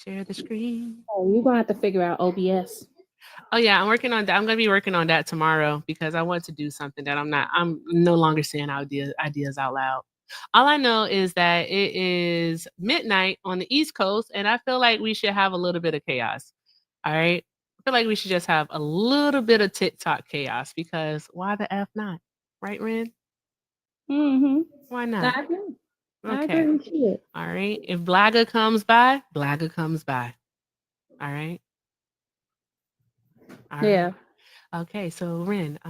Share the screen. Oh, you're gonna have to figure out OBS. Oh yeah, I'm working on that. I'm gonna be working on that tomorrow because I want to do something that I'm no longer saying ideas out loud. All I know is that it is midnight on the East Coast, and I feel like we should have a little bit of chaos. All right. I feel like we should just have a little bit of TikTok chaos because why the F not? Right, Ren? Mm-hmm. Why I not? agree. I Okay. agree with you. All right. If Blagger comes by, Blagger comes by. All right. All right. Yeah. Okay, so Ren,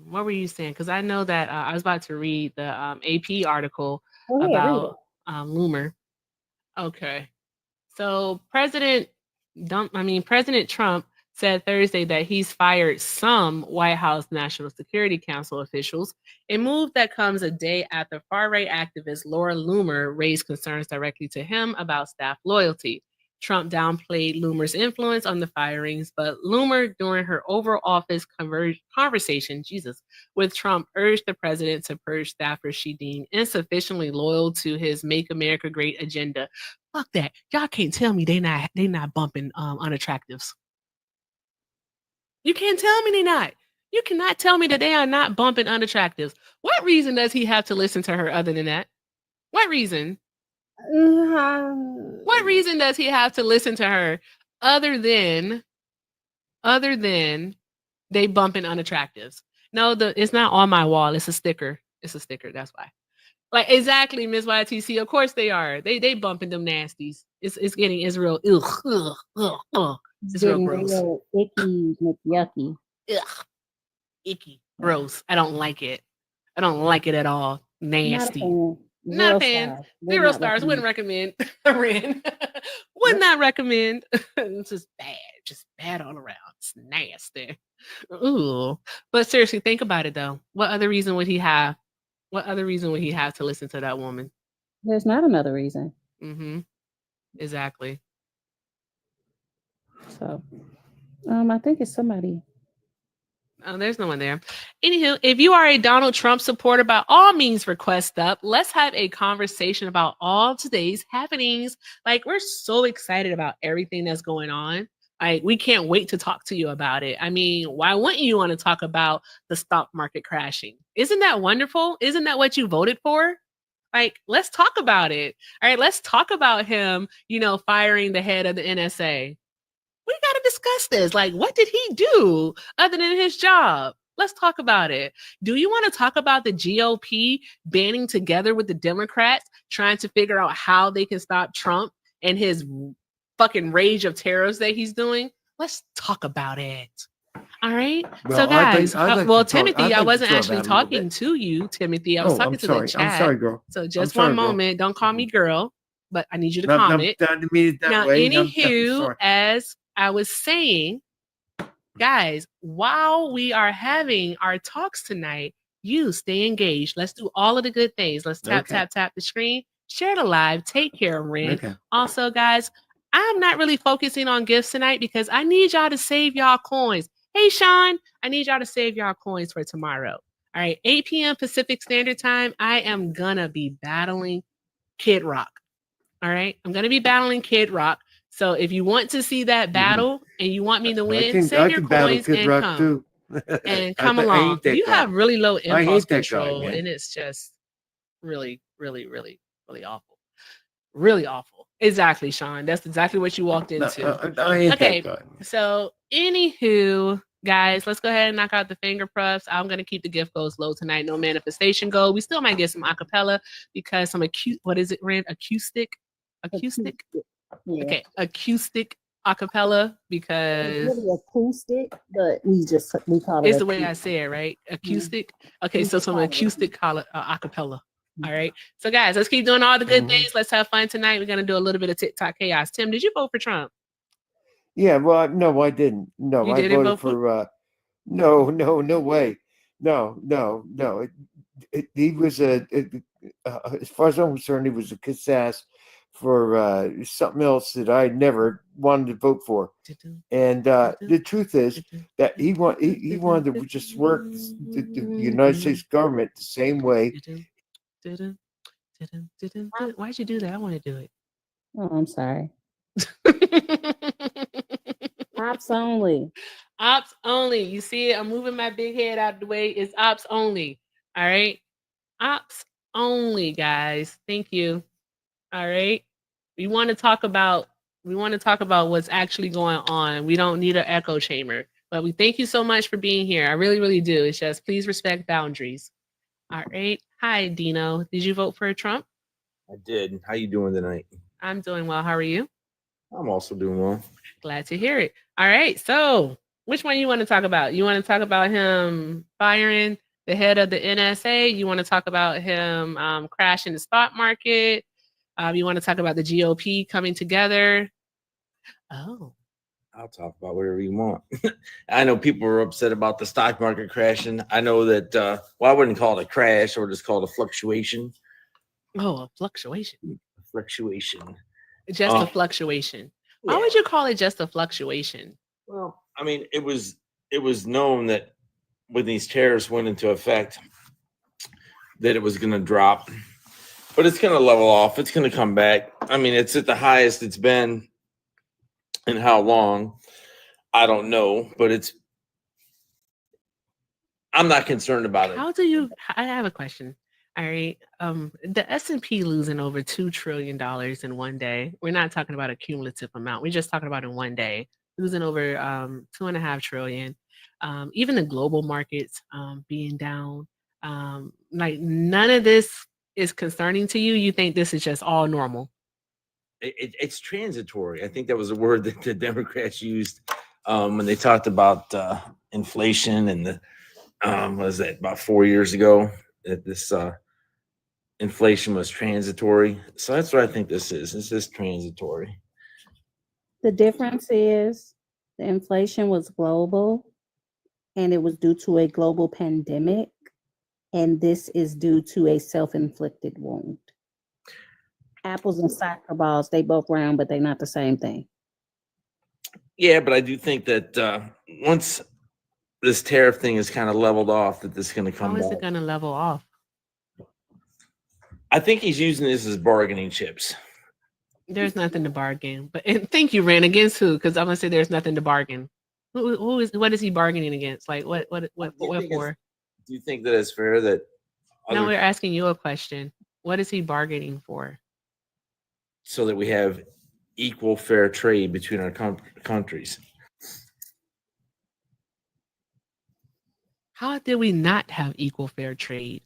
what were you saying? Because I know that I was about to read the AP article Go ahead, read it. about Loomer. Okay, so President Trump said Thursday that he's fired some White House National Security Council officials, a move that comes a day after far-right activist Laura Loomer raised concerns directly to him about staff loyalty. Trump downplayed Loomer's influence on the firings, but Loomer, during her Oval Office conversation, with Trump, urged the president to purge staffers she deemed insufficiently loyal to his "Make America Great" agenda. Fuck that! Y'all can't tell me they not bumping unattractives. You can't tell me they not. You cannot tell me that they are not bumping unattractives. What reason does he have to listen to her other than that? What reason? What reason does he have to listen to her other than they bumping unattractives? No, it's not on my wall. It's a sticker. It's a sticker. That's why. Like exactly, Ms. YTC. Of course they are. They bumping them nasties. It's getting Israel. It's real gross. Real icky, yucky. Ugh, icky, gross. I don't like it. I don't like it at all. Nasty. Not a fan. 0 stars. Wouldn't recommend. Ren. Would not recommend. It's just bad. Just bad all around. It's nasty. Ooh. But seriously, think about it though. What other reason would he have? What other reason would he have to listen to that woman? There's not another reason. Mm-hmm. Exactly. So, I think it's somebody. Oh, there's no one there. Anywho, if you are a Donald Trump supporter, by all means, request up. Let's have a conversation about all today's happenings. Like, we're so excited about everything that's going on. Like, we can't wait to talk to you about it. I mean, why wouldn't you want to talk about the stock market crashing? Isn't that wonderful? Isn't that what you voted for? Like, let's talk about it. All right, let's talk about him, firing the head of the NSA. We got to discuss this. Like, what did he do other than his job? Let's talk about it. Do you want to talk about the GOP banding together with the Democrats, trying to figure out how they can stop Trump and his fucking rage of terrors that he's doing? Let's talk about it. All right. Well, so, guys, Timothy, I like wasn't actually talking to you, Timothy. I was talking to the chat. I'm sorry, girl. So, just one moment. Don't call me girl, but I need you to comment. Anywho, as I was saying, guys, while we are having our talks tonight, you stay engaged. Let's do all of the good things. Let's tap the screen, share the live, take care of Ren. Okay. Also, guys, I'm not really focusing on gifts tonight because I need y'all to save y'all coins. Hey, Sean, I need y'all to save y'all coins for tomorrow. All right, 8 p.m. Pacific Standard Time, I am gonna be battling Kid Rock. All right, I'm gonna be battling Kid Rock. So if you want to see that battle and you want me to win, save your coins and come. Too. And come along. You have really low impulse control, and it's just really, really, really, really awful. Really awful. Exactly, Sean. That's exactly what you walked into. Okay, so anywho, guys, let's go ahead and knock out the finger puffs. I'm going to keep the gift goals low tonight. No manifestation goal. We still might get some acapella because some what is it, Ren? Acoustic? Yeah. Okay, acoustic acapella because it's really acoustic, but we call it. It's the way I say it, right? Acoustic. Okay, so some acoustic acapella. All right. So guys, let's keep doing all the good things. Let's have fun tonight. We're gonna do a little bit of TikTok chaos. Tim, did you vote for Trump? Yeah, well, no, I didn't. No, you I voted for no way. No. He was as far as I'm concerned, he was a kiss ass for something else that I never wanted to vote for. And the truth is that he wanted to just work the United States government the same way. Why'd you do that? I want to do it. Oh, I'm sorry. Ops only. Ops only. You see it? I'm moving my big head out of the way. It's ops only. All right. Ops only, guys. Thank you. All right. We want to talk about what's actually going on. We don't need an echo chamber. But we thank you so much for being here. I really, really do. It's just please respect boundaries. All right. Hi, Dino. Did you vote for Trump? I did. How you doing tonight? I'm doing well. How are you? I'm also doing well. Glad to hear it. All right. So which one you want to talk about? You want to talk about him firing the head of the NSA? You want to talk about him crashing the stock market? You want to talk about the GOP coming together? Oh. I'll talk about whatever you want. I know people are upset about the stock market crashing. I know that, well, I wouldn't call it a crash, or just call it a fluctuation. Oh, a fluctuation. A fluctuation. Just a fluctuation. Why would you call it just a fluctuation? Well, I mean, it was known that when these tariffs went into effect, that it was going to drop, but it's going to level off. It's going to come back. I mean, it's at the highest it's been. And how long, I don't know, but I'm not concerned about it. I have a question. All right. The S&P losing over $2 trillion in one day. We're not talking about a cumulative amount. We're just talking about in one day, losing over $2.5 trillion. Even the global markets being down. Like none of this is concerning to you. You think this is just all normal? It's transitory. I think that was a word that the Democrats used when they talked about inflation and the what was that, about 4 years ago, that this inflation was transitory. So that's what I think this is. This is transitory. The difference is the inflation was global and it was due to a global pandemic, and this is due to a self-inflicted wound. Apples and soccer balls, they both round, but they're not the same thing. Yeah, but I do think that once this tariff thing is kind of leveled off, that this is going to come back. How is it going to level off? I think he's using this as bargaining chips. There's nothing to bargain. But and thank you, ran against who? Because I'm going to say there's nothing to bargain. What is he bargaining against? Like what for? Do you think that it's fair that No, we're asking you a question. What is he bargaining for? So that we have equal fair trade between our countries. How did we not have equal fair trade?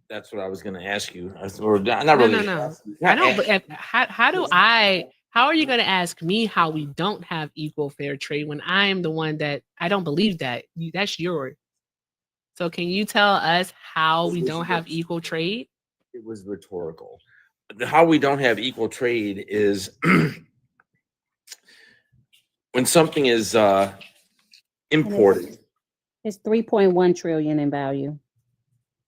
That's what I was going to ask you. Or not really. No. I don't. But how are you going to ask me how we don't have equal fair trade when I am the one that I don't believe that? That's yours. So can you tell us how we don't have equal trade? It was rhetorical. How we don't have equal trade is when something is imported. It's 3.1 trillion in value.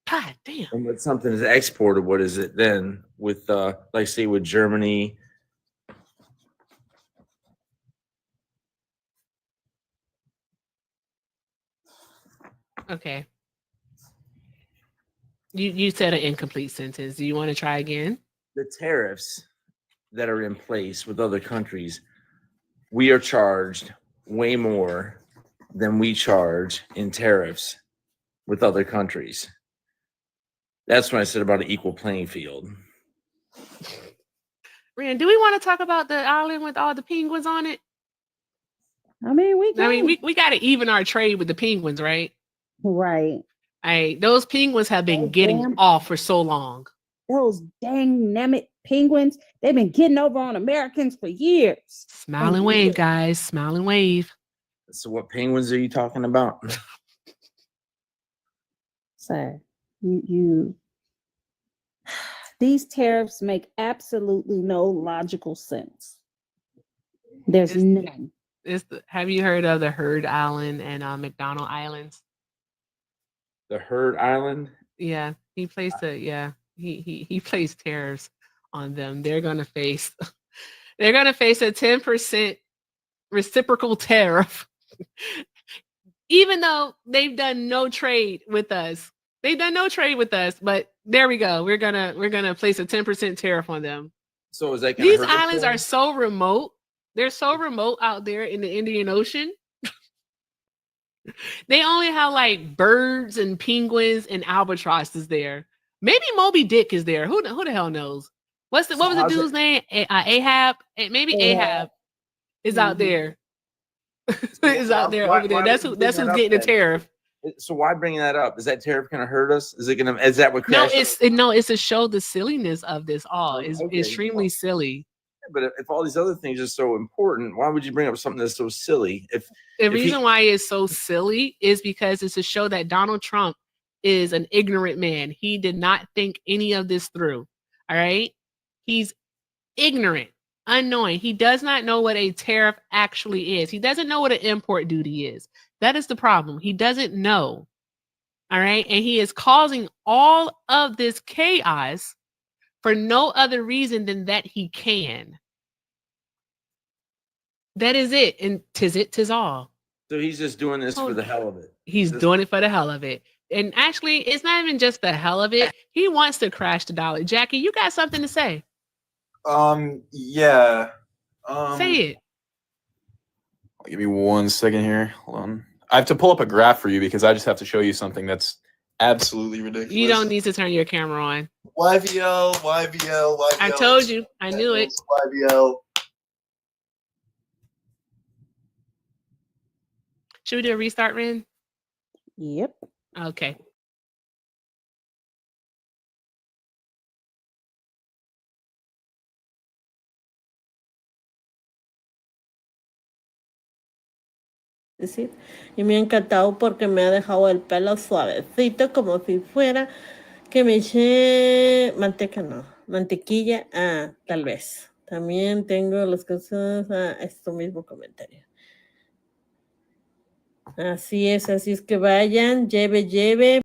God damn. And when something is exported, what is it then? With like say with Germany. Okay. You said an incomplete sentence. Do you want to try again? The tariffs that are in place with other countries, we are charged way more than we charge in tariffs with other countries. That's what I said about an equal playing field. Rand, do we want to talk about the island with all the penguins on it? I mean, we got to even our trade with the penguins, right? Right. Those penguins have been getting off for so long. Those dynamic penguins, they've been getting over on Americans for years. Smile and wave, guys. Smile and wave. So what penguins are you talking about? Sir, these tariffs make absolutely no logical sense. There's none. Have you heard of the Heard Island and McDonald Islands? The Heard Island? Yeah, he placed he placed tariffs on them. They're gonna face a 10% reciprocal tariff, even though they've done no trade with us. But there we go. We're gonna place a 10% tariff on them. So is that these islands are so remote They're so remote out there in the Indian Ocean. They only have like birds and penguins and albatrosses there. Maybe Moby Dick is there. Who the hell knows? What was the dude's name? Ahab. Maybe Ahab is out there. Is out there over there. That's who's getting the tariff. So why bring that up? Is that tariff going to hurt us? Is that what? No, it's to show the silliness of this all. It's extremely silly. But if all these other things are so important, why would you bring up something that's so silly? The reason why it's so silly is because it's to show that Donald Trump is an ignorant man. He did not think any of this through. All right. He's ignorant, unknowing. He does not know what a tariff actually is. He doesn't know what an import duty is. That is the problem. He doesn't know. All right. And he is causing all of this chaos for no other reason than that he can. That is it. And 'tis all. So he's just doing this for the hell of it. He's doing it for the hell of it. And actually, it's not even just the hell of it. He wants to crash the dollar. Jackie, you got something to say? Yeah. Say it. Give me 1 second here. Hold on. I have to pull up a graph for you because I just have to show you something that's absolutely ridiculous. You don't need to turn your camera on. YVL. I told you. I knew it. YVL. Should we do a restart, Ren? Yep. Okay. Decir, y me ha encantado porque me ha dejado el pelo suavecito como si fuera que me eché mantequilla, tal vez. También tengo las cosas a esto mismo comentario. Así es que vayan, lleve.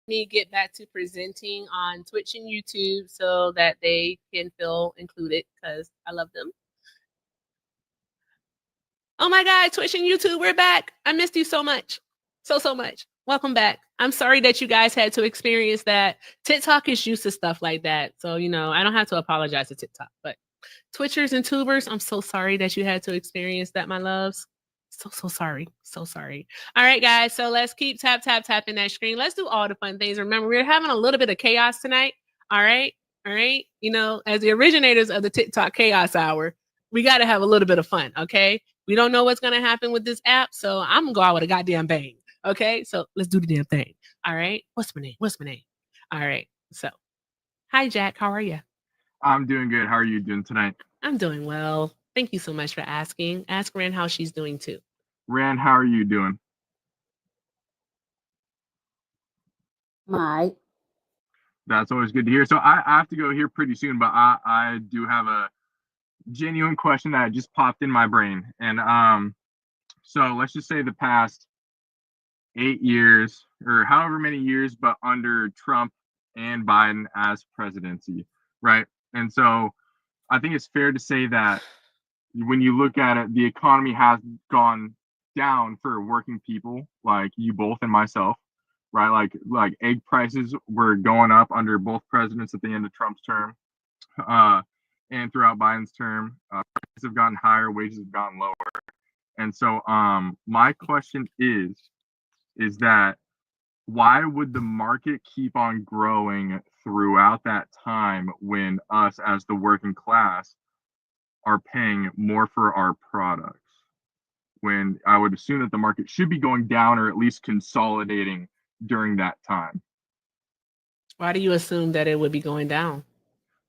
me get back to presenting on Twitch and YouTube so that they can feel included because I love them. Oh my God, Twitch and YouTube, we're back. I missed you so much. So much. Welcome back. I'm sorry that you guys had to experience that. TikTok is used to stuff like that. So, you know, I don't have to apologize to TikTok, but Twitchers and tubers, I'm so sorry that you had to experience that, my loves. So sorry. So sorry. All right, guys. So let's keep tapping that screen. Let's do all the fun things. Remember, we're having a little bit of chaos tonight. All right. You know, as the originators of the TikTok Chaos Hour, we got to have a little bit of fun. Okay. We don't know what's going to happen with this app. So I'm going to go out with a goddamn bang. Okay. So let's do the damn thing. All right. What's my name? All right. So hi, Jack. How are you? I'm doing good. How are you doing tonight? I'm doing well. Thank you so much for asking. Ask Ren how she's doing too. Ren, how are you doing? Mike. That's always good to hear. So I have to go here pretty soon, but I do have a genuine question that just popped in my brain. And so let's just say the past 8 years or however many years, but under Trump and Biden as presidency, right? And so I think it's fair to say that when you look at it, the economy has gone down for working people like you both and myself, right? Like egg prices were going up under both presidents at the end of Trump's term, and throughout Biden's term. Prices have gotten higher, wages have gotten lower, and so my question is that why would the market keep on growing throughout that time when us as the working class are paying more for our products? When I would assume that the market should be going down or at least consolidating during that time. Why do you assume that it would be going down?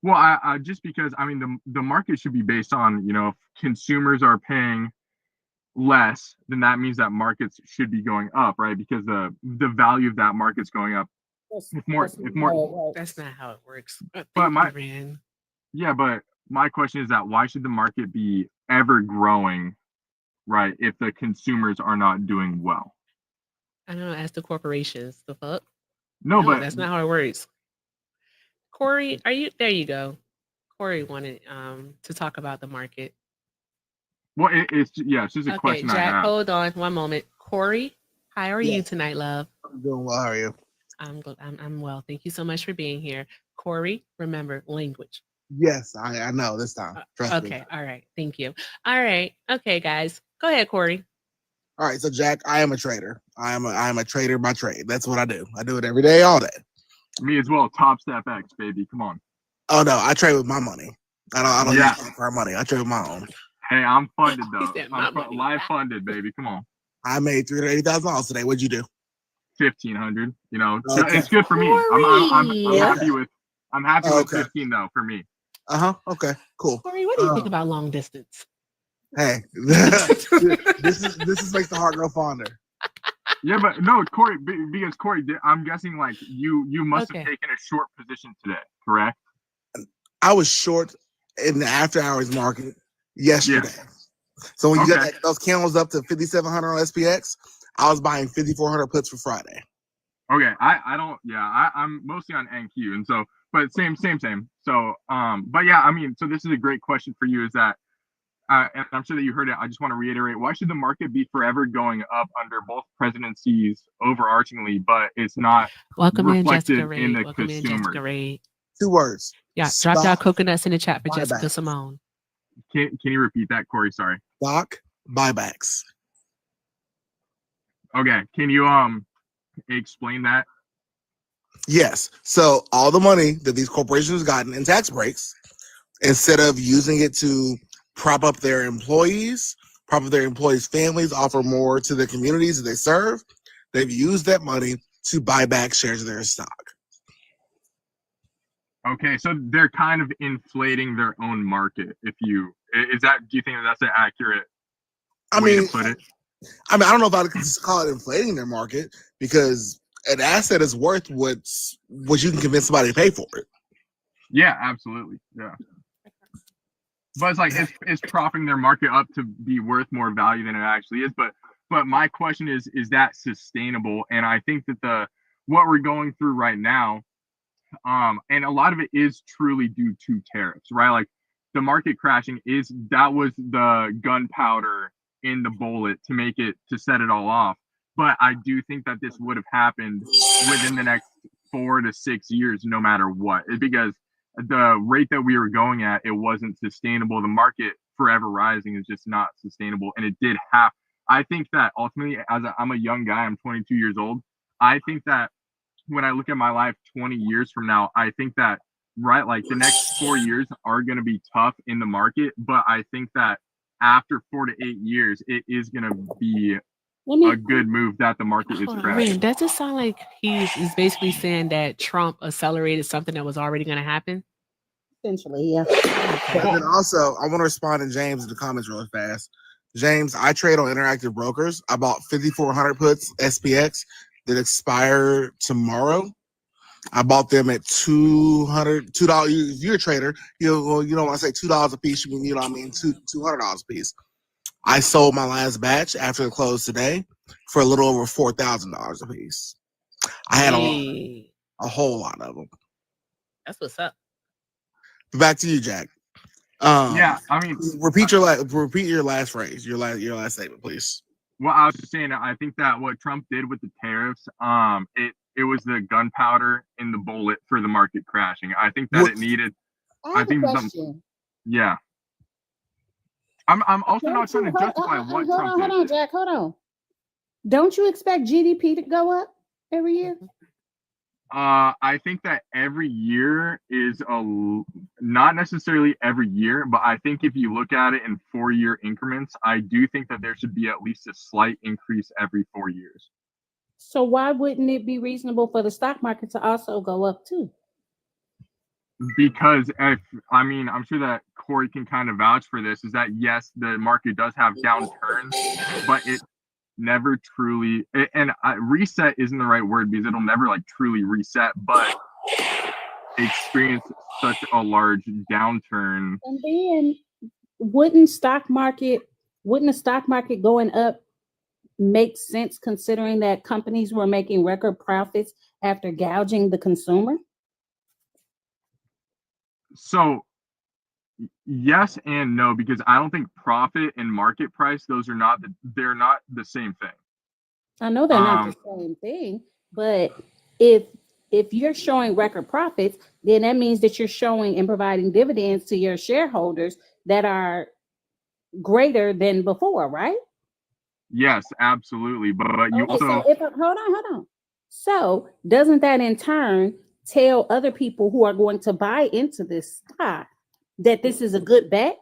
Well, I just because I mean the market should be based on, you know, if consumers are paying less, then that means that markets should be going up, right? Because the value of that market's going up. If more, that's not how it works. But my question is that why should the market be ever growing, right, if the consumers are not doing well? I don't know, ask the corporations. The fuck? No, but that's not how it works. Corey, are you there? You go. Corey wanted to talk about the market. Well, it's just a question. Jack, I have. hold on one moment. Corey, how are you tonight, love? I'm doing well. How are you? I'm well. Thank you so much for being here. Corey, remember language. Yes, I know this time. Trust me. All right. Thank you. All right. Okay, guys. Go ahead, Corey. All right. So Jack, I am a trader. I am a trader by trade. That's what I do. I do it every day, all day. Me as well. Top Step X, baby. Come on. Oh no, I trade with my money. I don't use our money. I trade with my own. Hey, I'm funded though. I'm live funded, baby. Come on. I made $380,000 today. What'd you do? 1,500. You know, okay. It's good for me. I'm happy with. I'm happy with 15 though for me. Okay. Cool. Corey, what do you think about long distance? Hey, this is makes the heart grow fonder. Yeah, but no, Corey, because Corey, I'm guessing like you must have taken a short position today, correct? I was short in the after hours market yesterday. Yeah. So when you got those candles up to 5,700 on SPX, I was buying 5,400 puts for Friday. Okay, I don't. Yeah, I'm mostly on NQ, and so, but same. So, but yeah, I mean, so this is a great question for you. Is that, and I'm sure that you heard it. I just want to reiterate: why should the market be forever going up under both presidencies, overarchingly, but it's not reflected in the consumer? 2 words. Yeah, drop down coconuts in the chat for Jessica Simone. Can you repeat that, Corey? Sorry. Stock buybacks. Okay, can you explain that? Yes. So all the money that these corporations have gotten in tax breaks, instead of using it to prop up their employees, prop up their employees' families, offer more to the communities that they serve, they've used that money to buy back shares of their stock. Okay, so they're kind of inflating their own market. Do you think that's an accurate way to put it? I mean, I don't know if I could call it inflating their market, because an asset is worth what you can convince somebody to pay for it. Yeah, absolutely. Yeah. But it's like it's propping their market up to be worth more value than it actually is. But my question is that sustainable? And I think that what we're going through right now. And a lot of it is truly due to tariffs, right? Like the market crashing that was the gunpowder in the bullet to set it all off. But I do think that this would have happened within the next 4 to 6 years, no matter what, because the rate that we were going at, it wasn't sustainable. The market forever rising is just not sustainable. And it did have, I think that ultimately, I'm a young guy, I'm 22 years old. I think that when I look at my life 20 years from now, I think that, right, like the next 4 years are going to be tough in the market. But I think that after 4 to 8 years, it is going to be a good move that the market is crashing. Does it sound like he's basically saying that Trump accelerated something that was already going to happen? Essentially, yeah. But then also, I want to respond to James in the comments really fast. James, I trade on Interactive Brokers. I bought 5,400 puts, SPX, that expire tomorrow. I bought them at $200. If you're a trader, you don't want to say $2 a piece. You know what I mean? $200 a piece. I sold my last batch after the close today for a little over $4,000 a piece. I had a whole lot of them. That's what's up. Back to you, Jack. Yeah, I mean, repeat your last phrase, your last statement, please. Well, I was just saying, I think that what Trump did with the tariffs, it was the gunpowder in the bullet for the market crashing. I think that it needed. I think a question. Yeah. I'm also not trying to justify what Trump did. Hold on, Jack. Hold on. Don't you expect GDP to go up every year? I think that every year is not necessarily every year, but I think if you look at it in 4-year increments, I do think that there should be at least a slight increase every 4 years. So why wouldn't it be reasonable for the stock market to also go up too? Because I'm sure that Corey can kind of vouch for this, is that yes, the market does have downturns, but it never truly, and reset isn't the right word because it'll never like truly reset, but experience such a large downturn. And then wouldn't the stock market going up make sense considering that companies were making record profits after gouging the consumer? So yes and no, because I don't think profit and market price, they're not the same thing. I know they're not the same thing, but if you're showing record profits, then that means that you're showing and providing dividends to your shareholders that are greater than before, right? Yes, absolutely. But you okay, also hold on. So doesn't that in turn tell other people who are going to buy into this stock that this is a good bet?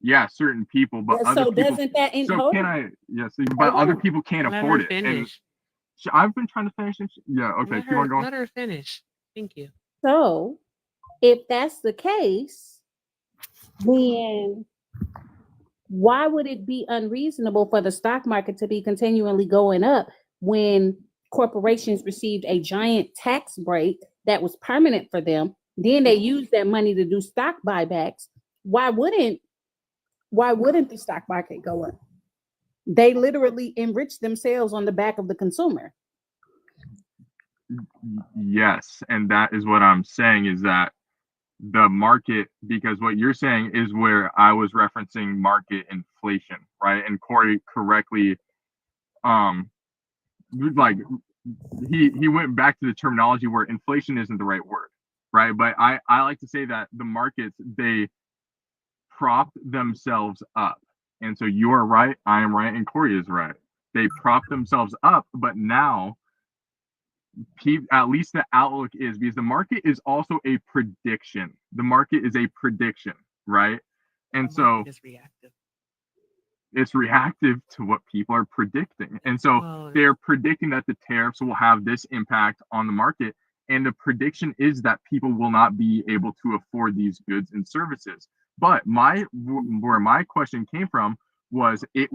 Yeah, certain people, but so other people. Doesn't that? But other people can't afford it. And I've been trying to finish it. Yeah, okay. Let her finish. Thank you. So, if that's the case, then why would it be unreasonable for the stock market to be continually going up when corporations received a giant tax break that was permanent for them? Then they used that money to do stock buybacks. Why wouldn't the stock market go up? They literally enrich themselves on the back of the consumer. Yes, and that is what I'm saying, is that the market, because what you're saying is where I was referencing market inflation, right? And Corey correctly, like he went back to the terminology where inflation isn't the right word, right? But I like to say that the markets, they propped themselves up. And so you are right, I am right, and Corey is right. They propped themselves up, but now at least the outlook is, because the market is also a prediction. The market is a prediction, right? And so it's reactive to what people are predicting. And so they're predicting that the tariffs will have this impact on the market. And the prediction is that people will not be able to afford these goods and services. But where my question came from was this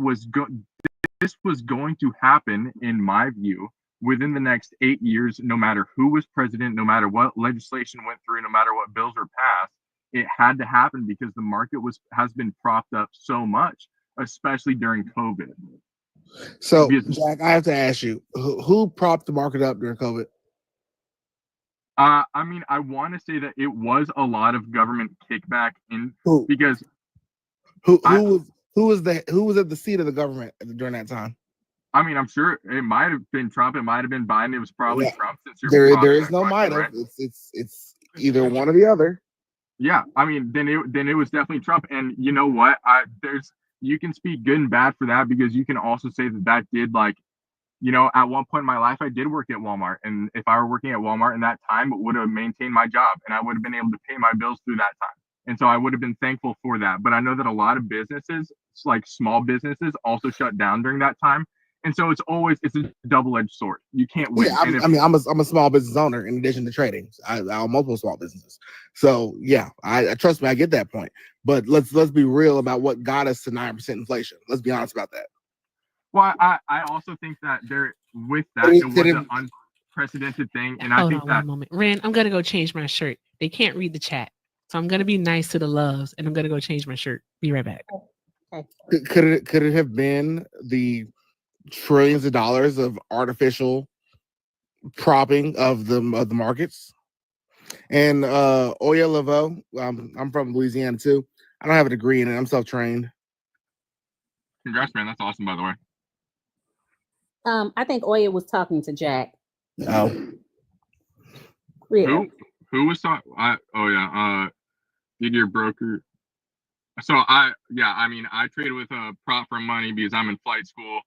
was going to happen, in my view, within the next 8 years, no matter who was president, no matter what legislation went through, no matter what bills were passed. It had to happen because the market has been propped up so much, especially during COVID. So, Jack, I have to ask you, who propped the market up during COVID? I mean, I want to say that it was a lot of government kickback because who was at the seat of the government during that time? I mean, I'm sure it might have been Trump, it might have been Biden. It was probably Trump. Since there is no might have. Right? It's either one or the other. Yeah, I mean, then it was definitely Trump. And you know what? You can speak good and bad for that, because you can also say that did, like, you know, at one point in my life, I did work at Walmart. And if I were working at Walmart in that time, it would have maintained my job and I would have been able to pay my bills through that time. And so I would have been thankful for that. But I know that a lot of businesses, like small businesses, also shut down during that time. And so it's a double-edged sword. You can't win. Yeah, I'm a small business owner in addition to trading. I own multiple small businesses. So yeah, I trust me, I get that point. But let's be real about what got us to 9% inflation. Let's be honest about that. Well, I also think that it was an unprecedented thing. And I think that one moment. Ren, I'm gonna go change my shirt. They can't read the chat. So I'm gonna be nice to the loves and I'm gonna go change my shirt. Be right back. Could it have been the trillions of dollars of artificial propping of the markets? And Oya Laveau, I'm from Louisiana too. I don't have a degree in it. I'm self-trained. Congrats, man. That's awesome, by the way. I think Oya was talking to Jack. Oh. Yeah. Who was talking? Did your broker? So I traded with a prop for money because I'm in flight school.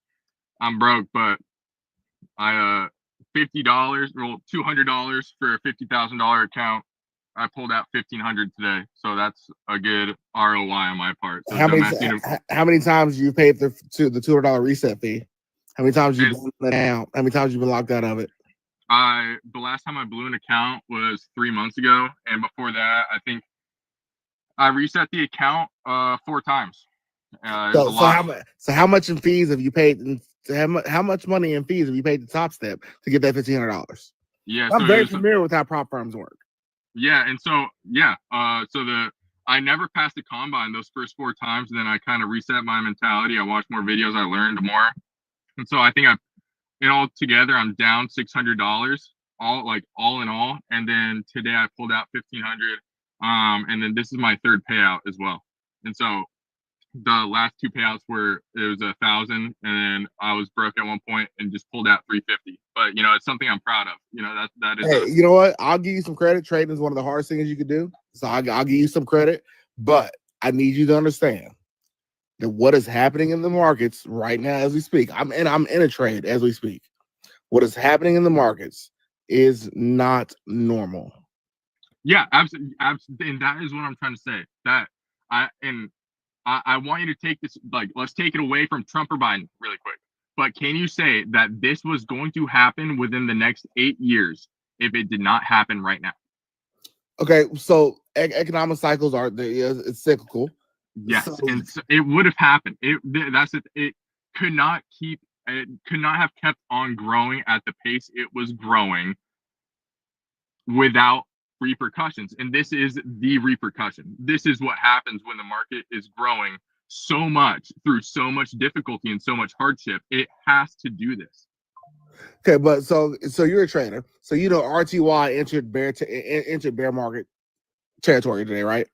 I'm broke, but I $50, well, $200 for a $50,000 account. I pulled out $1,500 today, so that's a good ROI on my part. So how many times you paid the $200 reset fee? How many times you been out? How many times you been locked out of it? The last time I blew an account was 3 months ago, and before that, I think I reset the account 4 times. So how much in fees have you paid? How much money in fees have you paid to Top Step to get that $1,500? Yeah, I'm very familiar with how prop firms work. Yeah, and so I never passed the combine those first 4 times, and then I kind of reset my mentality. I watched more videos, I learned more, and so I think all together I'm down $600 all in all, and then today I pulled out $1,500, and then this is my 3rd payout as well, and so the last 2 payouts it was $1,000, and then I was broke at one point and just pulled out $350. But you know, it's something I'm proud of. You know, that is. Hey, you know what? I'll give you some credit. Trading is one of the hardest things you can do, so I'll give you some credit. But I need you to understand that what is happening in the markets right now as we speak. I'm in a trade as we speak. What is happening in the markets is not normal. Yeah, absolutely, and that is what I'm trying to say. I want you to take this, let's take it away from Trump or Biden really quick. But can you say that this was going to happen within the next 8 years if it did not happen right now? Okay, so economic cycles it's cyclical. Yes, and so it would have happened. It could not have kept on growing at the pace it was growing without repercussions, and this is the repercussion. This is what happens when the market is growing so much through so much difficulty and so much hardship. It has to do this. Okay, but so you're a trader, so you know RTY entered bear market territory today, right?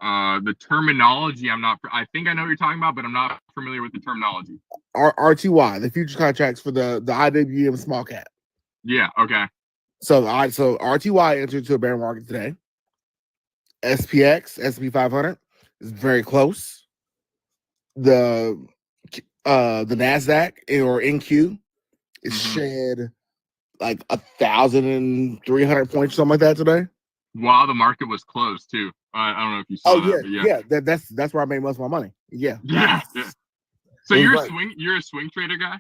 The terminology I think I know what you're talking about, but I'm not familiar with the terminology. RTY, the future contracts for the IWM small cap. Yeah, okay. So RTY entered into a bear market today. SPX, S&P 500 is very close. The NASDAQ or NQ is shed like 1,300 points, something like that today. While the market was closed too. I don't know if you saw that. That's where I made most of my money. Yeah. So you're a swing trader guy?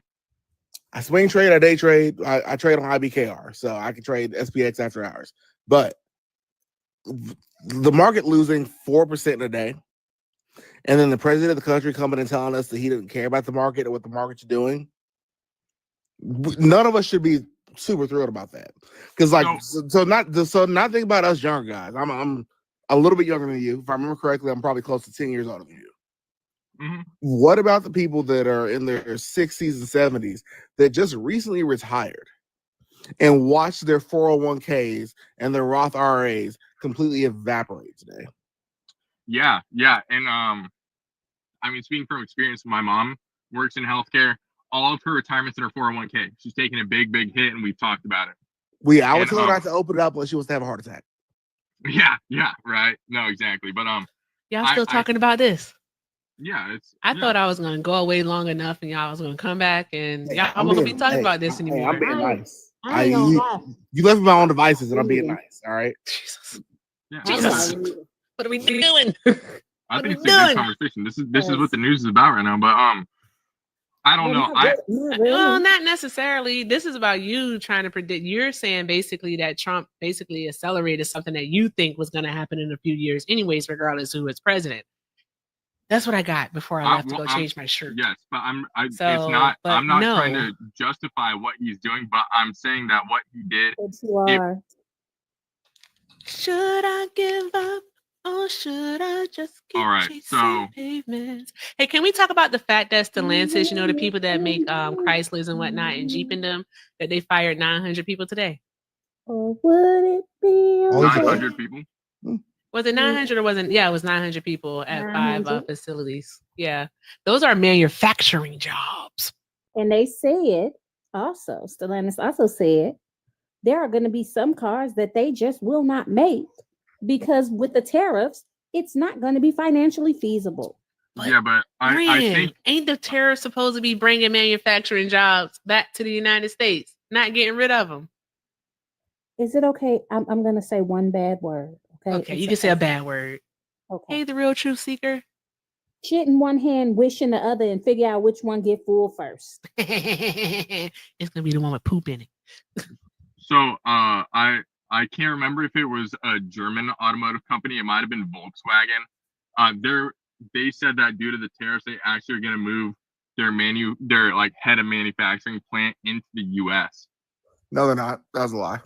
I swing trade, I day trade, I trade on IBKR, so I can trade SPX after hours. But the market losing 4% in a day, and then the president of the country coming and telling us that he didn't care about the market or what the market's doing, none of us should be super thrilled about that. Because not think about us younger guys. I'm a little bit younger than you. If I remember correctly, I'm probably close to 10 years older than you. Mm-hmm. What about the people that are in their 60s and 70s that just recently retired? and watch their 401ks and their Roth IRAs completely evaporate today. Yeah. And I mean, speaking from experience, my mom works in healthcare. All of her retirement's in her 401k. She's taking a big hit, and we've talked about it. I would tell her not to open it up unless she wants to have a heart attack. Yeah, right. No, exactly. But y'all still talking about this? Yeah, I thought I was gonna go away long enough, and y'all was gonna come back, and y'all won't be talking about this anymore. I'm being nice. You left me my own devices, and I'm being nice. All right. Jesus. Yeah. Jesus. What are we doing? I think it's a good conversation. This is what the news is about right now. But I don't know. Well, not necessarily. This is about you trying to predict. You're saying basically that Trump basically accelerated something that you think was going to happen in a few years, anyways, regardless of who is president. That's what I got before I left to go change my shirt. Yes, but I'm not trying to justify what he's doing, but I'm saying that what he did. Should I give up? Or should I just keep chasing pavements? Hey, can we talk about the fact that Stellantis, the people that make Chryslers and whatnot and Jeep in them, that they fired 900 people today? Or would it be 900 people? Was it 900 or wasn't? Yeah, it was 900 people at 5 facilities. Yeah, those are manufacturing jobs. And they said also, Stellantis also said, there are going to be some cars that they just will not make because with the tariffs, it's not going to be financially feasible. Yeah, but I think ain't the tariffs supposed to be bringing manufacturing jobs back to the United States, not getting rid of them? Is it okay? I'm going to say one bad word. Okay, you can say a bad word. Okay. Hey, the real truth seeker. Shit in one hand, wish in the other, and figure out which one get full first. It's gonna be the one with poop in it. So, I can't remember if it was a German automotive company. It might have been Volkswagen. They said that due to the tariffs, they actually are going to move their like head of manufacturing plant into the U.S. No, they're not. That was a lie.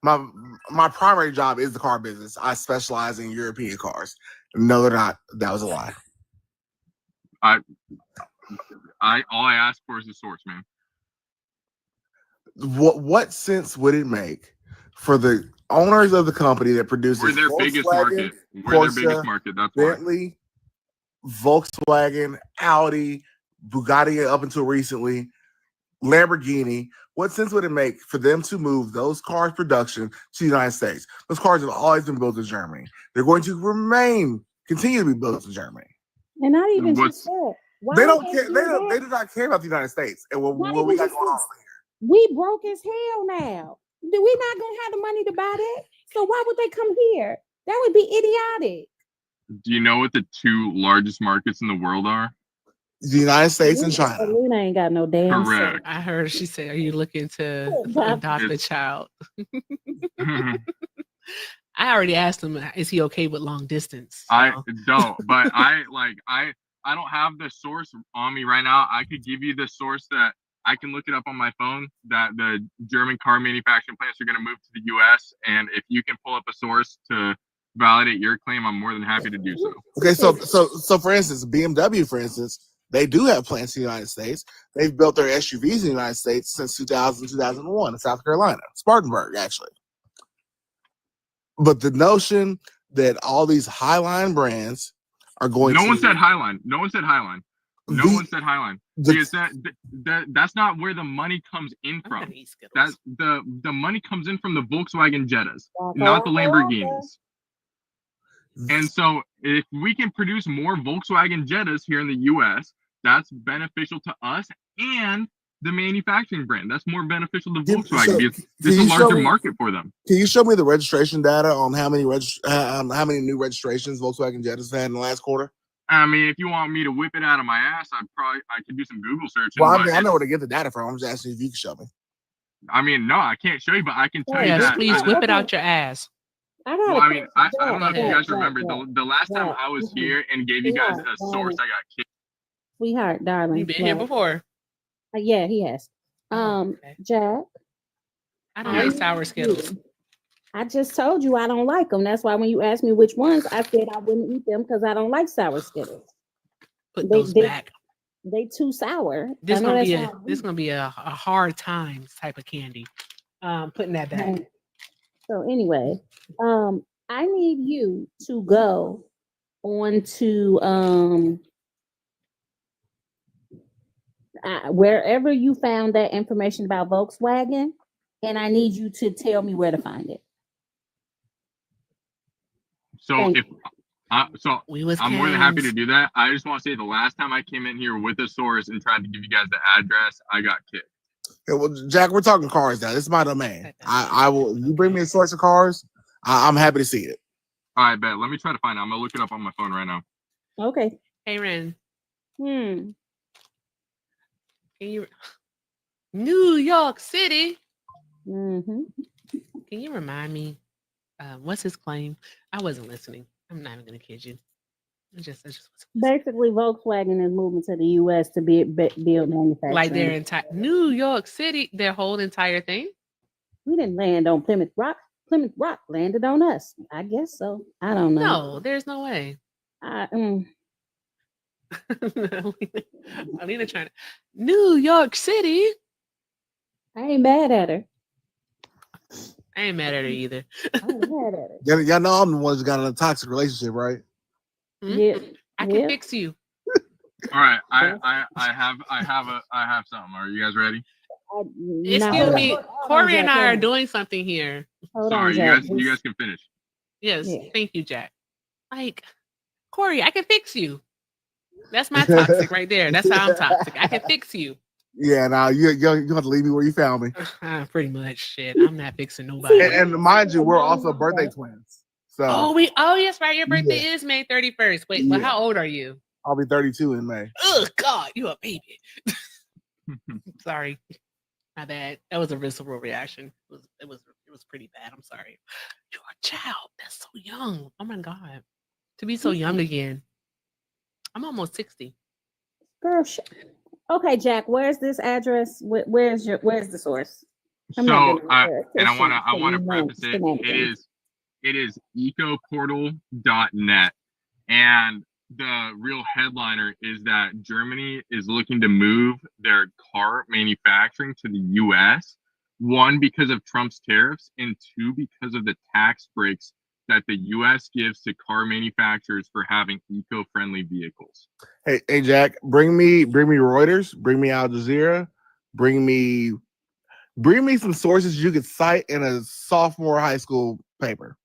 My primary job is the car business. I specialize in European cars. No, they're not. That was a lie. All I ask for is a source, man. What sense would it make for the owners of the company that produces We're their biggest market. We're their biggest market. That's Bentley, Volkswagen, Audi, Bugatti up until recently, Lamborghini. What sense would it make for them to move those cars' production to the United States? Those cars have always been built in Germany. They're going to continue to be built in Germany. And not even just that. They don't care. They do not care about the United States and what we got going on here. We broke as hell now. We're not gonna have the money to buy that. So why would they come here? That would be idiotic. Do you know what the two largest markets in the world are? The United States and China. Selena ain't got no damn Correct. I heard she say, "Are you looking to adopt a child?" I already asked him, "Is he okay with long distance?" So. I don't, but I don't have the source on me right now. I could give you the source that I can look it up on my phone that the German car manufacturing plants are going to move to the U.S. And if you can pull up a source to validate your claim, I'm more than happy to do so. Okay, so for instance, BMW, for instance, they do have plants in the United States. They've built their SUVs in the United States since 2000, 2001 in South Carolina, Spartanburg, actually. But the notion that all these Highline brands are going No one said Highline. No one said Highline. Because that's not where the money comes in from. That the money comes in from the Volkswagen Jettas, not the Lamborghinis. And so if we can produce more Volkswagen Jettas here in the US, that's beneficial to us and the manufacturing brand. That's more beneficial to Volkswagen because this is a larger market for them. Can you show me the registration data on how many new registrations Volkswagen Jettas had in the last quarter? I mean, if you want me to whip it out of my ass, I could do some Google searching. Well, I mean, I know where to get the data from. I'm just asking if you can show me. I mean, no, I can't show you, but I can tell you that. Please whip it out your ass. Well, I mean, I don't know if you guys remember the last time I was here and gave you guys a source, I got kicked. Sweetheart, darling. You've been here before. Yeah, he has. Jack. I don't like sour Skittles. I just told you I don't like them. That's why when you asked me which ones, I said I wouldn't eat them because I don't like sour Skittles. Put those back. They too sour. This I know gonna that be sounds this gonna be a hard times type of candy. Putting that back. weird. So anyway, I need you to go on to wherever you found that information about Volkswagen, and I need you to tell me where to find it. So Thank if so We was I'm more than happy to Kens. do that. I just want to say the last time I came in here with a source and tried to give you guys the address, I got kicked. Yeah, well, Jack, we're talking cars now. This is my domain. I will. You bring me a source of cars. I'm happy to see it. All right, bet. Let me try to find it. I'm gonna look it up on my phone right now. Okay. Hey Ren, Hmm. can you New York City? Mm-hmm. Can you remind me? What's his claim? I wasn't listening. I'm not even gonna kid you. I just wasn't listening. Basically, Volkswagen is moving to the U.S. to build manufacturing. Like their entire New York City, their whole entire thing. We didn't land on Plymouth Rock. Plymouth Rock landed on us. I guess so. I don't know. No, there's no way. Alina trying to New York City. I ain't mad at her. I ain't mad at her either. I ain't mad at her. Y'all know I'm the one who's got in a toxic relationship, right? Yeah. I can fix you. All right, I have something. Are you guys ready? Excuse me, Corey and I are doing something here. Sorry, you guys can finish. Yes, thank you, Jack. Like, Corey, I can fix you. That's my toxic right there. That's how I'm toxic. I can fix you. Yeah, now you have to leave me where you found me. Pretty much, shit. I'm not fixing nobody. And mind you, we're also birthday twins. So yes, right. Your birthday is May 31st. Wait, well, how old are you? I'll be 32 in May. Oh God, you a baby. Sorry, my bad. That was a visceral reaction. It was pretty bad. I'm sorry. You're a child. That's so young. Oh my God, to be so young again. I'm almost 60. Girl, okay, Jack. Where's this address? Where's the source? I want to preface it. It is ecoportal.net, and the real headliner is that Germany is looking to move their car manufacturing to the U.S. One, because of Trump's tariffs, and two, because of the tax breaks that the U.S. gives to car manufacturers for having eco-friendly vehicles. Hey, Jack, bring me Reuters, bring me Al Jazeera, bring me some sources you could cite in a sophomore high school paper.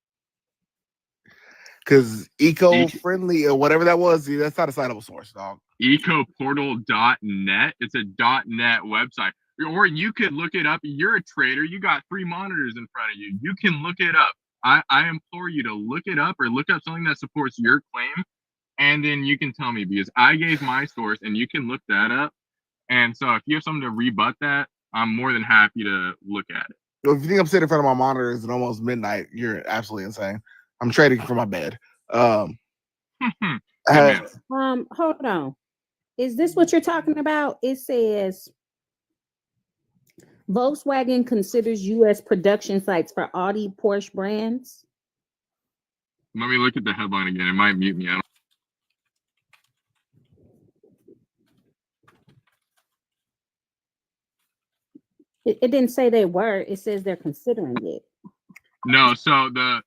Because eco-friendly or whatever that was, that's not a citable source, dog. Ecoportal.net. It's a .net website. Or you could look it up. You're a trader. You got 3 monitors in front of you. You can look it up. I implore you to look it up or look up something that supports your claim, and then you can tell me, because I gave my source and you can look that up. And so if you have something to rebut that, I'm more than happy to look at it. If you think I'm sitting in front of my monitors at almost midnight, you're absolutely insane. I'm trading from my bed. Hold on. Is this what you're talking about? It says Volkswagen considers U.S. production sites for Audi, Porsche brands. Let me look at the headline again. It might mute me. It didn't say they were. It says they're considering it. No, so the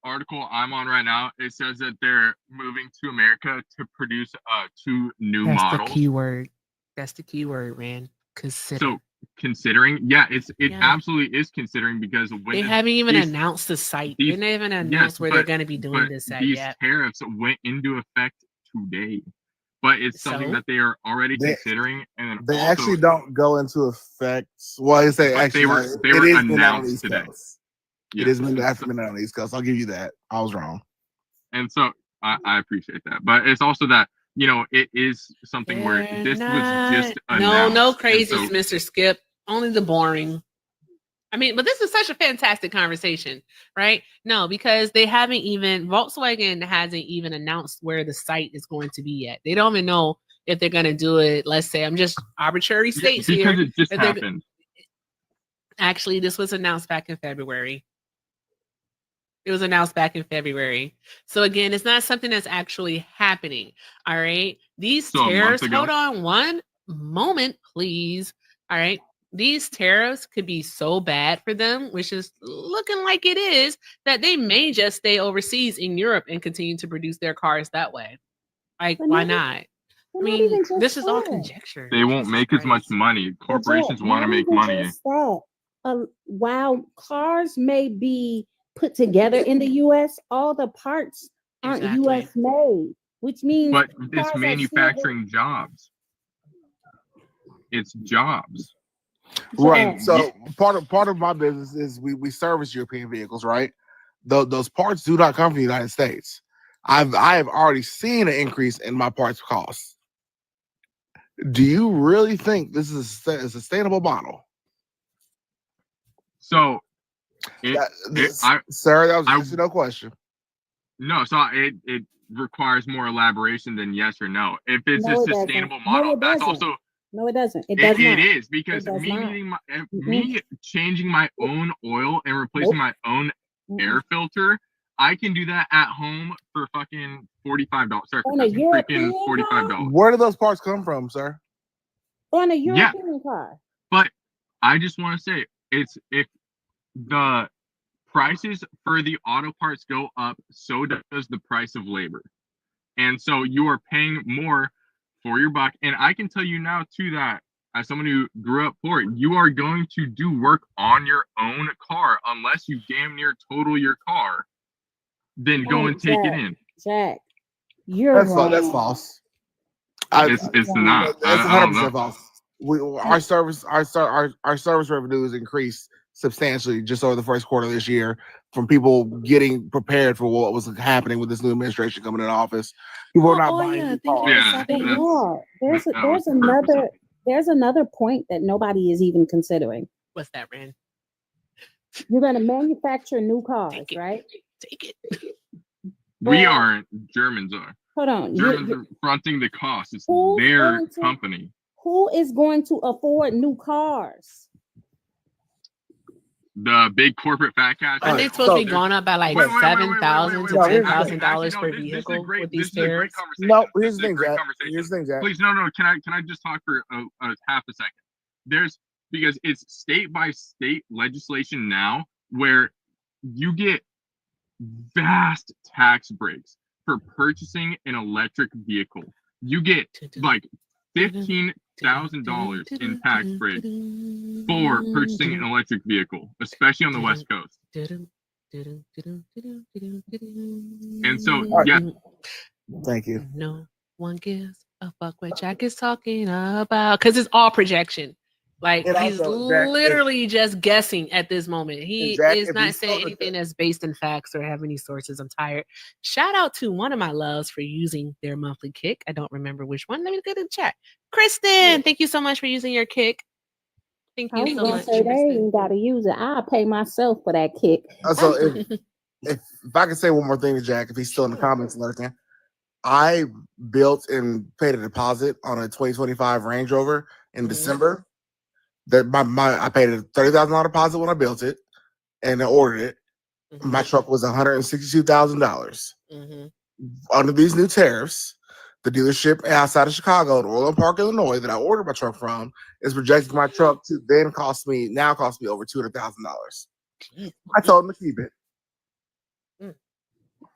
article I'm on right now, it says that they're moving to America to produce 2 new models. That's the keyword. That's the keyword, Rand. Consider. So considering, it absolutely is considering, because when they haven't even announced the site. They haven't even announced where they're going to be doing this at yet. These tariffs went into effect today, but it's something that they are already considering. And then they actually don't go into effect. Well, I say actually they were announced today. It has been been on the East Coast. I'll give you that. I was wrong. And so I appreciate that. But it's also that, it is something where this was just announced. No crazies, Mr. Skip. Only the boring. I mean, but this is such a fantastic conversation, right? No, because Volkswagen hasn't even announced where the site is going to be yet. They don't even know if they're going to do it. Let's say, I'm just arbitrary states here. Because it just happened. Actually, this was announced back in February. It was announced back in February. So again, it's not something that's actually happening. All right. These tariffs, hold on one moment, please. All right. These tariffs could be so bad for them, which is looking like it is, that they may just stay overseas in Europe and continue to produce their cars that way. Like, why not? I mean, this is all conjecture. They won't make as much money. Corporations want to make money. While cars may be put together in the U.S., all the parts aren't U.S. made, which means. But it's manufacturing jobs. It's jobs. Right. So part of my business is we service European vehicles, right? Those parts do not come from the United States. I have already seen an increase in my parts costs. Do you really think this is a sustainable model? So, sir, that was no question. No, so it requires more elaboration than yes or no. If it's a sustainable model, that's also. No, it doesn't. It does not. It is, because me changing my own oil and replacing my own air filter, I can do that at home for fucking $45. Sorry, freaking $45. Where do those parts come from, sir? On a European car. But I just want to say, if the prices for the auto parts go up, so does the price of labor, and so you are paying more for your buck. And I can tell you now too that as someone who grew up poor, you are going to do work on your own car unless you damn near total your car. Then go and take it in. Jack, that's false. It's not. That's 100% false. Our service revenue has increased substantially just over the first quarter of this year from people getting prepared for what was happening with this new administration coming in office. People are not buying cars. There's another point that nobody is even considering. What's that, Rand? You're going to manufacture new cars, right? Take it. We aren't. Germans are. Hold on. Germans are fronting the cost. It's their company. Who is going to afford new cars? The big corporate fat cats. Aren't they supposed to be going up by like $7,000 to $10,000 per vehicle with these tariffs? No, here's the thing, Jack. Please, no. Can I just talk for a half a second? Because it's state by state legislation now where you get vast tax breaks for purchasing an electric vehicle. You get like $15,000 in tax breaks for purchasing an electric vehicle, especially on the West Coast. And so, yeah. Thank you. No one gives a fuck what Jack is talking about, because it's all projection. Like, he's literally just guessing at this moment. He is not saying anything that's based in facts or have any sources. I'm tired. Shout out to one of my loves for using their monthly kick. I don't remember which one. Let me get in the chat. Kristen, thank you so much for using your kick. Thank you so much. They ain't got to use it. I'll pay myself for that kick. So if I can say one more thing to Jack, if he's still in the comments and everything, I built and paid a deposit on a 2025 Range Rover in December. That I paid a $30,000 deposit when I built it and I ordered it. My truck was $162,000. Under these new tariffs, the dealership outside of Chicago in Orland Park, Illinois, that I ordered my truck from, is projecting my truck to cost me over $200,000. I told him to keep it.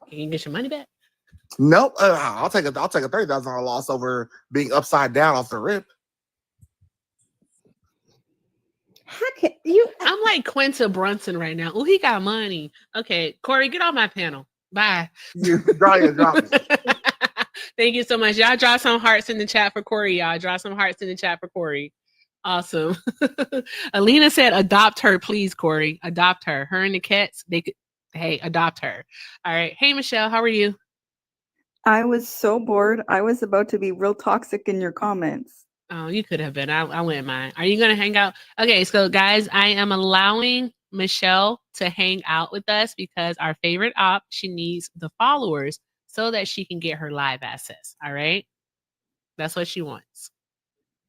Can you get your money back? Nope. I'll take a $30,000 loss over being upside down off the rip. How can you? I'm like Quinta Brunson right now. Oh, he got money. Okay, Corey, get off my panel. Bye. Drop it. Thank you so much. Y'all drop some hearts in the chat for Corey. Y'all drop some hearts in the chat for Corey. Awesome. Alina said, adopt her, please, Corey. Adopt her. Her and the cats, adopt her. All right. Hey, Michelle, how are you? I was so bored. I was about to be real toxic in your comments. Oh, you could have been. I wouldn't mind. Are you going to hang out? Okay, so guys, I am allowing Michelle to hang out with us because our favorite op, she needs the followers so that she can get her live access. All right? That's what she wants.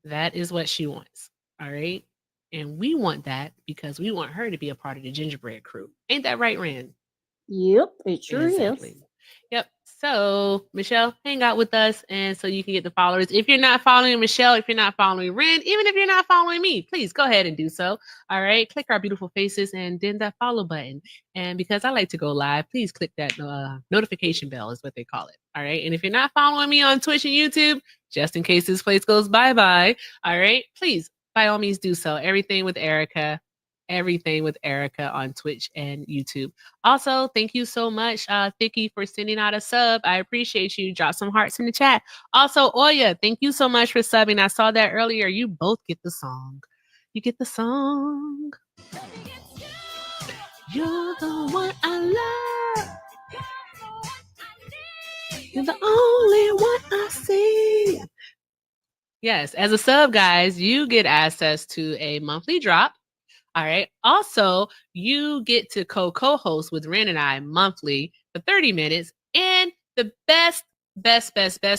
That is what she wants. All right? And we want that because we want her to be a part of the gingerbread crew. Ain't that right, Rand? Yep, it sure Exactly. is. Yep. So, Michelle, hang out with us, and so you can get the followers. If you're not following Michelle, if you're not following Ren, even if you're not following me, please go ahead and do so. All right. Click our beautiful faces and then that follow button. And because I like to go live, please click that notification bell, is what they call it. All right. And if you're not following me on Twitch and YouTube, just in case this place goes bye-bye, all right, please, by all means, do so. Everything with Erica on Twitch and YouTube. Also, thank you so much, Thicky, for sending out a sub. I appreciate you. Drop some hearts in the chat. Also, Oya, thank you so much for subbing. I saw that earlier. You both get the song. You get the song. You're the one I love. You're the only one I see. Yes, as a sub, guys, you get access to a monthly drop. All right. Also, you get to co-host with Ren and I monthly for 30 minutes. And the best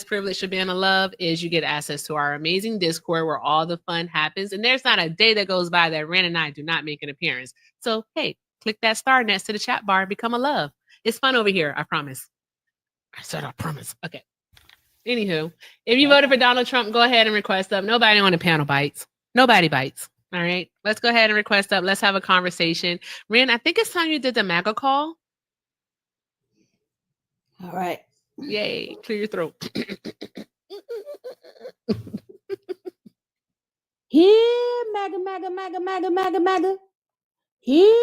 privilege of being a love is you get access to our amazing Discord where all the fun happens. And there's not a day that goes by that Ren and I do not make an appearance. So, hey, click that star next to the chat bar, become a love. It's fun over here. I promise. I said I promise. Okay. Anywho, if you voted for Donald Trump, go ahead and request up. Nobody on the panel bites. Nobody bites. All right, let's go ahead and request up. Let's have a conversation. Ren, I think it's time you did the MAGA call. All right. Yay, clear your throat. Here, MAGA, MAGA, MAGA, MAGA, MAGA, MAGA. Here,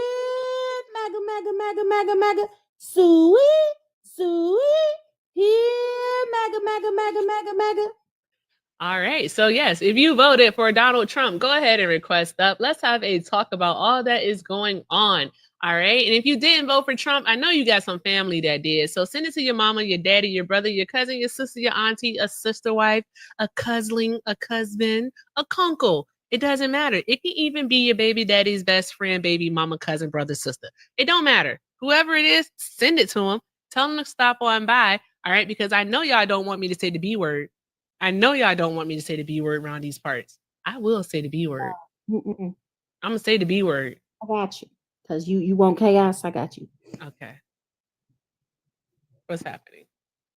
MAGA, MAGA, MAGA, MAGA, MAGA. Sweet, sweet. Here, MAGA, MAGA, MAGA, MAGA, MAGA. All right. So, yes, if you voted for Donald Trump, go ahead and request up. Let's have a talk about all that is going on. All right. And if you didn't vote for Trump, I know you got some family that did. So send it to your mama, your daddy, your brother, your cousin, your sister, your auntie, a sister wife, a cousin, a cousin, a cunkle. It doesn't matter. It can even be your baby daddy's best friend, baby mama, cousin, brother, sister. It don't matter. Whoever it is, send it to them. Tell them to stop on by. All right. Because I know y'all don't want me to say the B word. I know y'all don't want me to say the B word around these parts. I will say the B word. I'm gonna say the B word. I got you. Because you want chaos, I got you. Okay. What's happening?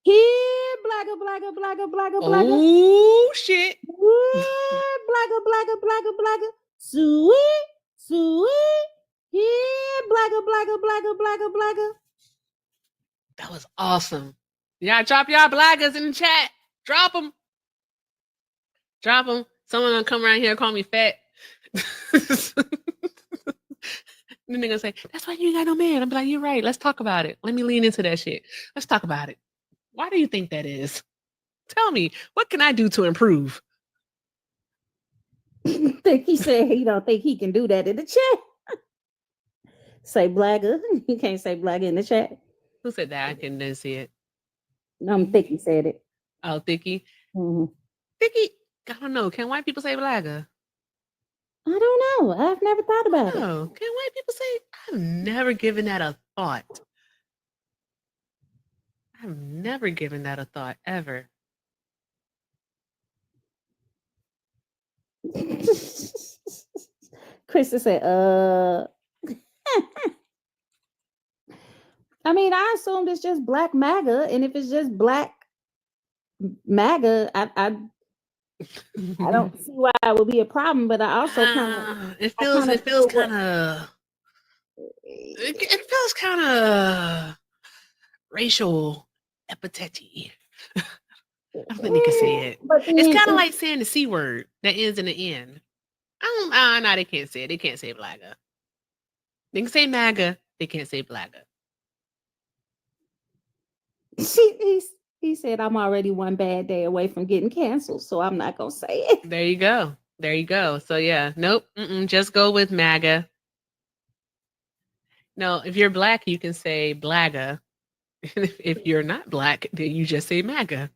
Here, blagger, blagger, blagger, blagger, blagger. Oh shit. Here, blagger, blagger, blagger, blagger. Sweet, sweet. Here, blagger, blagger, blagger, blagger, blagger. That was awesome. Yeah, drop y'all blaggers in the chat. Drop them. Drop them. Someone gonna come around here and call me fat. Then they're gonna say, that's why you ain't got no man. I'm like, you're right. Let's talk about it. Let me lean into that shit. Let's talk about it. Why do you think that is? Tell me, what can I do to improve? Think he said he don't think he can do that in the chat. Say blagger. You can't say blagger in the chat. Who said that? I didn't see it. Thicky said it. Oh, Thicky. Mm-hmm. Thicky. I don't know. Can white people say blagger? I don't know. I've never thought about it. Oh, can white people say? I've never given that a thought. I've never given that a thought ever. Krista said, I mean, I assumed it's just black MAGA, and if it's just black MAGA, I don't see why it would be a problem, but I also it feels kind of racial epithet-y. I don't think they can say it. It's kind of like saying the C word that ends in the N. No, they can't say it. They can't say blagger. They can say MAGA. They can't say blagger. He said, I'm already one bad day away from getting canceled, so I'm not going to say it. There you go. There you go. So, yeah. Nope. Just go with MAGA. No, if you're black, you can say blagger. If you're not black, then you just say MAGA.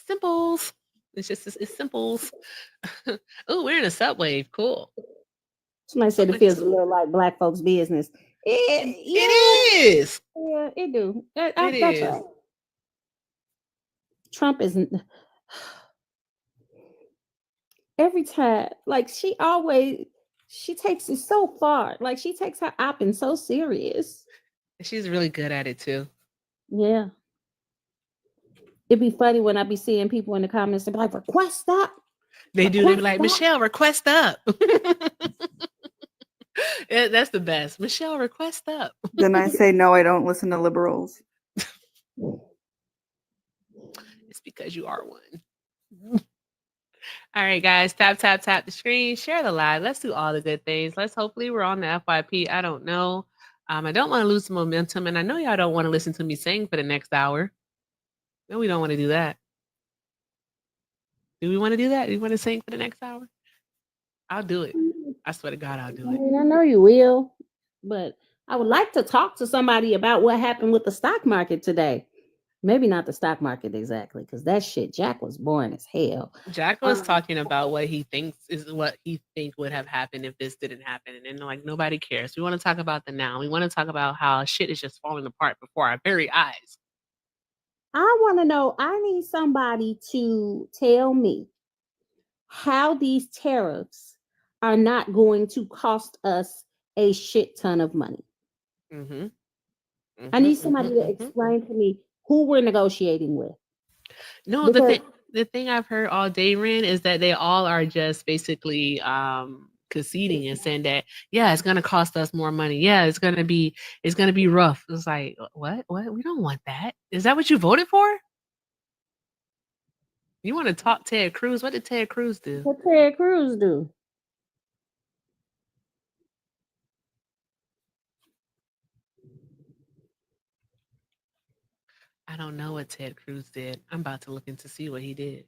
Simples. It's simples. Oh, we're in a subway. Cool. Somebody said it feels a little like black folks' business. It is. Yeah, it do. It is. Right. Trump isn't. Every time, like she takes it so far. Like she takes her opping so serious. She's really good at it too. Yeah. It'd be funny when I be seeing people in the comments and be like, request up. They do. They be like, Michelle, request up. Yeah, that's the best. Michelle, request up. Then I say, no, I don't listen to liberals. It's because you are one. All right, guys, tap the screen, share the live. Let's do all the good things. Hopefully we're on the FYP. I don't know. I don't want to lose momentum, and I know y'all don't want to listen to me sing for the next hour. No, we don't want to do that. Do we want to do that? Do you want to sing for the next hour? I'll do it. I swear to God, I'll do it. I know you will, but I would like to talk to somebody about what happened with the stock market today. Maybe not the stock market exactly, because that shit, Jack was boring as hell. Jack was talking about what he thinks would have happened if this didn't happen. And then like nobody cares. We want to talk about the now. We want to talk about how shit is just falling apart before our very eyes. I want to know, I need somebody to tell me how these tariffs are not going to cost us a shit ton of money. I need somebody to explain to me who we're negotiating with. No, because the thing I've heard all day, Ren, is that they all are just basically conceding and saying that, yeah, it's gonna cost us more money. Yeah, it's gonna be rough. It's like, what? We don't want that. Is that what you voted for? You want to talk Ted Cruz? What did Ted Cruz do? What Ted Cruz do? I don't know what Ted Cruz did. I'm about to look in to see what he did.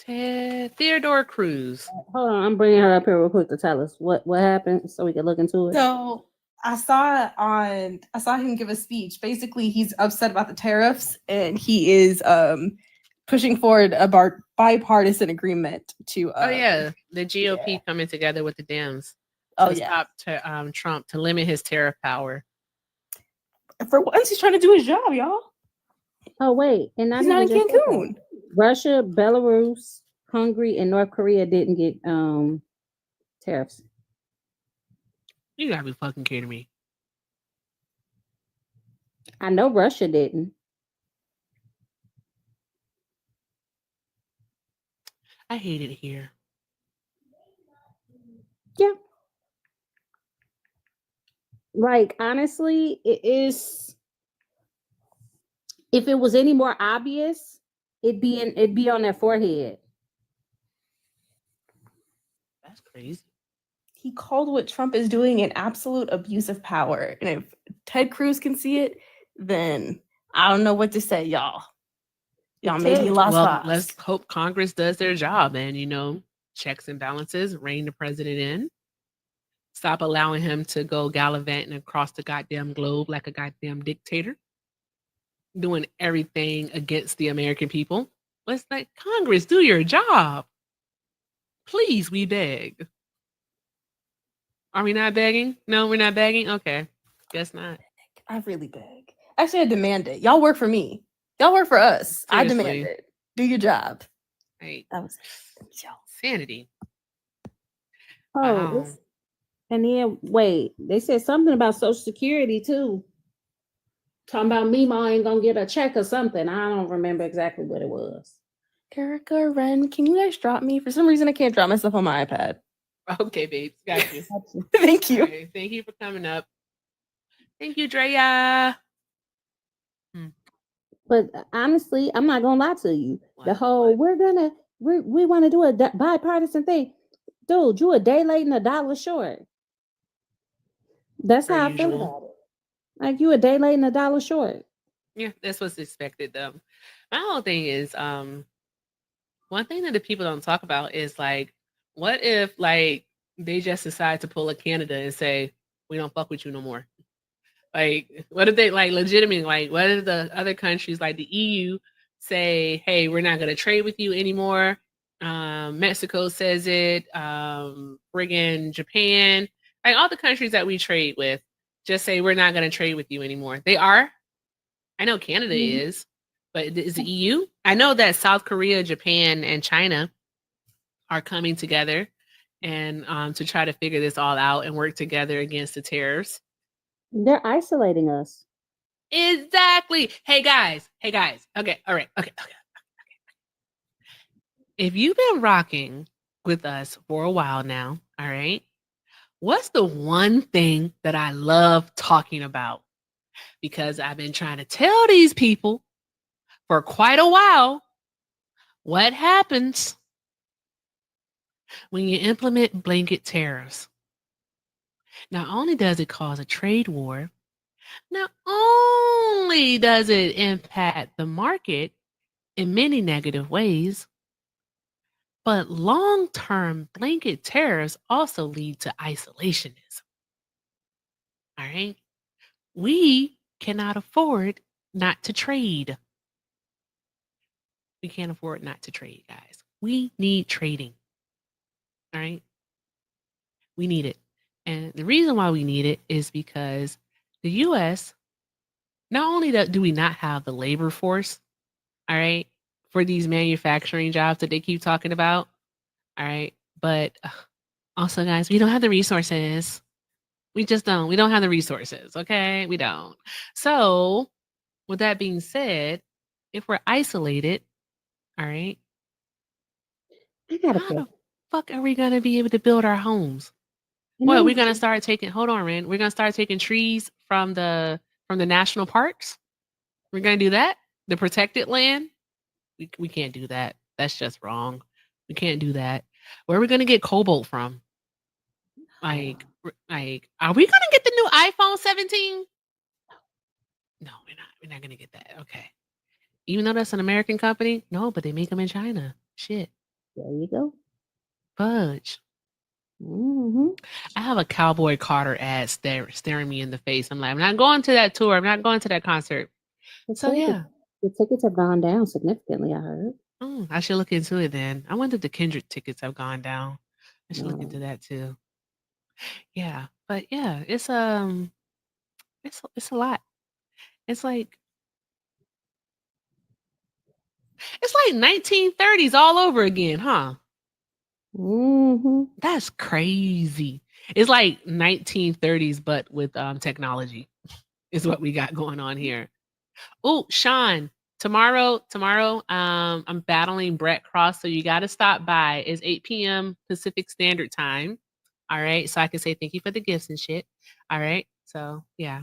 Theodore Cruz. Hold on, I'm bringing her up here real quick to tell us what happened so we can look into it. So I saw him give a speech. Basically, he's upset about the tariffs and he is pushing forward a bipartisan agreement to the GOP coming together with the Dems to stop Trump, to limit his tariff power. For once, he's trying to do his job, y'all. Oh wait, and he's not in Cancun. Russia, Belarus, Hungary, and North Korea didn't get tariffs. You gotta be fucking kidding me. I know Russia didn't. I hate it here. Yeah. Like, honestly, it is. If it was any more obvious, it'd be on their forehead. That's crazy. He called what Trump is doing an absolute abuse of power. And if Ted Cruz can see it, then I don't know what to say, y'all. Y'all made me lost. Well, let's hope Congress does their job and, checks and balances, rein the president in. Stop allowing him to go gallivanting across the goddamn globe like a goddamn dictator. Doing everything against the American people. Let's let Congress do your job. Please, we beg. Are we not begging? No, we're not begging? Okay. Guess not. I really beg. Actually, I demand it. Y'all work for me. Y'all work for us. Seriously. I demand it. Do your job. Right. That was sanity. Oh, Wow. And then wait, they said something about Social Security too. Talking about Mima ain't gonna get a check or something. I don't remember exactly what it was. Erica, Ren, can you guys drop me? For some reason, I can't drop myself on my iPad. Okay, babes. Got you. Thank you. Okay, thank you for coming up. Thank you, Drea. But honestly, I'm not gonna lie to you. The whole we want to do a bipartisan thing, dude. You a day late and $1 short. That's how I feel about it. Like you a day late and $1 short. Yeah, that's what's expected though. My whole thing is one thing that the people don't talk about is like, what if like they just decide to pull a Canada and say, we don't fuck with you no more? Like, what if they like legitimately, like, what if the other countries like the EU say, hey, we're not going to trade with you anymore? Mexico says it, friggin' Japan, like all the countries that we trade with just say, we're not going to trade with you anymore. They are. I know Canada is, but is the EU? I know that South Korea, Japan, and China are coming together and to try to figure this all out and work together against the tariffs. They're isolating us. Exactly. Hey guys. Okay. All right. Okay. If you've been rocking with us for a while now, all right, what's the one thing that I love talking about? Because I've been trying to tell these people for quite a while what happens when you implement blanket tariffs. Not only does it cause a trade war, not only does it impact the market in many negative ways, but long-term blanket tariffs also lead to isolationism. All right? We cannot afford not to trade. We can't afford not to trade, guys. We need trading. All right? We need it. And the reason why we need it is because the US, not only do we not have the labor force, all right, for these manufacturing jobs that they keep talking about, all right, but also, guys, we don't have the resources. We just don't. We don't have the resources, okay? We don't. So, with that being said, if we're isolated, all right, I got a how the fuck are we going to be able to build our homes? What, we're going to start taking, hold on, Ren. We're going to start taking trees from the national parks? We're going to do that? The protected land? We can't do that. That's just wrong. We can't do that. Where are we going to get cobalt from? Like, are we going to get the new iPhone 17? No, we're not. We're not going to get that. Okay. Even though that's an American company? No, but they make them in China. Shit. There you go. Fudge. I have a Cowboy Carter ad staring me in the face. I'm like, I'm not going to that tour. I'm not going to that concert. So yeah. The tickets have gone down significantly, I heard. I should look into it then. I wonder if the Kendrick tickets have gone down. I should look into that too. Yeah. But yeah, it's a lot. It's like 1930s all over again, huh? That's crazy. It's like 1930s, but with technology is what we got going on here. Oh, Sean, tomorrow, I'm battling Brett Cross, so you got to stop by. It's 8 p.m. Pacific Standard Time. All right, so I can say thank you for the gifts and shit. All right, so yeah.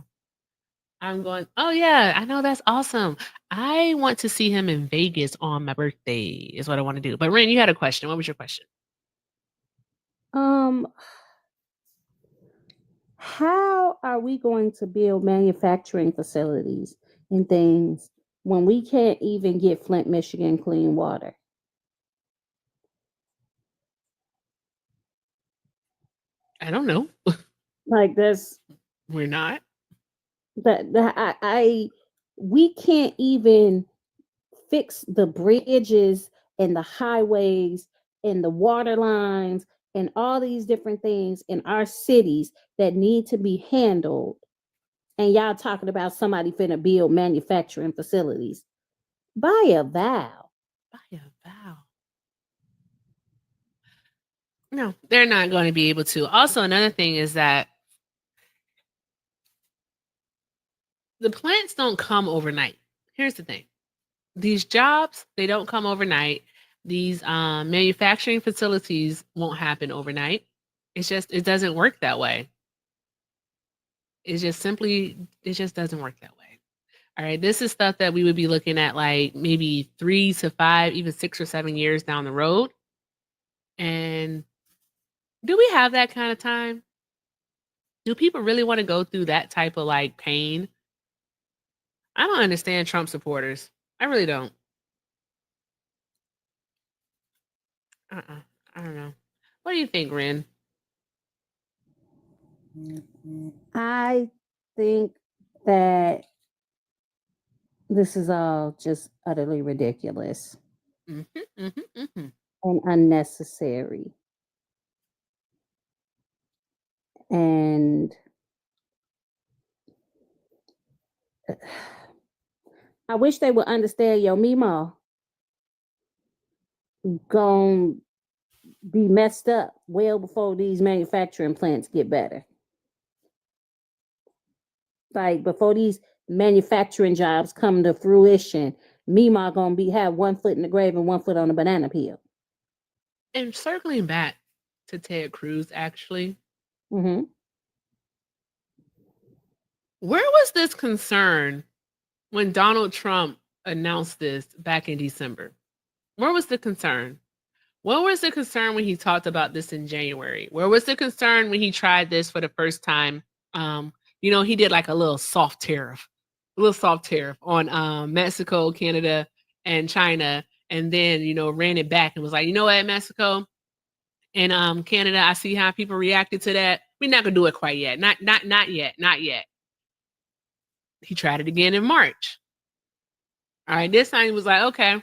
I'm going, oh yeah, I know, that's awesome. I want to see him in Vegas on my birthday is what I want to do. But Ren, you had a question. What was your question? How are we going to build manufacturing facilities and things when we can't even get Flint, Michigan clean water? I don't know. Like this, we're not. We can't even fix the bridges and the highways and the water lines and all these different things in our cities that need to be handled. And y'all talking about somebody finna build manufacturing facilities. Buy a vow. Buy a vow. No, they're not going to be able to. Also, another thing is that the plants don't come overnight. Here's the thing. These jobs, they don't come overnight. These manufacturing facilities won't happen overnight. It doesn't work that way. It just doesn't work that way. All right. This is stuff that we would be looking at like maybe 3 to 5, even 6 or 7 years down the road. And do we have that kind of time? Do people really want to go through that type of like pain? I don't understand Trump supporters. I really don't. I don't know. What do you think, Ren? I think that this is all just utterly ridiculous and unnecessary. And I wish they would understand your Mima gonna be messed up well before these manufacturing plants get better. Like before these manufacturing jobs come to fruition, Mima gonna have 1 foot in the grave and 1 foot on the banana peel. And circling back to Ted Cruz, actually, Mm-hmm. where was this concern when Donald Trump announced this back in December? Where was the concern? What was the concern when he talked about this in January? Where was the concern when he tried this for the first time? He did like a little soft tariff on Mexico, Canada, and China, and then ran it back and was like, you know what, Mexico and Canada, I see how people reacted to that. We're not gonna do it quite yet. Not yet. He tried it again in March. All right, this time he was like, okay,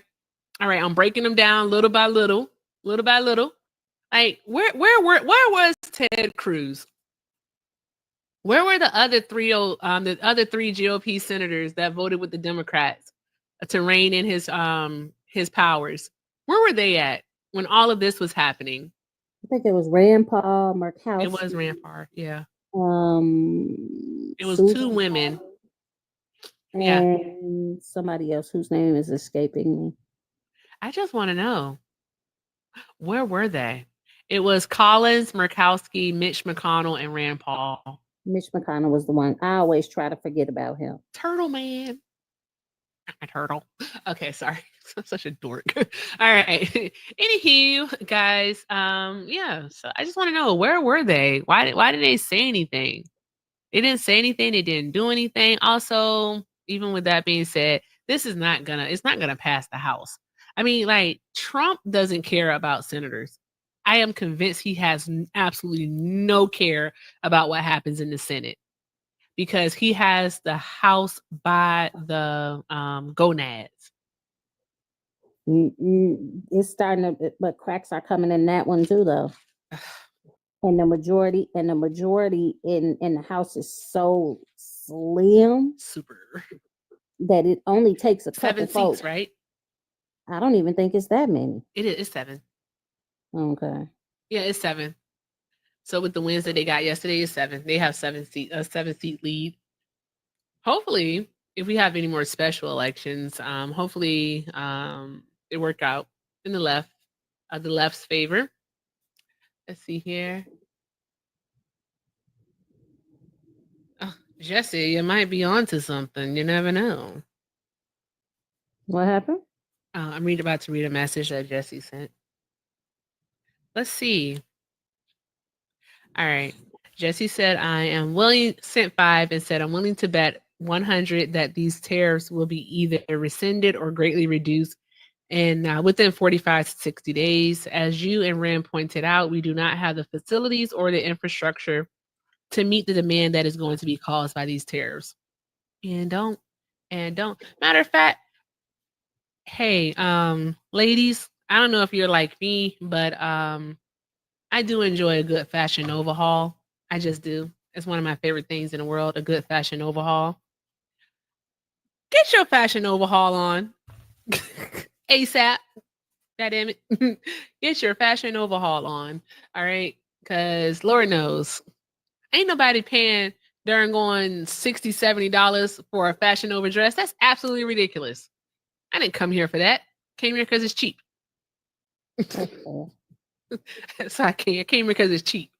all right, I'm breaking them down little by little. Like, where was Ted Cruz? Where were the other three GOP senators that voted with the Democrats to rein in his powers? Where were they at when all of this was happening? I think it was Rand Paul, Murkowski. It was Rand Paul, yeah. It was Susan two women. And somebody else whose name is escaping me. I just want to know, where were they? It was Collins, Murkowski, Mitch McConnell, and Rand Paul. Mitch McConnell was the one. I always try to forget about him. Turtle Man. Not turtle. Okay, sorry. I'm such a dork. All right. Anywho, guys, so I just want to know, where were they? Why did they say anything? They didn't say anything. They didn't do anything. Also, even with that being said, it's not gonna pass the House. I mean, like, Trump doesn't care about senators. I am convinced he has absolutely no care about what happens in the Senate, because he has the House by the gonads. It's starting to, but cracks are coming in that one too, though. And the majority in the House is so slim, super, that it only takes a couple 7 votes, seats, right? I don't even think it's that many. It's 7. Okay. Yeah, it's 7. So with the wins that they got yesterday, it's 7. They have 7-seat lead. Hopefully, if we have any more special elections, hopefully it work out in the left's favor. Let's see here. Oh, Jesse, you might be onto something. You never know. What happened? I'm about to read a message that Jesse sent. Let's see. All right. Jesse said, I am willing, sent 5 and said, I'm willing to bet 100 that these tariffs will be either rescinded or greatly reduced and within 45 to 60 days. As you and Rand pointed out, we do not have the facilities or the infrastructure to meet the demand that is going to be caused by these tariffs. And don't. Matter of fact, hey, ladies, I don't know if you're like me, but I do enjoy a good fashion overhaul. I just do. It's one of my favorite things in the world, a good fashion overhaul. Get your fashion overhaul on. ASAP. God damn it. Get your fashion overhaul on. All right. Because Lord knows, ain't nobody paying darn going $60, $70 for a fashion over dress. That's absolutely ridiculous. I didn't come here for that. Came here because it's cheap. So I came here because it's cheap.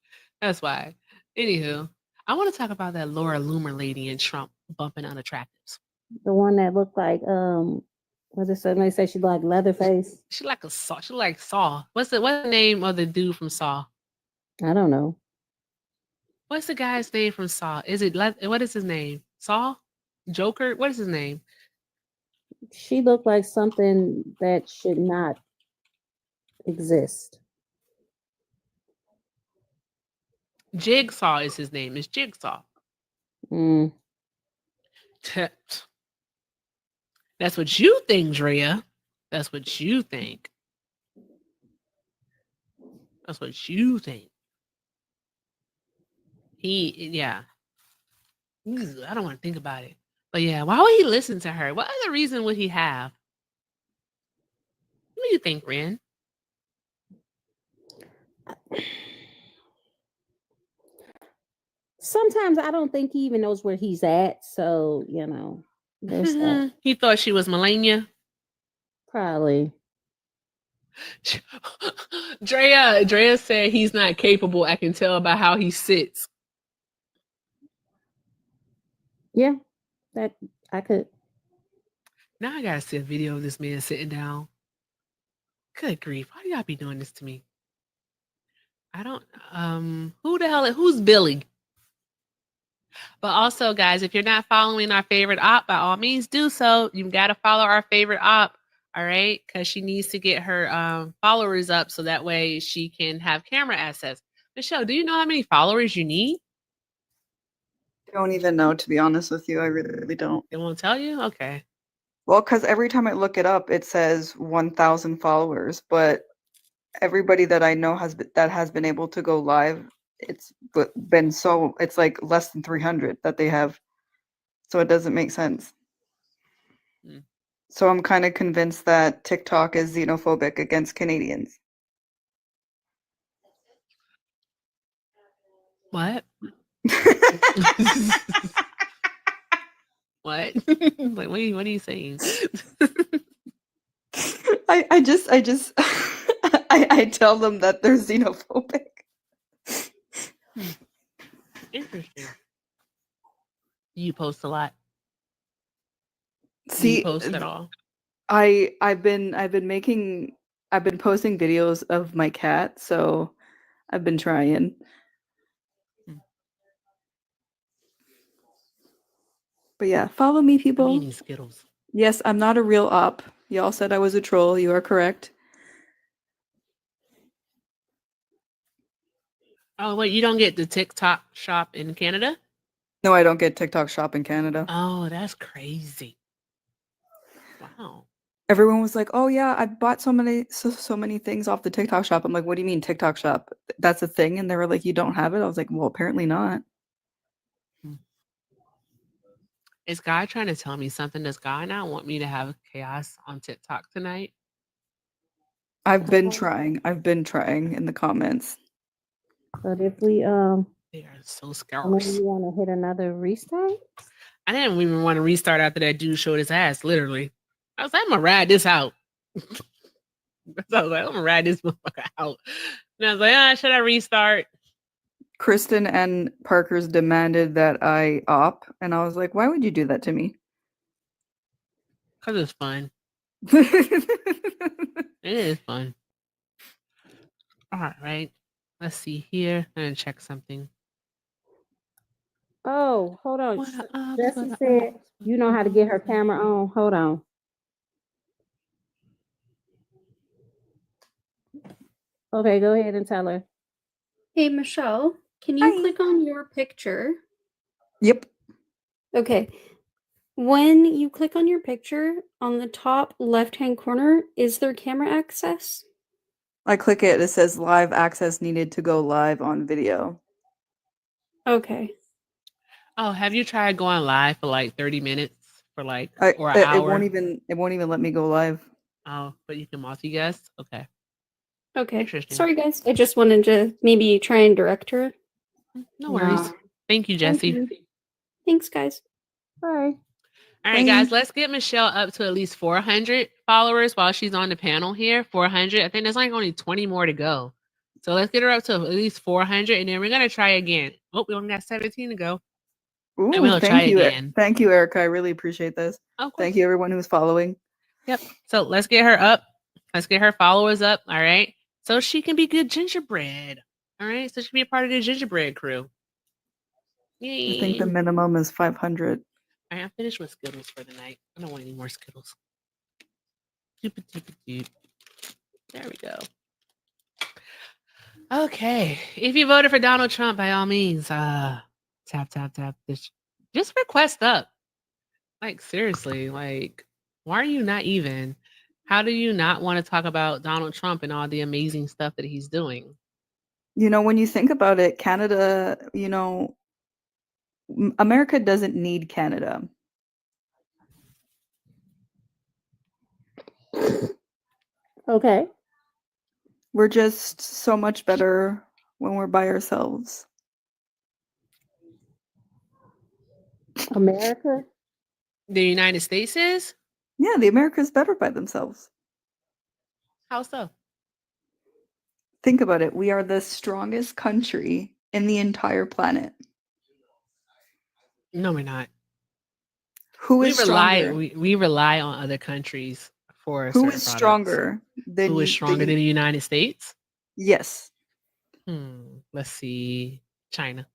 That's why. Anywho, I want to talk about that Laura Loomer lady in Trump bumping unattractives. The one that looked like was it somebody say she like Leatherface? She like a Saw. She like Saw. What's the name of the dude from Saw? I don't know. What's the guy's name from Saw? What is his name? Saw? Joker? What is his name? She looked like something that should not exist. Jigsaw is his name. It's Jigsaw. That's what you think, Drea. That's what you think. That's what you think. Yeah. I don't want to think about it. But yeah, why would he listen to her? What other reason would he have? What do you think, Ren? Sometimes I don't think he even knows where he's at. So, you know, there's that. He thought she was Melania. Probably. Drea said he's not capable. I can tell by how he sits. Yeah, that I could. Now I gotta see a video of this man sitting down. Good grief. Why do y'all be doing this to me? I don't who the hell who's Billy? But also, guys, if you're not following our favorite op, by all means do so. You've got to follow our favorite op, all right? Because she needs to get her followers up so that way she can have camera access. Michelle, do you know how many followers you need? I don't even know, to be honest with you. I really don't. It won't tell you? Okay. Well, because every time I look it up, it says 1,000 followers, but everybody that I know that has been able to go live, it's like less than 300 that they have. So it doesn't make sense. So I'm kind of convinced that TikTok is xenophobic against Canadians. What? What? Like, what are you saying? I just I tell them that they're xenophobic. Interesting. You post a lot. See, you post at all? I've been posting videos of my cat, so I've been trying. But yeah, follow me, people. I'm eating Skittles. Yes, I'm not a real op. Y'all said I was a troll. You are correct. Oh, wait, you don't get the TikTok shop in Canada? No, I don't get TikTok shop in Canada. Oh, that's crazy. Wow. Everyone was like, "Oh yeah, I bought so many things off the TikTok shop." I'm like, "What do you mean TikTok shop? That's a thing?" And they were like, "You don't have it?" I was like, "Well, apparently not." Is Guy trying to tell me something? Does Guy not want me to have chaos on TikTok tonight? I've been trying in the comments. But if we They are so maybe scarce. you want to hit another restart? I didn't even want to restart after that dude showed his ass, literally. I was like, I'm gonna ride this out. So I was like, I'm gonna ride this motherfucker out. And I was like, should I restart? Kristen and Parker's demanded that I op, and I was like, "Why would you do that to me?" Because it's fun. It is fun. All right. Let's see here. I'm gonna check something. Oh, hold on. Jesse said you know how to get her camera on. Hold on. Okay, go ahead and tell her. Hey, Michelle, can you click on your picture? Yep. Okay. When you click on your picture, on the top left-hand corner, is there camera access? I click it. It says live access needed to go live on video. Okay. Oh, have you tried going live for like 30 minutes or an It hour? won't even let me go live. Oh, but you can multi-guest? Okay. Okay. Interesting. Sorry, guys. I just wanted to maybe try and direct her. No worries. Thank you, Jesse. Thank you. Thanks, guys. Bye. All right, guys, let's get Michelle up to at least 400 followers while she's on the panel here. 400. I think there's like only 20 more to go. So let's get her up to at least 400, and then we're going to try again. Oh, we only got 17 to go. Ooh, and we'll try thank you. again. Thank you, Erica. I really appreciate this. Of course. Thank you, everyone who's following. Yep. So let's get her up. Let's get her followers up. All right. So she can be good gingerbread. All right. So she can be a part of the gingerbread crew. Yay. I think the minimum is 500. All right, I'm finished with Skittles for the night. I don't want any more Skittles. There we go. Okay. If you voted for Donald Trump, by all means, tap. Just request up. Like, seriously, like, why are you not even? How do you not want to talk about Donald Trump and all the amazing stuff that he's doing? You know, when you think about it, Canada, America doesn't need Canada. Okay. We're just so much better when we're by ourselves. America? The United States is? Yeah, the Americas better by themselves. How so? Think about it. We are the strongest country in the entire planet. No, we're not. Who is stronger? We rely on other countries for Who certain is products. stronger than Who is stronger than the United States? Yes. Let's see. China.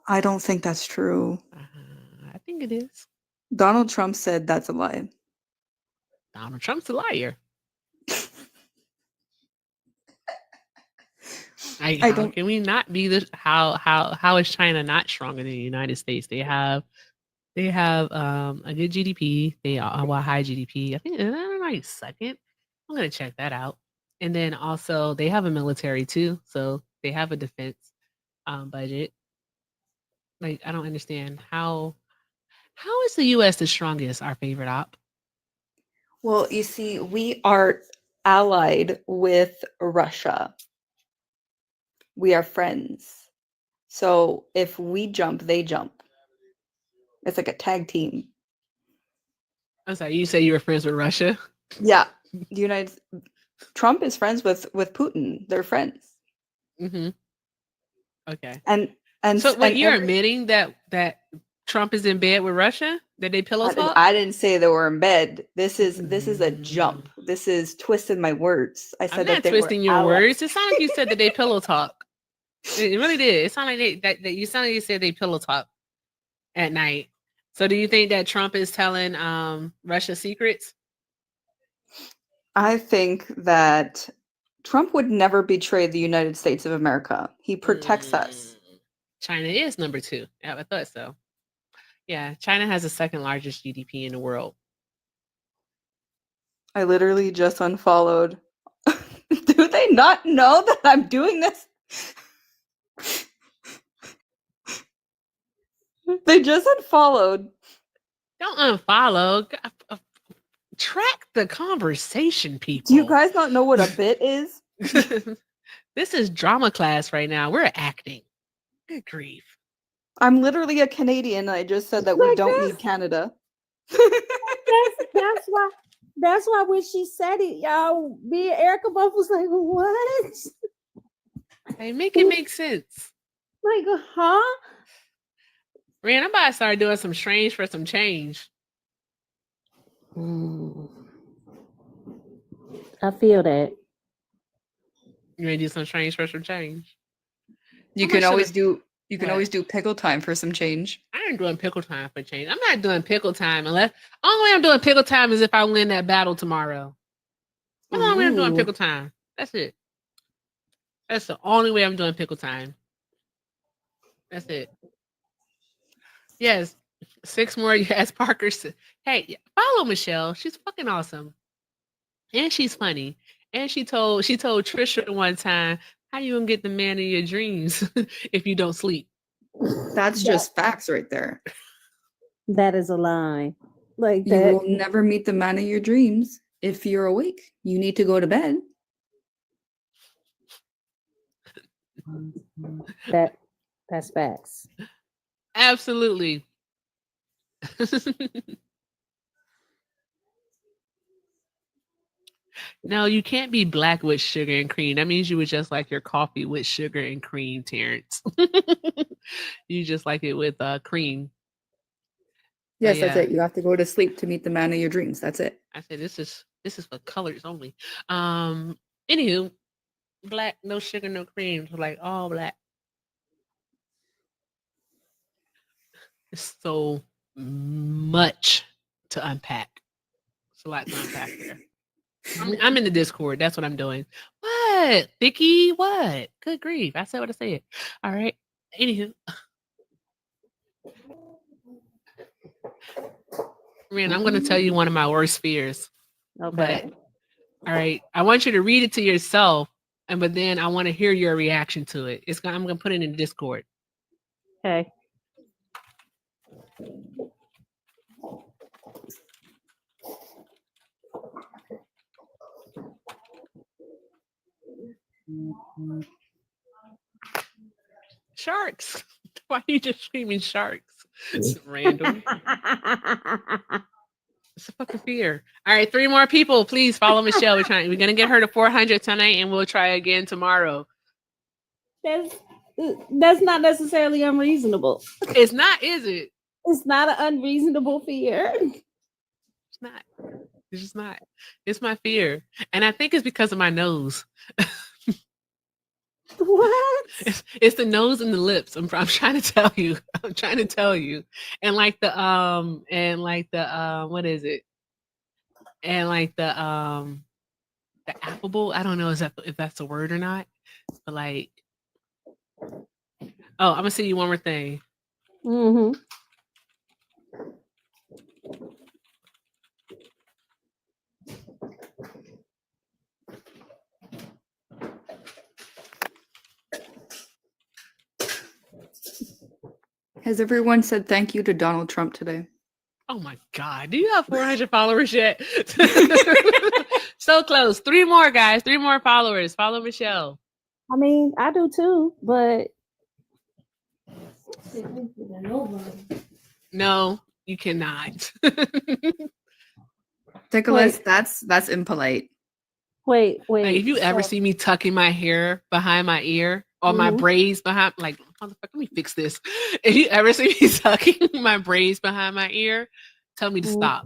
I don't think that's true. I think it is. Donald Trump said that's a lie. Donald Trump's a liar. How don't- can we not be this? How is China not stronger than the United States? They have a good GDP. They are a high GDP. I think they're like second. I'm gonna check that out. And then also they have a military too, so they have a defense budget. Like I don't understand how is the U.S. the strongest? Our favorite op. Well, you see, we are allied with Russia. We are friends. So if we jump, they jump. It's like a tag team. I'm sorry, you say you were friends with Russia? Yeah. Trump is friends with Putin. They're friends. Mm-hmm. Okay. And so wait, and you're every- admitting that Trump is in bed with Russia? That they pillow talk? I didn't say they were in bed. This is a jump. This is twisting my words. I said I'm that not they twisting were your allies. words. It sounded like you said that they pillow talk. It really did. It sounded like that you sounded like you said they pillow talk at night. So do you think that Trump is telling Russia secrets? I think that Trump would never betray the United States of America. He protects us. China is number 2. Yeah, I thought so. Yeah, China has the second largest GDP in the world. I literally just unfollowed. Do they not know that I'm doing this? They just unfollowed. Don't unfollow. Track the conversation, people. Do you guys not know what a bit is? This is drama class right now. We're acting. Good grief. I'm literally a Canadian. I just said that we don't need Canada. That's why when she said it, y'all, me and Erica both was like, what? Hey, make it make sense. Like, huh? Ran, I'm about to start doing some strange for some change. I feel that. You ready to do some strange for some change? You can always do pickle time for some change. I ain't doing pickle time for change. I'm not doing pickle time unless only way I'm doing pickle time is if I win that battle tomorrow. That's the only way I'm doing pickle time. That's it. That's the only way I'm doing pickle time. That's it. Yes. 6 more. Yes, Parker said. Hey, follow Michelle. She's fucking awesome. And she's funny. And she told Trisha one time, how you gonna get the man in your dreams if you don't sleep? That's just facts right there. That is a lie. Like You that. will never meet the man of your dreams if you're awake. You need to go to bed. That's facts. Absolutely. No, you can't be black with sugar and cream. That means you would just like your coffee with sugar and cream, Terrence. You just like it with cream. Yes, that's it. You have to go to sleep to meet the man of your dreams. That's it. I said this is for colors only. Anywho, black, no sugar, no cream. So like all black. It's so much to unpack. It's a lot to unpack there. I'm in the Discord. That's what I'm doing. What? Vicky? What? Good grief. I said what I said. All right. Anywho. Man, I'm going to tell you one of my worst fears. Okay. But, all right. I want you to read it to yourself, but then I want to hear your reaction to it. I'm going to put it in Discord. Okay. Sharks. Why are you just screaming sharks? It's random. It's a fucking fear. All right, 3 more people. Please follow Michelle. We're gonna get her to 400 tonight, and we'll try again tomorrow. That's not necessarily unreasonable. It's not, is it? It's not an unreasonable fear. It's not. It's just not. It's my fear, and I think it's because of my nose. What? It's the nose and the lips. I'm trying to tell you. I'm trying to tell you. And like the what is it? And like the affable. I don't know if that's a word or not. But like, oh, I'm gonna see you one more thing. Mm-hmm. Has everyone said thank you to Donald Trump today? Oh my God. Do you have 400 followers yet? So close. 3 more, guys. 3 more followers. Follow Michelle. I mean, I do too, but no, you cannot. Nicholas, that's impolite. Wait. Like, if you ever see me tucking my hair behind my ear or my braids behind, like, motherfucker, let me fix this. If you ever see me tucking my braids behind my ear, tell me to stop.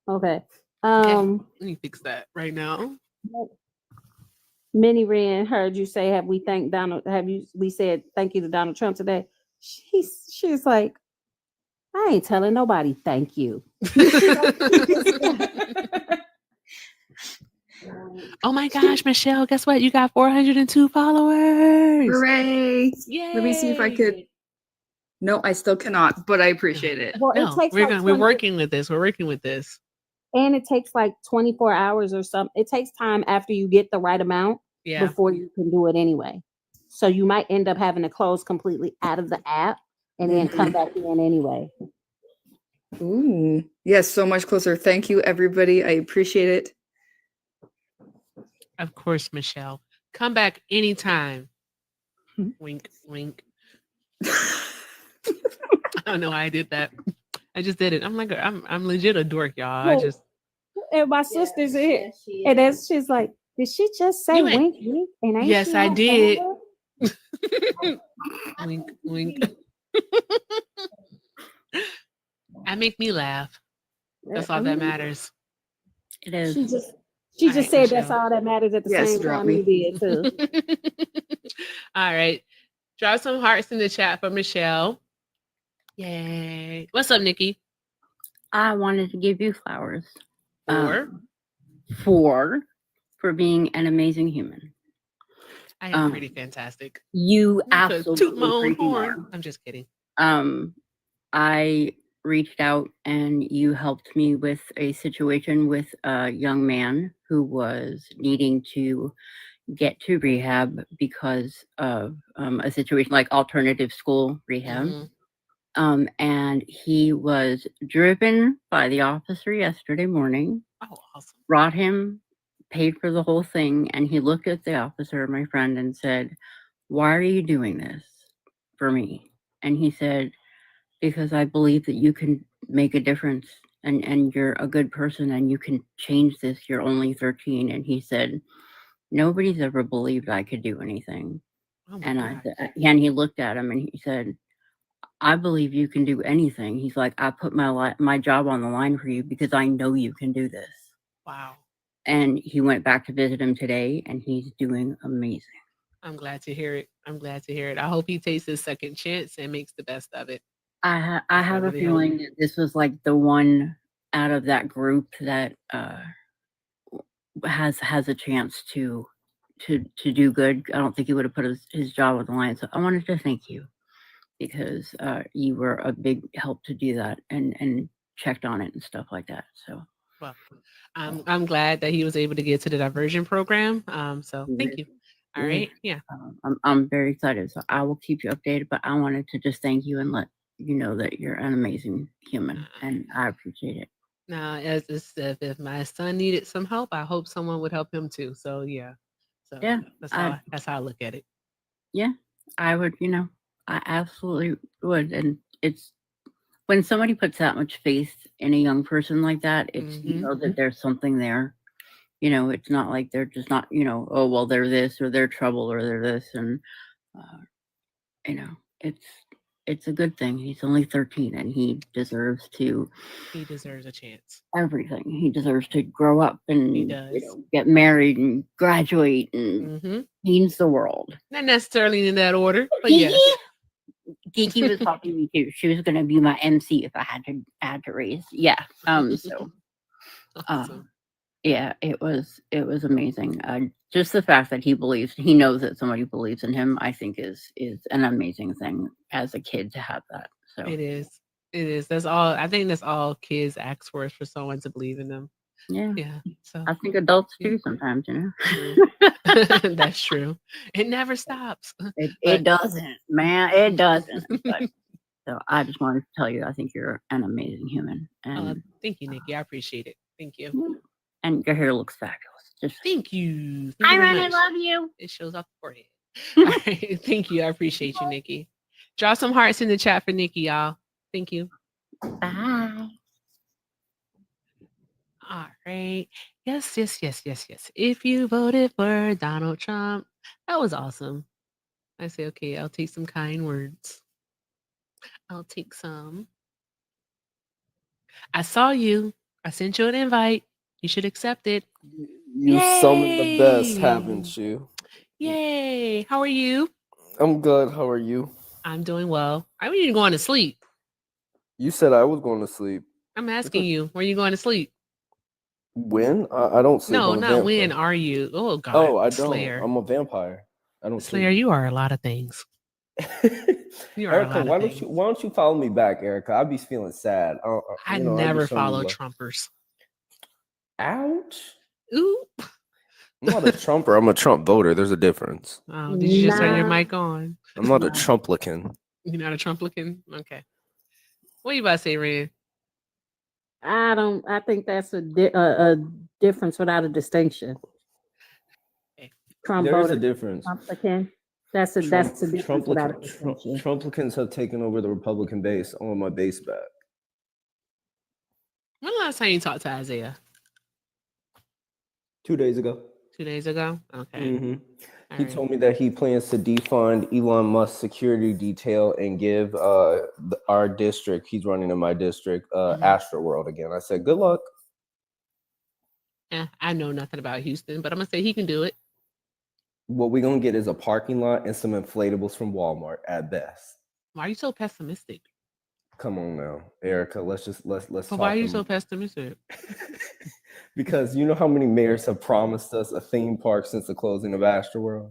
Okay. Let me fix that right now. Minnie Wren heard you say, we said thank you to Donald Trump today? She's like, I ain't telling nobody thank you. Oh my gosh, Michelle, guess what? You got 402 followers. Hooray. Yay. Let me see if I could. No, I still cannot, but I appreciate it. Well, No, it takes we're working with this. We're working with this. And it takes like 24 hours or something. It takes time after you get the right amount before you can do it anyway. So you might end up having to close completely out of the app and then come back in anyway. Ooh, yes, so much closer. Thank you, everybody. I appreciate it. Of course, Michelle. Come back anytime. Wink, wink. I don't know why I did that. I just did it. I'm like, I'm legit a dork, y'all. I just. And my sister's here, and then she's like, "Did she just say wink, wink?" And ain't yes, she I on did. camera? Wink, wink. I make me laugh. That's all that matters. It is. She just said that's all that matters at the same drop time me. you did too. All right. Drop some hearts in the chat for Michelle. Yay. What's up, Nikki? I wanted to give you flowers. For being an amazing human. I am pretty fantastic. You Not to toot my own absolutely freaking horn. are. I'm just kidding. I reached out and you helped me with a situation with a young man who was needing to get to rehab because of a situation like alternative school rehab. And he was driven by the officer yesterday morning. Oh, awesome. Brought him, paid for the whole thing, and he looked at the officer, my friend, and said, "Why are you doing this for me?" And he said, "Because I believe that you can make a difference and you're a good person and you can change this. You're only 13. And he said, "Nobody's ever believed I could do anything." Oh my And God. and he looked at him and he said, "I believe you can do anything." He's like, "I put my job on the line for you because I know you can do this." Wow. And he went back to visit him today and he's doing amazing. I'm glad to hear it. I hope he takes his second chance and makes the best of it. I have a really feeling that this was like the one out of that group that has a chance to do good. I don't think he would have put his job on the line. So I wanted to thank you because you were a big help to do that and checked on it and stuff like that. So well, I'm glad that he was able to get to the diversion program. So thank you. All right. Yeah. I'm very excited. So I will keep you updated, but I wanted to just thank you and let you know that you're an amazing human and I appreciate it. Now, as if my son needed some help, I hope someone would help him too. So yeah. So yeah, that's how I look at it. Yeah, I would, I absolutely would. And it's when somebody puts that much faith in a young person like that, it's you Mhm. know that there's something there. You know, it's not like they're just not, you know, oh well, they're this or they're trouble or they're this, and you know, it's a good thing. He's only 13 and he deserves to He deserves a chance. everything. He deserves to grow up He and does. get married and graduate and Mm-hmm. change the world. Not necessarily in that order, but yes. Kiki was talking to me too. She was going to be my MC if I had to raise. Yeah. So, Awesome. yeah, it was amazing. Just the fact that he knows that somebody believes in him, I think is an amazing thing as a kid to have that. So It is. It is. That's all. I think that's all kids ask for is for someone to believe in them. yeah. Yeah. So I think adults Yeah. do sometimes, you know. true. That's true. It never stops. It doesn't, man. It doesn't. But, so I just wanted to tell you, I think you're an amazing human, and Thank you, Nikki. I appreciate it. Thank you. yeah, and your hair looks fabulous. Just Thank you. Thank I you very really much. love you. It shows off the forehead. All right. Thank you. I appreciate you, Nikki. Draw some hearts in the chat for Nikki, y'all. Thank you. Bye. All right. Yes. If you voted for Donald Trump, that was awesome. I say, okay, I'll take some kind words. I'll take some. I saw you. I sent you an invite. You should accept it. You summoned the best, Yay! haven't you? Yay. How are you? I'm good. How are you? I'm doing well. I need to go to sleep. You said I was going to sleep. I'm asking you, where are you going to sleep? When? I don't sleep. No, I'm a not vampire. when are you? Oh, God. Oh, I don't. Slayer. I'm a vampire. I don't Slayer, sleep. you are a lot of things. You are Erica, a lot of things. why don't you follow me back, Erica? I'd be feeling sad. I you know, I'd never be showing you follow love. Trumpers. Ouch. Ooh. I'm not a Trumper. I'm a Trump voter. There's a difference. Oh, did you just turn your Nah. mic on? I'm not a Trumplican. You're not a Trump looking? Okay. What you about to say, Ren? I think that's a difference without a distinction. Okay. Trump There is a voter, difference. Republican. That's a difference without a distinction. Trumplicans have taken over the Republican base. I want my base back. When the last time you talked to Isaiah? 2 days ago. 2 days ago? Okay. Mm-hmm. All He right. told me that he plans to defund Elon Musk's security detail and give our district, he's running in my district, Astroworld again. I said, good luck. I know nothing about Houston, but I'm gonna say he can do it. What we're going to get is a parking lot and some inflatables from Walmart at best. Why are you so pessimistic? Come on now, Erica. Let's But talk. why are you so pessimistic? Because you know how many mayors have promised us a theme park since the closing of Astroworld?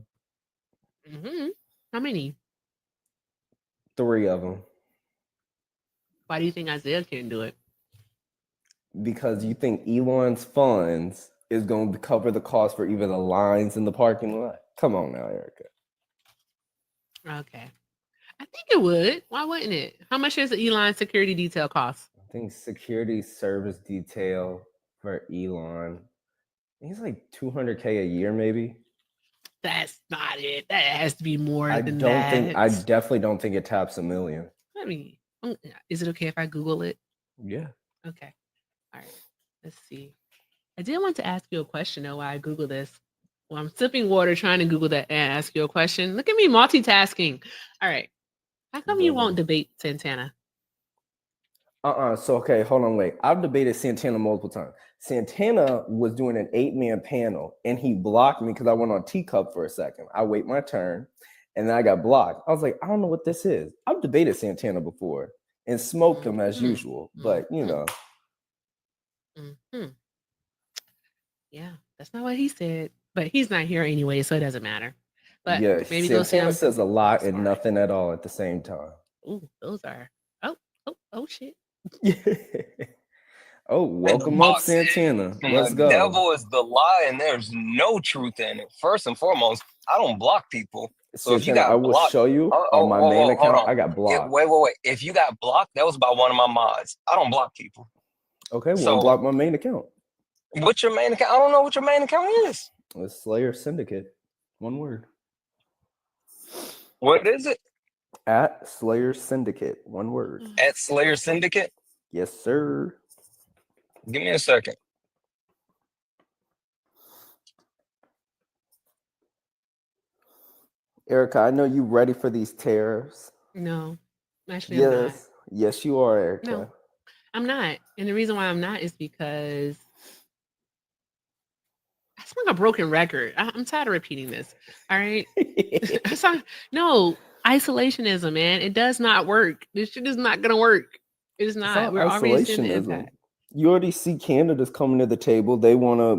Mm-hmm. How many? 3 of them. Why do you think Isaiah can't do it? Because you think Elon's funds is going to cover the cost for even the lines in the parking lot. Come on now, Erica. Okay. I think it would. Why wouldn't it? How much does the Elon security detail cost? I think security service detail for Elon, I think it's like $200K a year, maybe. That's not it. That has to be more I than don't that. think. I definitely don't think it taps $1 million. I mean, is it okay if I Google it? Yeah. Okay. All right. Let's see. I did want to ask you a question though while I Google this. Well, I'm sipping water trying to Google that and ask you a question. Look at me multitasking. All right. How come you won't debate Santana? So, okay, hold on, wait. I've debated Santana multiple times. Santana was doing an 8-man panel and he blocked me because I went on Teacup for a second. I wait my turn and then I got blocked. I was like, I don't know what this is. I've debated Santana before and smoked him as usual, but you know. Mm-hmm. Yeah, that's not what he said. But he's not here anyway, so it doesn't matter. But Yeah, maybe go see Santana him. says a lot and nothing at all at the same time. Ooh, those are oh shit. Oh, welcome up, Santana. Let's go. The devil is the lie, and there's no truth in it. First and foremost, I don't block people. So if you Santana, got I will blocked, show you on my main account. I got blocked. Wait. If you got blocked, that was by one of my mods. I don't block people. Okay, well, So- block my main account. What's your main account? I don't know what your main account is. It's Slayer Syndicate. One word. What is it? At Slayer Syndicate, one word. At Slayer Syndicate. Yes, sir. Give me a second. Erica, I know you ready for these tariffs. No, actually, I'm not. Yes. Yes, you are, Erica. No, I'm not. And the reason why I'm not is because I sound like a broken record. I'm tired of repeating this. All right. No, isolationism, man. It does not work. This shit is not gonna work. It's not. We're already seeing the impact. You already see Canada's coming to the table. They wanna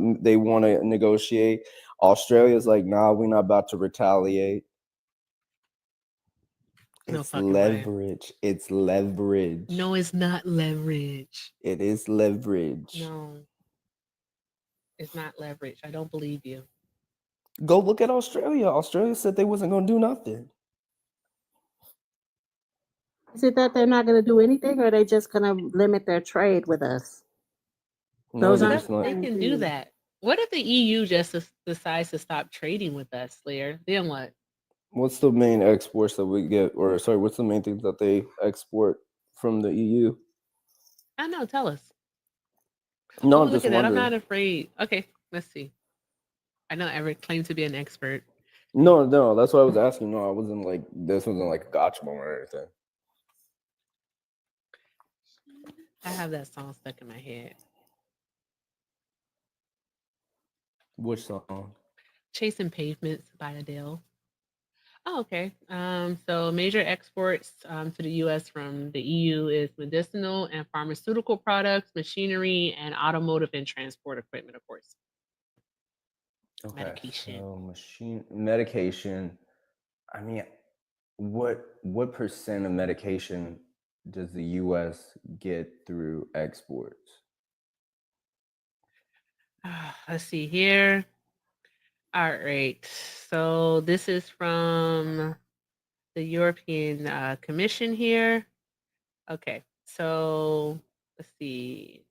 negotiate. Australia's like, nah, we're not about to retaliate. No It's fucking way. leverage. It's leverage. No, it's not leverage. It is leverage. No, it's not leverage. I don't believe you. Go look at Australia. Australia said they wasn't gonna do nothing. Is it that they're not going to do anything, or are they just going to limit their trade with us? No, They can do that. What if the EU just decides to stop trading with us, Slayer? Then what? What's the main exports that we get, or sorry, what's the main things that they export from the EU? I know. Tell us. No, Oh, I'm look just at that. I'm wondering. not afraid. Okay, let's see. I don't ever claim to be an expert. No, that's what I was asking. No, I wasn't like this wasn't like a gotcha moment or anything. I have that song stuck in my head. Which song? Chasing Pavements by Adele. Oh, okay. So major exports to the U.S. from the EU is medicinal and pharmaceutical products, machinery, and automotive and transport equipment, of course. Okay. Medication. So medication. I mean, what percent of medication does the U.S. get through exports? Let's see here. All right. So this is from the European Commission here. Okay. So let's see.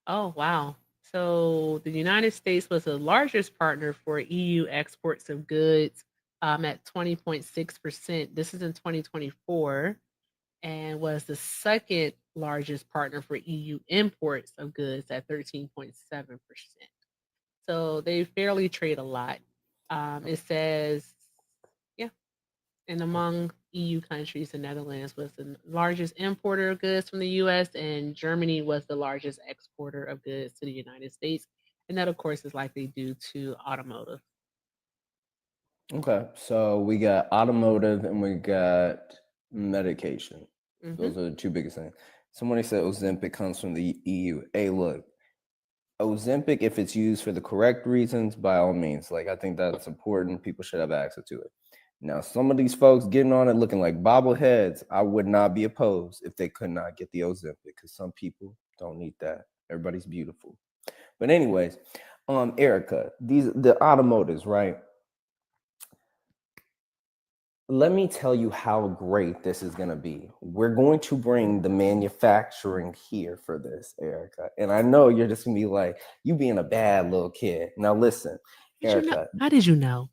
Oh, wow. So the United States was the largest partner for EU exports of goods at 20.6%. This is in 2024, and was the second largest partner for EU imports of goods at 13.7%. So they fairly trade a lot. It says, yeah, and among EU countries, the Netherlands was the largest importer of goods from the US, and Germany was the largest exporter of goods to the United States. And that, of course, is likely due to automotive. Okay, so we got automotive and we got medication. Those are the two biggest things. Somebody said Ozempic comes from the EU. Hey, look, Ozempic, if it's used for the correct reasons, by all means, like I think that's important. People should have access to it. Now, some of these folks getting on it looking like bobbleheads, I would not be opposed if they could not get the Ozempic, because some people don't need that. Everybody's beautiful. But anyways, Erica, the automotives, right? Let me tell you how great this is going to be. We're going to bring the manufacturing here for this, Erica. And I know you're just going to be like, you being a bad little kid. Now listen, Erica. How did you know?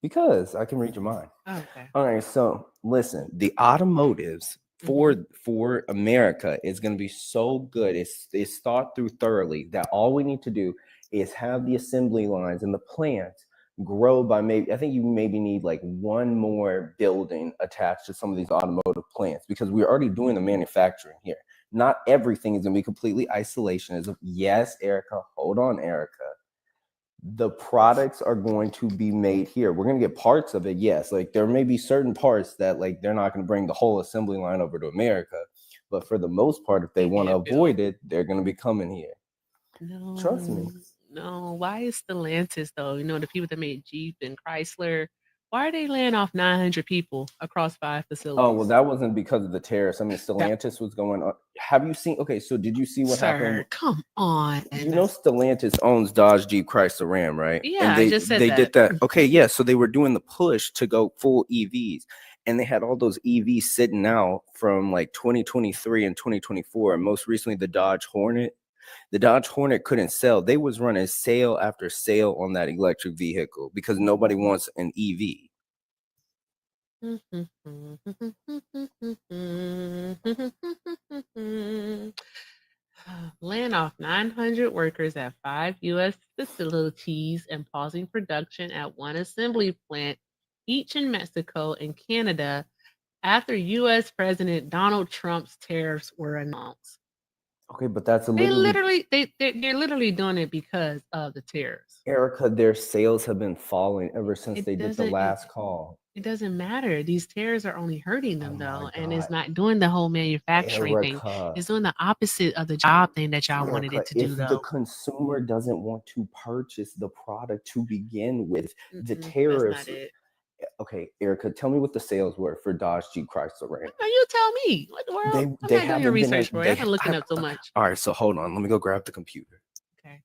Because I can read your mind. Oh, okay. All right, so listen, the automotives for America is going to be so good. It's thought through thoroughly that all we need to do is have the assembly lines and the plants grow by maybe, I think you maybe need like one more building attached to some of these automotive plants, because we're already doing the manufacturing here. Not everything is going to be completely isolationism. Yes, Erica, hold on, Erica. The products are going to be made here. We're going to get parts of it. Yes. Like there may be certain parts that like they're not going to bring the whole assembly line over to America, but for the most part, if they want to avoid it, they're going to be coming here. No, trust me. No, why is Stellantis though? You know, the people that made Jeep and Chrysler, why are they laying off 900 people across 5 facilities? Oh, well, that wasn't because of the tariffs. I mean, Stellantis was going on. Have you seen? Okay, so did you see what happened? Come on. You know, Stellantis owns Dodge, Jeep, Chrysler, Ram, right? Yeah, and they, I just said they that. did that. Okay, yeah. So they were doing the push to go full EVs, and they had all those EVs sitting out from like 2023 and 2024. And most recently, the Dodge Hornet. The Dodge Hornet couldn't sell. They was running sale after sale on that electric vehicle because nobody wants an EV. Laying off 900 workers at 5 U.S. facilities and pausing production at one assembly plant, each in Mexico and Canada, after U.S. President Donald Trump's tariffs were announced. Okay, but that's They're literally literally doing it because of the tariffs. Erica. Their sales have been falling ever since It they did the doesn't. last call. It doesn't matter. These tariffs are only hurting them Oh though, my and it's God, not doing the whole manufacturing thing. Erica. It's doing the opposite of the job thing that y'all wanted Erica, it to do if the though. consumer doesn't want to purchase the product to begin with, the That's tariffs. not it. Okay, Erica, tell me what the sales were for Dodge, Jeep, Chrysler, Ram. No, you tell me. What the world? I'm not doing your haven't been research for you. I've been looking I- up so much. All right, so hold on. Let me go grab the computer. Okay.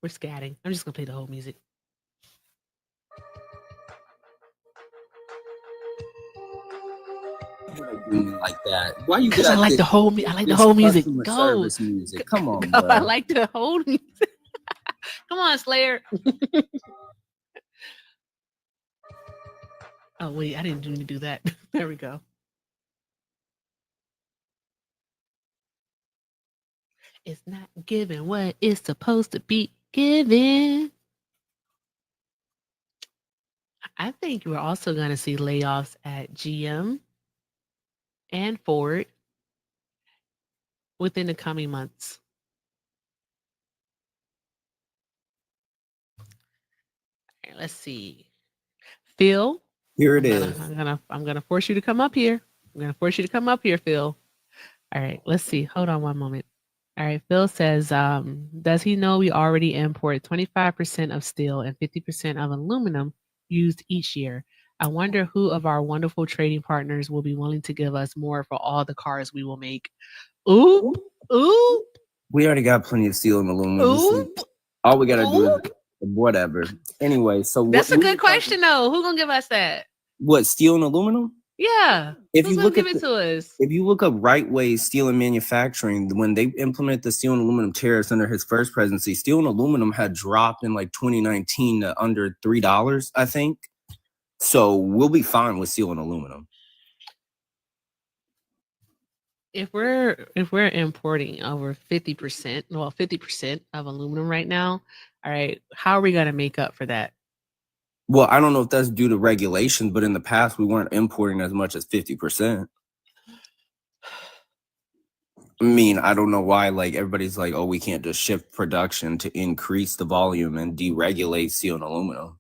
We're scatting. I'm just gonna play the whole music. Like that. Why you Because I got like this, the whole I like the this whole music. customer Go. service music? Come on, Go. I bro. like the whole music. Come on, Slayer. Oh wait, I didn't need to do that. There we go. It's not giving what it's supposed to be given. I think we're also going to see layoffs at GM and Ford within the coming months. All right, let's see. Phil, Here it is. I'm gonna force you to come up here. I'm gonna force you to come up here, Phil. All right, let's see. Hold on one moment. All right, Phil says, does he know we already import 25% of steel and 50% of aluminum used each year? I wonder who of our wonderful trading partners will be willing to give us more for all the cars we will make. Ooh, ooh, We already got plenty of steel and aluminum. ooh. All we gotta do is whatever. Anyway, so That's a what good question, though. Who gonna give us that? what steel and aluminum? Yeah, If who's you gonna look give at it to us? if you look up Right Way Steel and Manufacturing, when they implement the steel and aluminum tariffs under his first presidency, steel and aluminum had dropped in like 2019 to under $3, I think. So we'll be fine with steel and aluminum. If we're importing over 50%, well, 50% of aluminum right now, all right, how are we gonna make up for that? Well, I don't know if that's due to regulations, but in the past we weren't importing as much as 50%. I mean, I don't know why like everybody's like, oh, we can't just shift production to increase the volume and deregulate steel and aluminum.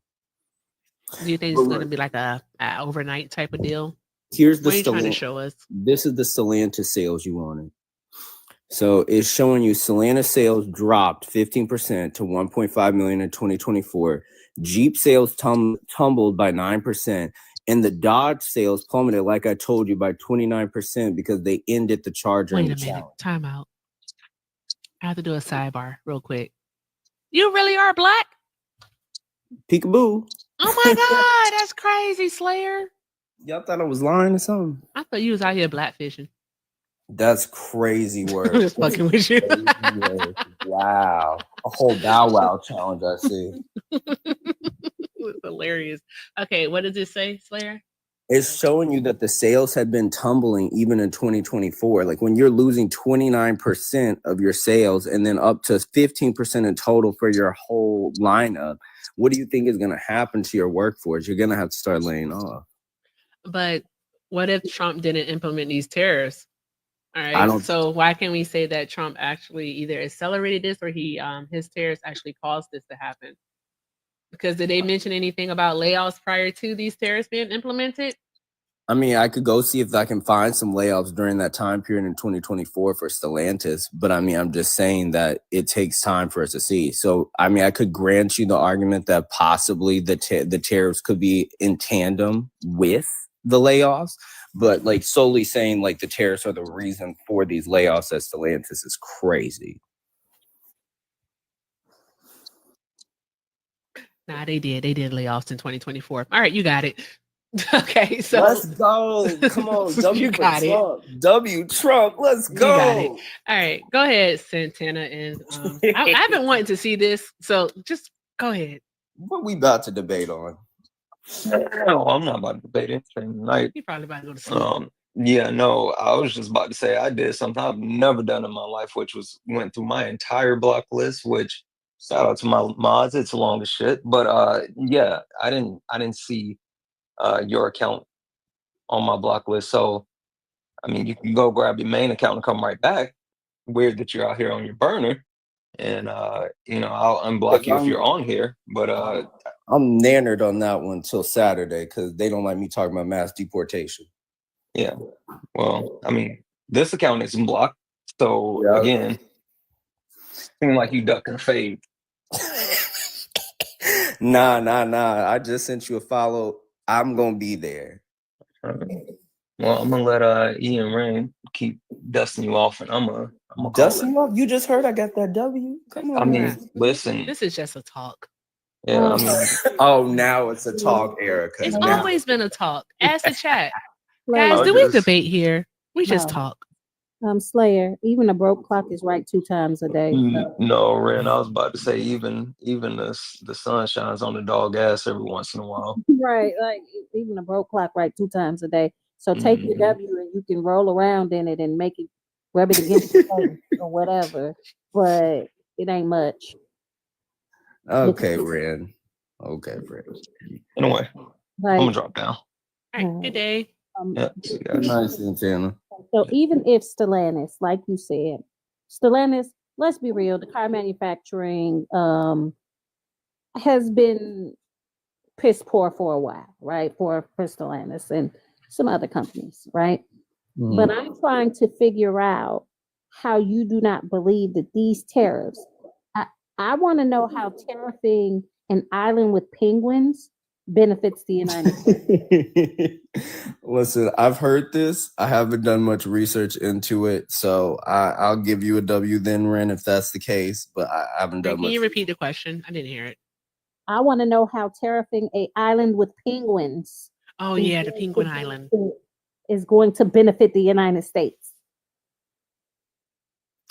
Do you think it's gonna be like a overnight type of deal? Here's the What are you trying to show us? This is the Stellantis sales you wanted. So it's showing you Stellantis sales dropped 15% to 1.5 million in 2024. Jeep sales tumbled by 9%. And the Dodge sales plummeted, like I told you, by 29% because they ended the Charger. Wait a minute. Time out. I have to do a sidebar real quick. You really are black? Peekaboo. Oh my God, that's crazy, Slayer. Y'all thought I was lying or something? I thought you was out here black fishing. That's crazy word. I'm just fucking with you. Wow. A whole Bow Wow challenge, I see. It's hilarious. Okay, what does it say, Slayer? It's showing you that the sales had been tumbling even in 2024. Like when you're losing 29% of your sales and then up to 15% in total for your whole lineup, what do you think is going to happen to your workforce? You're going to have to start laying off. But what if Trump didn't implement these tariffs? All right. So why can't we say that Trump actually either accelerated this or his tariffs actually caused this to happen? Because did they mention anything about layoffs prior to these tariffs being implemented? I mean, I could go see if I can find some layoffs during that time period in 2024 for Stellantis. But I mean, I'm just saying that it takes time for us to see. So, I mean, I could grant you the argument that possibly the tariffs could be in tandem with the layoffs. But like solely saying like the tariffs are the reason for these layoffs at Stellantis is crazy. Nah, they did. They did layoffs in 2024. All right, you got it. Okay, so let's go. Come on, W you for got it. Trump. W Trump. Let's You got it. go. All right, go ahead, Santana, and I've been wanting to see this, so just go ahead. What we about to debate on? No, I'm not about to debate anything tonight. You probably about to go to sleep. Yeah, no, I was just about to say I did something I've never done in my life, which was went through my entire block list, which shout out to my mods, it's long as shit. But yeah, I didn't see your account on my block list. So I mean you can go grab your main account and come right back. Weird that you're out here on your burner. And I'll unblock you if you're on here. But I'm nannered on that one till Saturday because they don't like me talking about mass deportation. yeah. Well, I mean, this account isn't blocked. So Yeah. again, seem like you duck and fade. Nah. I just sent you a follow. I'm gonna be there. Well, I'm gonna let Ian Rain keep dusting you off, and I'm gonna Dusting you off? You just heard I got that W. Come on. I mean, listen. This is just a talk. Yeah, I mean, oh, now it's a talk, Erica. It's Now. always been a talk. Ask the chat. Slayer. Guys, do we debate here? We just talk. Slayer, even a broke clock is right 2 times a day. So. No, Ren, I was about to say even the sun shines on the dog ass every once in a while. Right, like even a broke clock right 2 times a day. So take your W and you can roll around in it and make it rub it against your face or whatever. But it ain't much. Okay, Ren. Okay, Ren. Anyway, Right. I'm gonna drop down. All right, good day. Yeah, see you guys. Nice, Santana. So even if Stellantis, like you said, Stellantis, let's be real, the car manufacturing has been piss poor for a while, right? For Stellantis and some other companies, right? Mhm. But I'm trying to figure out how you do not believe that these tariffs. I want to know how tariffing an island with penguins benefits the United States. Listen, I've heard this. I haven't done much research into it, so I'll give you a W then, Ren, if that's the case. But I haven't done Can much. you repeat the question? I didn't hear it. I want to know how tariffing a island with penguins. Oh is yeah, the going Penguin to Island. is going to benefit the United States.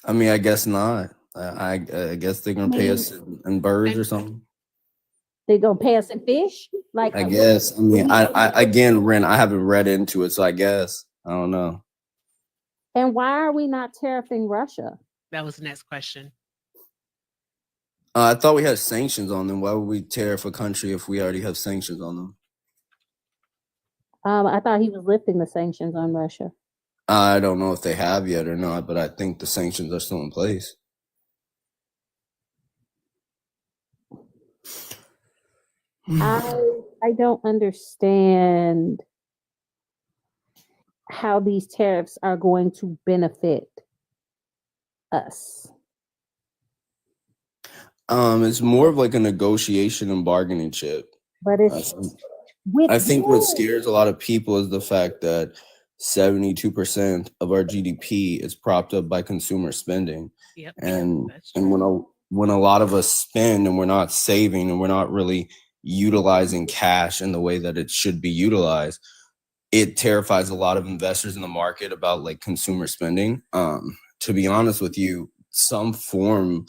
I mean, I guess not. I guess they're gonna pay us in birds or something. They're gonna pay us in fish, like I guess. I mean, I again, Ren, I haven't read into it, so I guess I don't know. And why are we not tariffing Russia? That was the next question. I thought we had sanctions on them. Why would we tariff a country if we already have sanctions on them? I thought he was lifting the sanctions on Russia. I don't know if they have yet or not, but I think the sanctions are still in place. I don't understand how these tariffs are going to benefit us. It's more of like a negotiation and bargaining chip. But it's I think what scares a lot of people is the fact that 72% of our GDP is propped up by consumer spending. Yep. And when a lot of us spend and we're not saving and we're not really utilizing cash in the way that it should be utilized, it terrifies a lot of investors in the market about like consumer spending. To be honest with you, some form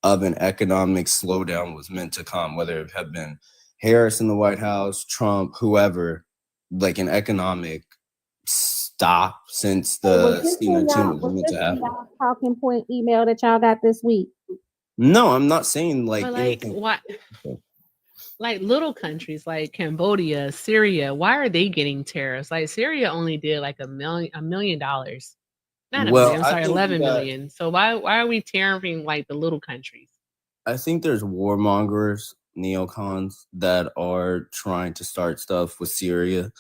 of an economic slowdown was meant to come, whether it had been Harris in the White House, Trump, whoever, like an economic stop since the Stephen Chin was meant to happen. Talking point email that y'all got this week. No, I'm not saying like But anything. what? Like little countries like Cambodia, Syria, why are they getting tariffs? Like Syria only did like $1 million. Not a Well, million, I sorry, think 11 that- million. So why are we tariffing like the little countries? I think there's warmongers, neocons that are trying to start stuff with Syria.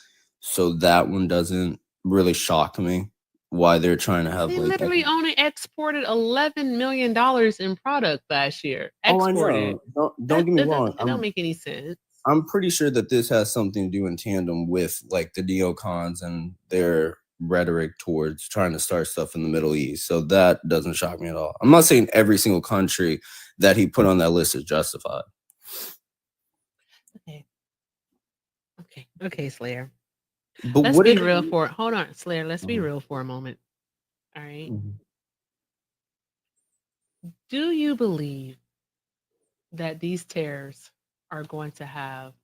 So that one doesn't really shock me why they're trying to have They like literally only exported $11 million in product last year. Oh, I Exported. know. Don't get me wrong. It don't make any sense. I'm pretty sure that this has something to do in tandem with like the neocons and their rhetoric towards trying to start stuff in the Middle East. So that doesn't shock me at all. I'm not saying every single country that he put on that list is justified. Okay. Okay, Slayer. But Let's what be if real for hold on, Slayer. Let's be Mhm. real for a moment. All right. Mhm. Do you believe that these tariffs are going to have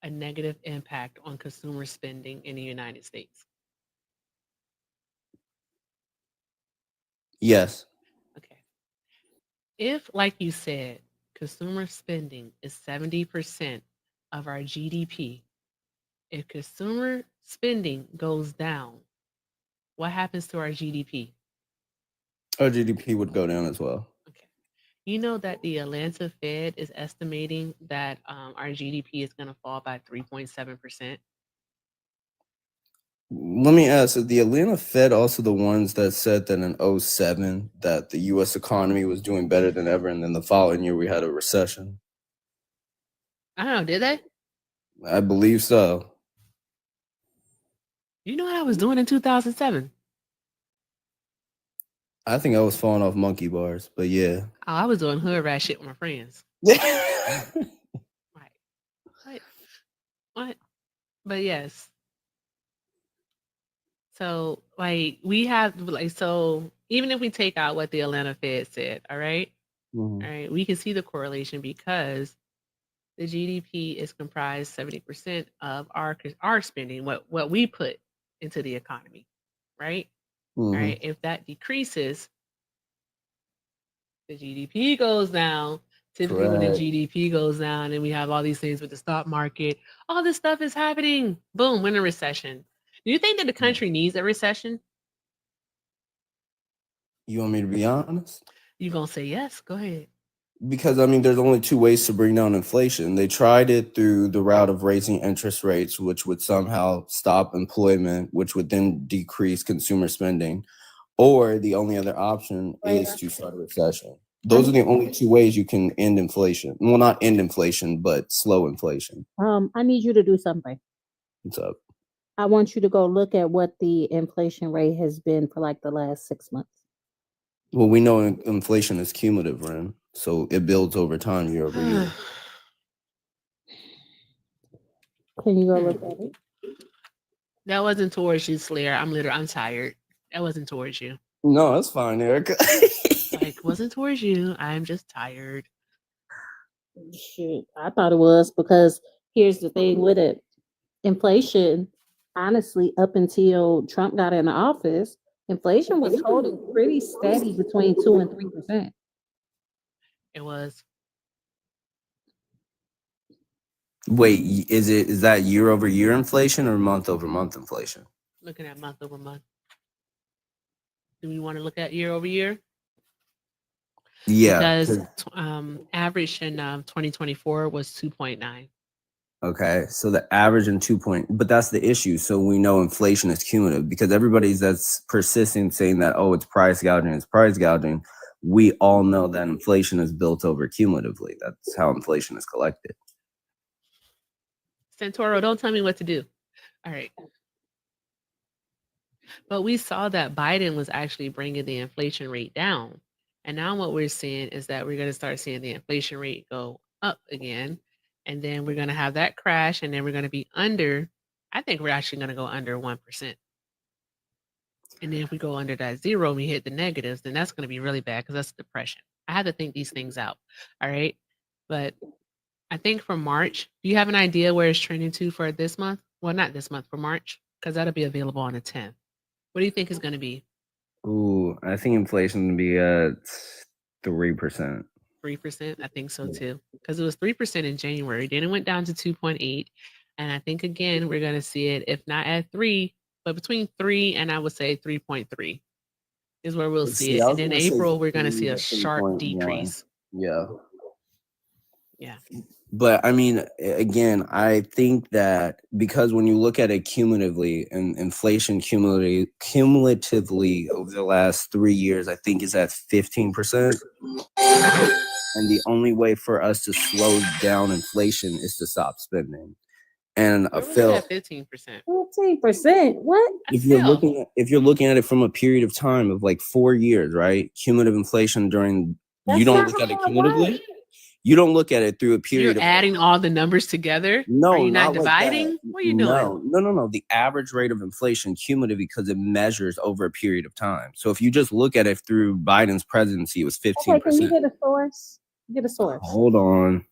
a negative impact on consumer spending in the United States? Yes. Okay. If, like you said, consumer spending is 70% of our GDP, if consumer spending goes down, what happens to our GDP? Our GDP would go down as well. Okay. You know that the Atlanta Fed is estimating that our GDP is going to fall by 3.7%. Let me ask, is the Atlanta Fed also the ones that said that in 2007 that the US economy was doing better than ever, and then the following year we had a recession? I don't know, did they? I believe so. You know what I was doing in 2007? I think I was falling off monkey bars, but yeah. Oh, I was doing hood rat shit with my friends. Right. What? But yes. So, like, we have, like, so even if we take out what the Atlanta Fed said, all right? Mhm. All right, we can see the correlation because the GDP is comprised 70% of our spending, what we put into the economy, right? All Mhm. right. If that decreases, the GDP goes down. Typically, when the Correct. GDP goes down, and we have all these things with the stock market, all this stuff is happening. Boom, we're in a recession. Do you think that the country needs a recession? You want me to be honest? You gonna say yes? Go ahead. Because I mean, there's only two ways to bring down inflation. They tried it through the route of raising interest rates, which would somehow stop employment, which would then decrease consumer spending. Or the only other option is to start a recession. Those are the only two ways you can end inflation. Well, not end inflation, but slow inflation. I need you to do something. What's up? I want you to go look at what the inflation rate has been for like the last 6 months. Well, we know inflation is cumulative, Ren. So it builds over time, year over year. Can you go look at it? That wasn't towards you, Slayer. I'm tired. That wasn't towards you. No, that's fine, Erica. Like, wasn't towards you. I'm just tired. Shoot, I thought it was because here's the thing with it. Inflation, honestly, up until Trump got in office, inflation was holding pretty steady between 2 and 3%. It was. Wait, is that year over year inflation or month over month inflation? Looking at month over month. Do we want to look at year over year? Yeah. Because average in 2024 was 2.9. Okay, so the average in 2 point, but that's the issue. So we know inflation is cumulative because everybody's that's persisting saying that, oh, it's price gouging, it's price gouging. We all know that inflation is built over cumulatively. That's how inflation is collected. Santoro, don't tell me what to do. All right. But we saw that Biden was actually bringing the inflation rate down. And now what we're seeing is that we're going to start seeing the inflation rate go up again. And then we're going to have that crash. And then we're going to be under, I think we're actually going to go under 1%. And then if we go under that zero and we hit the negatives, then that's going to be really bad because that's depression. I have to think these things out. All right. But I think for March, do you have an idea where it's trending to for this month? Well, not this month, for March, because that'll be available on the 10th. What do you think is going to be? Ooh, I think inflation will be at 3%. 3%? I think so too. Because it was 3% in January. Then it went down to 2.8. And I think, again, we're going to see it, if not at 3, but between 3 and I would say 3.3 is where we'll see it. And in April, we're going to see a sharp decrease. Yeah. Yeah. But I mean, again, I think that because when you look at it cumulatively and inflation cumulatively over the last 3 years, I think is at 15%. And the only way for us to slow down inflation is to stop spending. And I feel at 15%. 15%. What? if you're looking at it from a period of time of like 4 years, right? Cumulative inflation during That's you don't not look at it how it cumulatively. works. You don't look at it through a period You're adding all the numbers together? No, Are you not like that. dividing? What are you doing? No. The average rate of inflation cumulative because it measures over a period of time. So if you just look at it through Biden's presidency, it was 15%. Okay, can you get a source? Get a source. Hold on.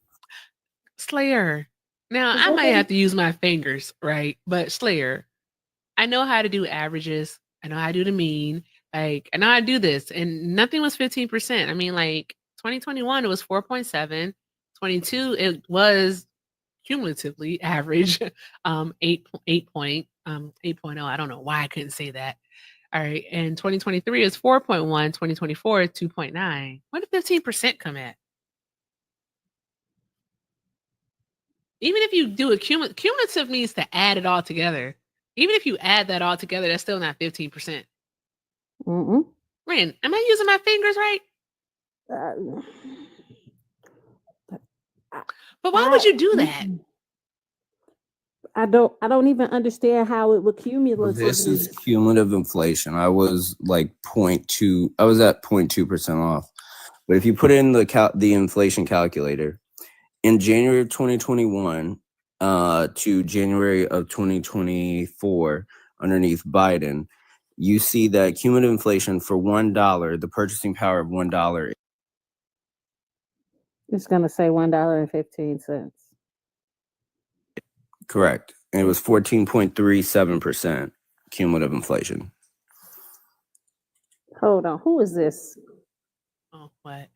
Slayer. Now, I might have to use my fingers, right? But Slayer, I know how to do averages. I know how to do the mean. Like, I know how to do this. And nothing was 15%. I mean, like, 2021, it was 4.7. 22, it was cumulatively average, 8.0. I don't know why I couldn't say that. All right. And 2023 is 4.1. 2024 is 2.9. Where did 15% come at? Even if you do a cumulative means to add it all together. Even if you add that all together, that's still not 15%. Ren, am I using my fingers right? But why would you do that? I don't even understand how it would cumulative. This is cumulative inflation. I was like 0.2. I was at 0.2% off. But if you put in the inflation calculator, in January of 2021 to January of 2024, underneath Biden, you see that cumulative inflation for $1, the purchasing power of $1. It's going to say $1.15. Correct. And it was 14.37% cumulative inflation. Hold on. Who is this? Oh, what?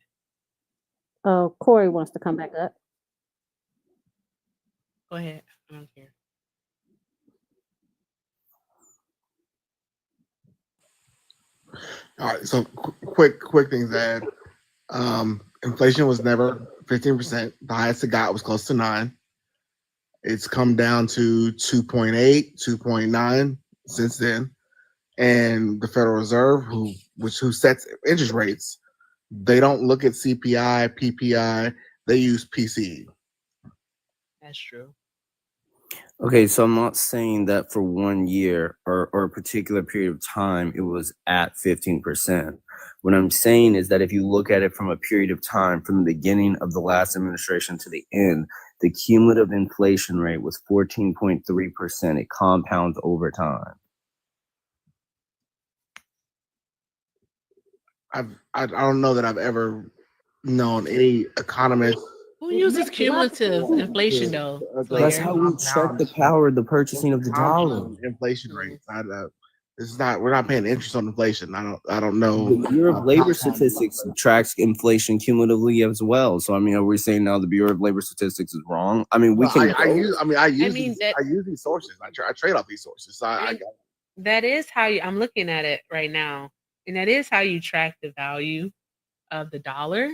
Oh, Corey wants to come back up. Go ahead. I don't care. All right, so quick things to add. Inflation was never 15%. The highest it got was close to 9. It's come down to 2.8, 2.9 since then. And the Federal Reserve, who sets interest rates, they don't look at CPI, PPI, they use PCE. That's true. Okay, so I'm not saying that for 1 year or a particular period of time, it was at 15%. What I'm saying is that if you look at it from a period of time, from the beginning of the last administration to the end, the cumulative inflation rate was 14.3%. It compounds over time. I don't know that I've ever known any economist. Who uses cumulative inflation though? That's how we check the power of the purchasing of the dollar. Inflation rates. This is not. We're not paying interest on inflation. I don't know. The Bureau of Labor Statistics tracks inflation cumulatively as well. So I mean, are we saying now the Bureau of Labor Statistics is wrong? I mean, I use these sources. I trade off these sources. So that is how I'm looking at it right now, and that is how you track the value of the dollar.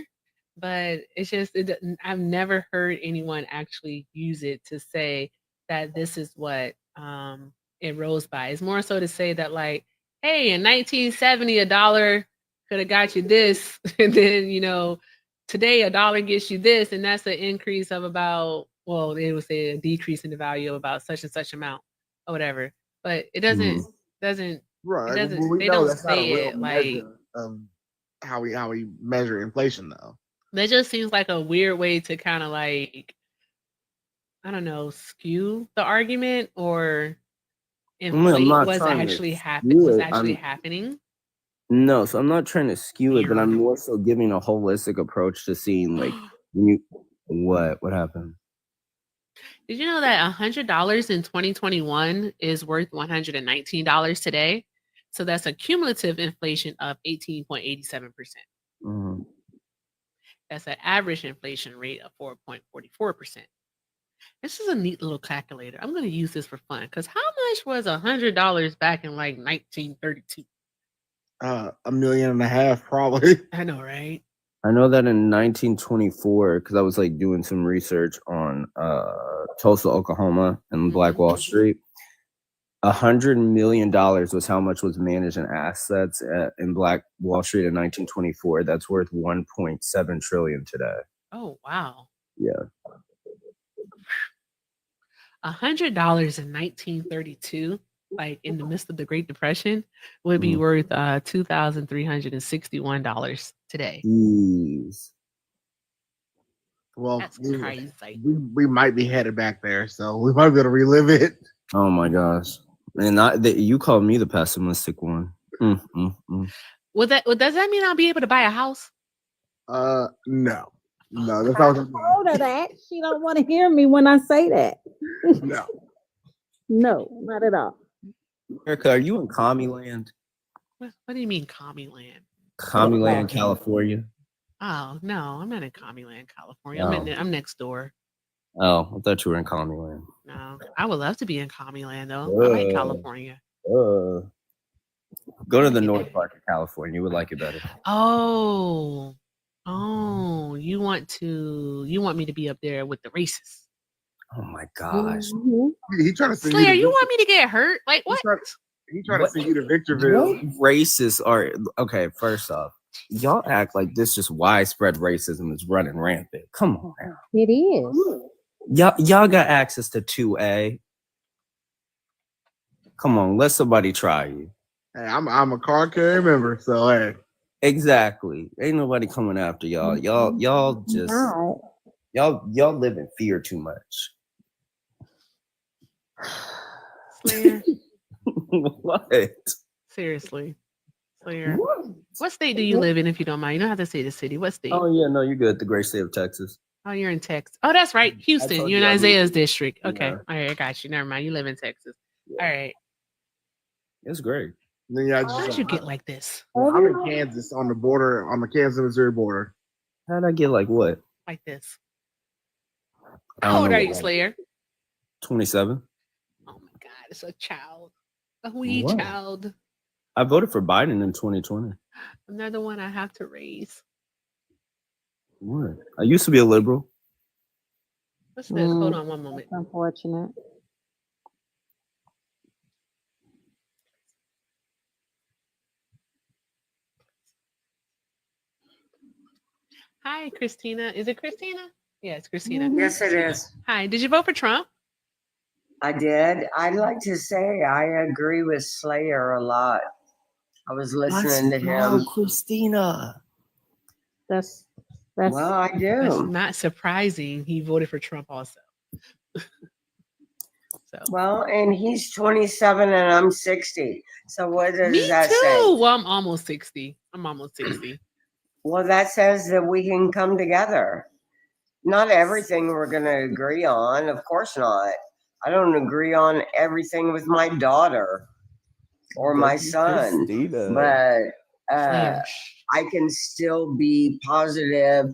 But it's just I've never heard anyone actually use it to say that this is what it rose by. It's more so to say that, like, hey, in 1970 a dollar could have got you this, and then today a dollar gets you this, and that's an increase of about, well, they would say a decrease in the value of about such and such amount or whatever. But it doesn't right. It doesn't, Well, they don't say it like how we measure inflation though. That just seems like a weird way to kind of like, I don't know, skew the argument or inflate what's actually happening. No, so I'm not trying to skew it, but I'm more so giving a holistic approach to seeing like what happened. Did you know that $100 in 2021 is worth $119 today? So that's a cumulative inflation of 18.87%. Mm-hmm. That's an average inflation rate of 4.44%. This is a neat little calculator. I'm going to use this for fun because how much was $100 back in like 1932? $1.5 million, probably. I know, right? I know that in 1924, because I was like doing some research on Tulsa, Oklahoma, and Black Wall Street. $100 million was how much was managed in assets in Black Wall Street in 1924. That's worth 1.7 trillion today. Oh, wow. Yeah. $100 in 1932, like in the midst of the Great Depression, would be worth $2,361 today. Jeez. Well, That's crazy. we might be headed back there, so we might be able to relive it. Oh my gosh! And you called me the pessimistic one. Does that mean I'll be able to buy a house? No, that's I all. told her that. She don't want to hear me when I say that. No, no, not at all. Erica, are you in Commie Land? What do you mean, Commie Land? Commie Land, California. Oh no, I'm not in Commie Land, California. Oh. I'm next door. Oh, I thought you were in Commie Land. No, I would love to be in Commie Land though. I like California. Go to the North Park of California. You would like it better. Oh, you want me to be up there with the racists? Oh my gosh! He trying to Slayer, you want me to get hurt? Like what? He trying to send you to Victorville. What racists are okay? First off, y'all act like this just widespread racism is running rampant. Come on now. It is. Y'all got access to 2A. Come on, let somebody try you. Hey, I'm a card carrying member, so hey. Exactly. Ain't nobody coming after y'all. Y'all just y'all live in fear too much. Slayer. What? Seriously. Slayer. What state do you live in, if you don't mind? You don't have to say the city. What state? Oh yeah, no, you're good. The great state of Texas. Oh, you're in Texas. Oh, that's right. Houston. told You're in you I Isaiah's moved. district. Okay. Yeah. All right, I got you. Never mind. You live in Texas. All right. It's great. Then y'all How'd just, you get like this? I'm in Kansas on the border, on the Kansas-Missouri border. How'd I get like what? Like this. I don't How old know are what, you, like, Slayer? 27. Oh my God, it's a child. A wee What? child. I voted for Biden in 2020. Another one I have to raise. What? I used to be a liberal. What's this? Hold on one moment. That's unfortunate. Hi, Christina. Is it Christina? Yeah, it's Christina. Yes, it is. Hi. Did you vote for Trump? I did. I'd like to say I agree with Slayer a lot. I was listening to him. Christina. That's Well, I That's do. not surprising. He voted for Trump also. So Well, and he's 27 and I'm 60. So what does me that too. say? Well, I'm almost 60. I'm almost 60. Well, that says that we can come together. Not everything we're going to agree on. Of course not. I don't agree on everything with my daughter or my son. But Slayer. I can still be positive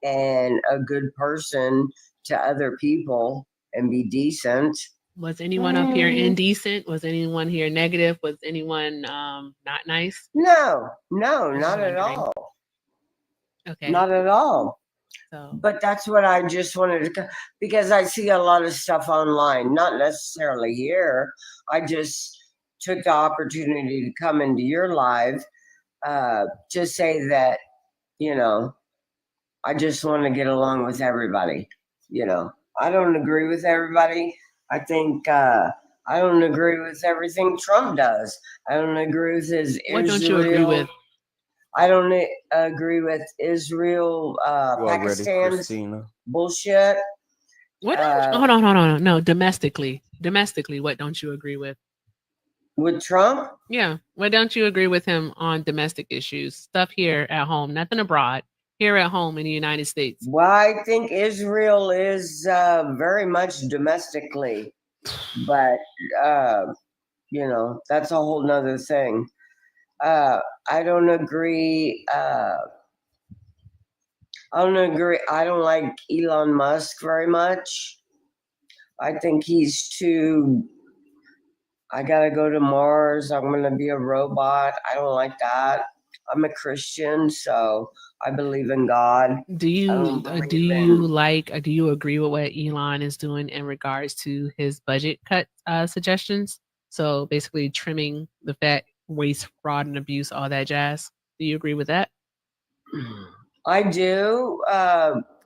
and a good person to other people and be decent. Was anyone up here indecent? Was anyone here negative? Was anyone not nice? No, not just at wondering. all. Okay. Not at all. So But that's what I just wanted to, because I see a lot of stuff online, not necessarily here. I just took the opportunity to come into your live to say that, you know, I just want to get along with everybody. You know, I don't agree with everybody. I think I don't agree with everything Trump does. I don't agree with his what don't you agree with? I don't agree with Israel, Pakistan's Christina. bullshit. What don't, hold on. No, domestically. Domestically, what don't you agree with? With Trump? Yeah. What don't you agree with him on domestic issues? Stuff here at home, nothing abroad. Here at home in the United States. Well, I think Israel is very much domestically, but you know, that's a whole nother thing. I don't agree. I don't agree. I don't like Elon Musk very much. I think he's too. I gotta go to Mars. I'm gonna be a robot. I don't like that. I'm a Christian, so I believe in God. Do you do you agree with what Elon is doing in regards to his budget cut suggestions? So basically trimming the fat, waste, fraud, and abuse, all that jazz. Do you agree with that? I do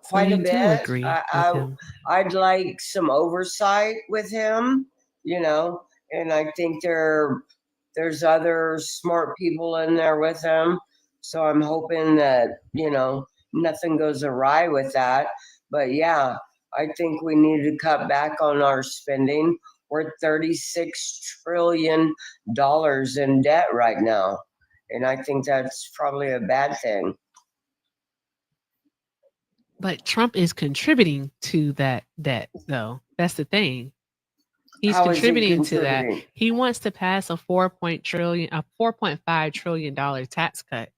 quite a you do bit. agree with him. I'd like some oversight with him, you know, and I think there's other smart people in there with him. So I'm hoping that, you know, nothing goes awry with that. But yeah, I think we need to cut back on our spending. We're $36 trillion in debt right now. And I think that's probably a bad thing. But Trump is contributing to that debt, though. That's the thing. He's How is he contributing to that. contributing? He wants to pass a $4.5 trillion tax cut.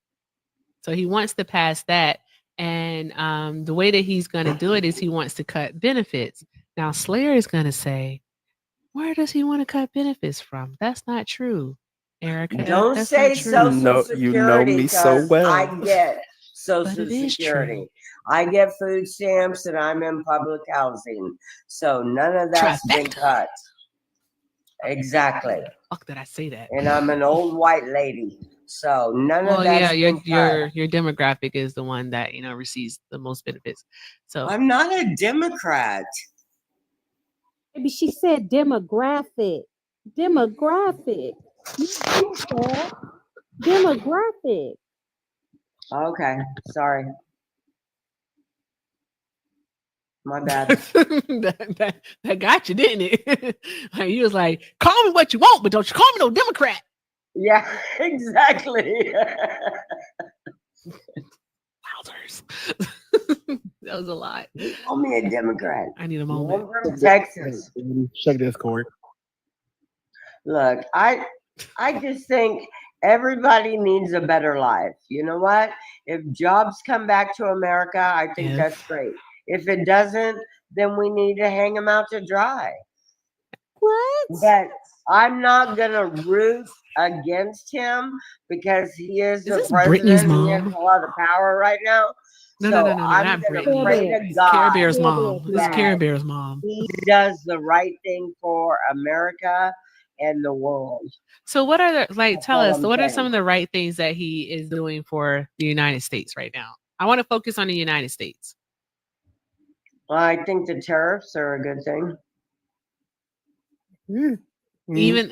So he wants to pass that. And the way that he's going to do it is he wants to cut benefits. Now, Slayer is going to say, where does he want to cut benefits from? That's not true, Erica. Don't That's say not true. Social No, Security. you know me so 'cause well. I get But Social it is Security. true. I get food stamps and I'm in public housing. So none of that's been Trifecta. cut. Exactly. Fuck did I say that? And I'm an old white lady. So none Well, of yeah, that's been cut. your demographic is the one that receives the most benefits. So I'm not a Democrat. Maybe she said demographic. Demographic. You said demographic. Okay, sorry. My bad. that got you, didn't it? Like, you was like, call me what you want, but don't you call me no Democrat. Yeah, exactly. Wowzers. That was a lot. Call me a Democrat. I need a I'm moment. from Texas. Check this, Corey. Look, I just think everybody needs a better life. You know what? If jobs come back to America, I think that's great. If it doesn't, then we need to hang them out to dry. What? But I'm not gonna root against him because he is the this Britney's president. He has mom? a lot of power right now. No, So no, I'm not gonna Britney. pray to It's God Care Bear's mom. This is that Care Bear's mom. he does the right thing for America and the world. So what are the tell all us, I'm what are saying. some of the right things that he is doing for the United States right now? I want to focus on the United States. I think the tariffs are a good thing. Even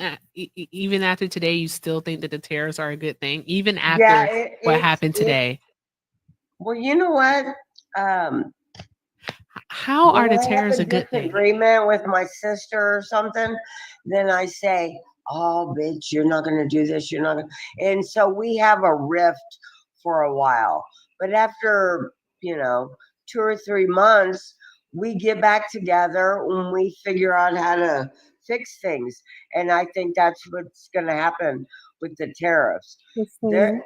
after today, you still think that the tariffs are a good thing, even after what happened today. Well, you know what? How are the when I have tariffs a good thing? disagreement with my sister or something, then I say, "Oh, bitch, you're not gonna do this. You're not gonna." And so we have a rift for a while. But after 2 or 3 months, we get back together and we figure out how to fix things. And I think that's what's going to happen with the tariffs. There,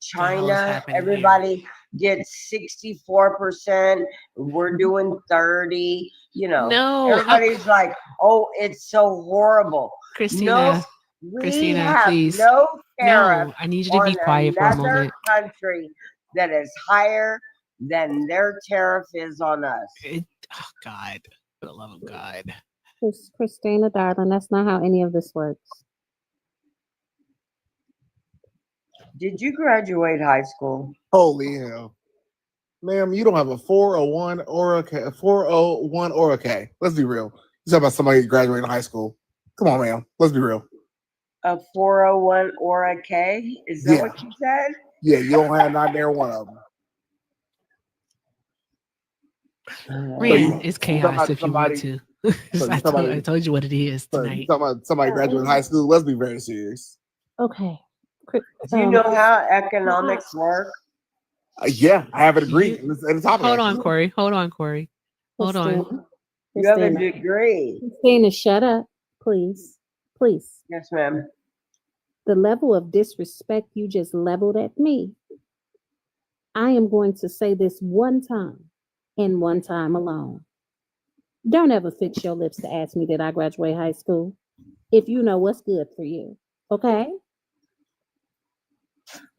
China, everybody gets 64%. We're doing 30. No, everybody's like, "Oh, it's so horrible." Christina, we Christina, have please. no tariff No, I need you to be on quiet for a another moment. country that is higher than their tariff is on us. Oh God, for the love of God. Christina, darling, that's not how any of this works. Did you graduate high school? Holy hell. Ma'am, you don't have a 401 or a 401 or a K. Let's be real. You talk about somebody graduating high school. Come on, ma'am. Let's be real. A 401 or a K? Is that what you said? Yeah, you don't have not there one of them. Ren, it's chaos if you want to. I told you what it is tonight. You talking about somebody graduating high school? Let's be very serious. Okay. Do you know how economics work? Yeah, I have a degree in the topic. Hold on, Corey. Hold on, Corey. Hold on. You have a degree. Christina, shut up, please. Please. Yes, ma'am. The level of disrespect you just leveled at me, I am going to say this one time and one time alone. Don't ever fix your lips to ask me did I graduate high school if you know what's good for you. Okay?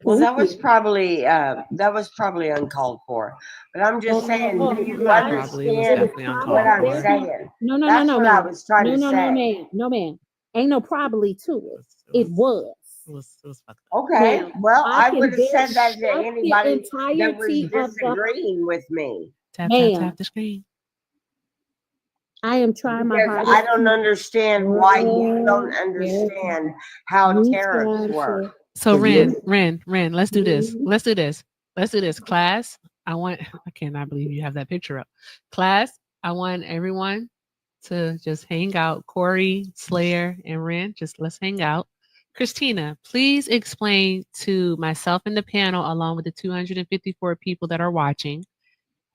Well, that was probably uncalled for. But I'm just saying, do you understand what I'm saying? No, That's what I ma'am. was trying to say. No, ma'am. Ain't no probably to it. It was. Okay. Now, Well, I can would have said that to shut the anybody that was entirety of the- disagreeing with me. Tap the screen. I am trying my Because hardest. I don't understand why you don't understand how tariffs work. So Ren, let's do this. Let's do this. Class, I cannot believe you have that picture up. Class, I want everyone to just hang out. Corey, Slayer, and Ren, just let's hang out. Christina, please explain to myself and the panel, along with the 254 people that are watching,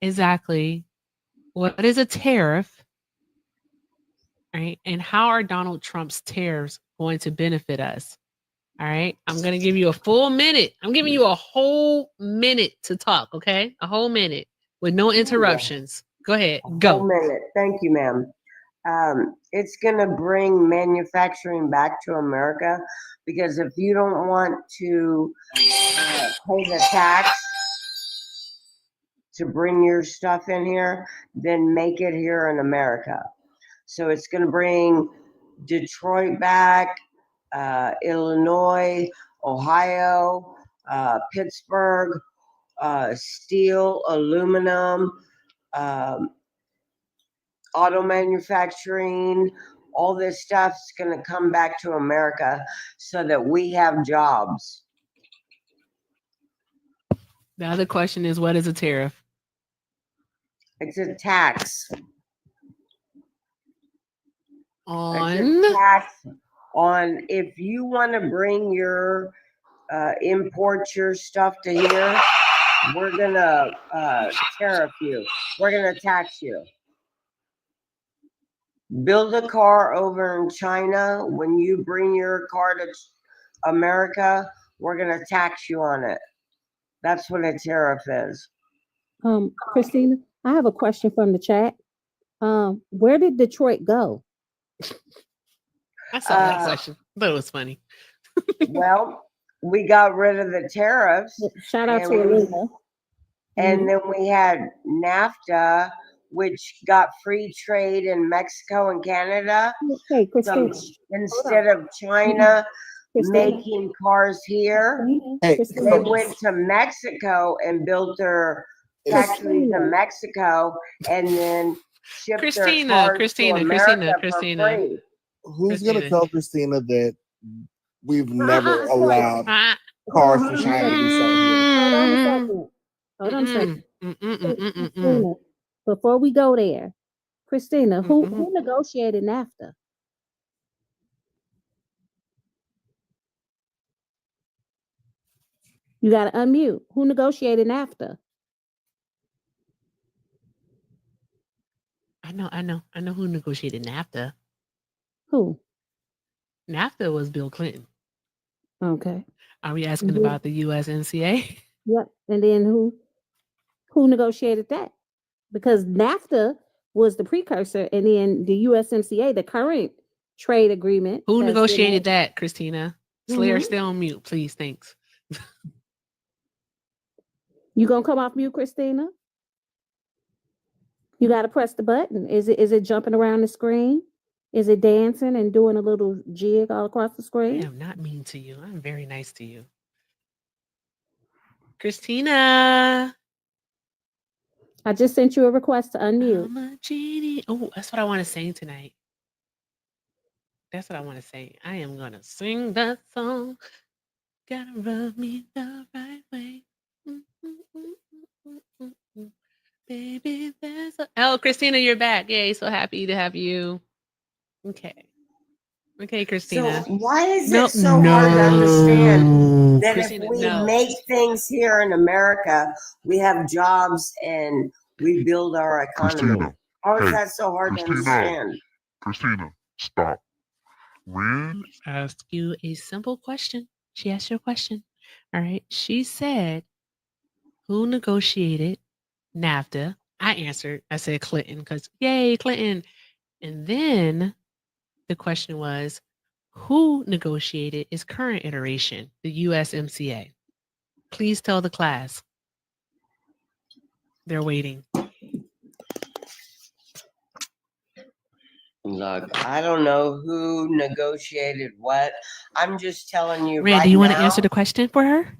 exactly what is a tariff, right? And how are Donald Trump's tariffs going to benefit us? All right. I'm going to give you a full minute. I'm giving you a whole minute to talk. Okay. A whole minute with no interruptions. Go ahead. Go. 1 minute. Thank you, ma'am. It's going to bring manufacturing back to America, because if you don't want to pay the tax to bring your stuff in here, then make it here in America. So it's going to bring Detroit back, Illinois, Ohio, Pittsburgh, steel, aluminum, auto manufacturing, all this stuff's going to come back to America so that we have jobs. The other question is, what is a tariff? It's a tax. On? It's a tax on if you want to bring your import your stuff to here, we're going to tariff you. We're going to tax you. Build a car over in China. When you bring your car to America, we're going to tax you on it. That's what a tariff is. Christina, I have a question from the chat. Where did Detroit go? I saw that question, but it was funny. Well, we got rid of the tariffs. Shout out to Alina. And then we had NAFTA, which got free trade in Mexico and Canada. Okay, Christina. So instead of China making cars here, they went to Mexico and built their factories in Mexico, and then shipped their cars to America for free. Who's going to tell Christina that we've never allowed cars from China to be sold here? Hold on a second. Christina, before we go there, Christina, who negotiated NAFTA? You got to unmute. Who negotiated NAFTA? I know who negotiated NAFTA. Who? NAFTA was Bill Clinton. Okay. Are we asking about the USMCA? Yep. And then who negotiated that? Because NAFTA was the precursor, and then the USMCA, the current trade agreement. Who negotiated that, Christina? Slayer, stay on mute, please. Thanks. You gonna come off mute, Christina? You gotta press the button. Is it jumping around the screen? Is it dancing and doing a little jig all across the screen? I am not mean to you. I'm very nice to you. Christina. I just sent you a request to unmute. I'm a genie. Oh, that's what I want to sing tonight. That's what I want to sing. I am going to sing that song. Gotta rub me the right way. Baby, there's a... Oh, Christina, you're back. Yay, so happy to have you. Okay. Okay, Christina. So why is it so hard to understand that Christina, if we make things here in America, we have jobs and we build our economy? Christina, How is that so hard to understand? Christina, stop. When asked you a simple question. She asked you a question. All right. She said, who negotiated NAFTA? I answered. I said Clinton, because yay, Clinton. And then the question was, who negotiated its current iteration, the USMCA? Please tell the class. They're waiting. Look, I don't know who negotiated what. I'm just telling you Red, right do you want now, to answer the question for her?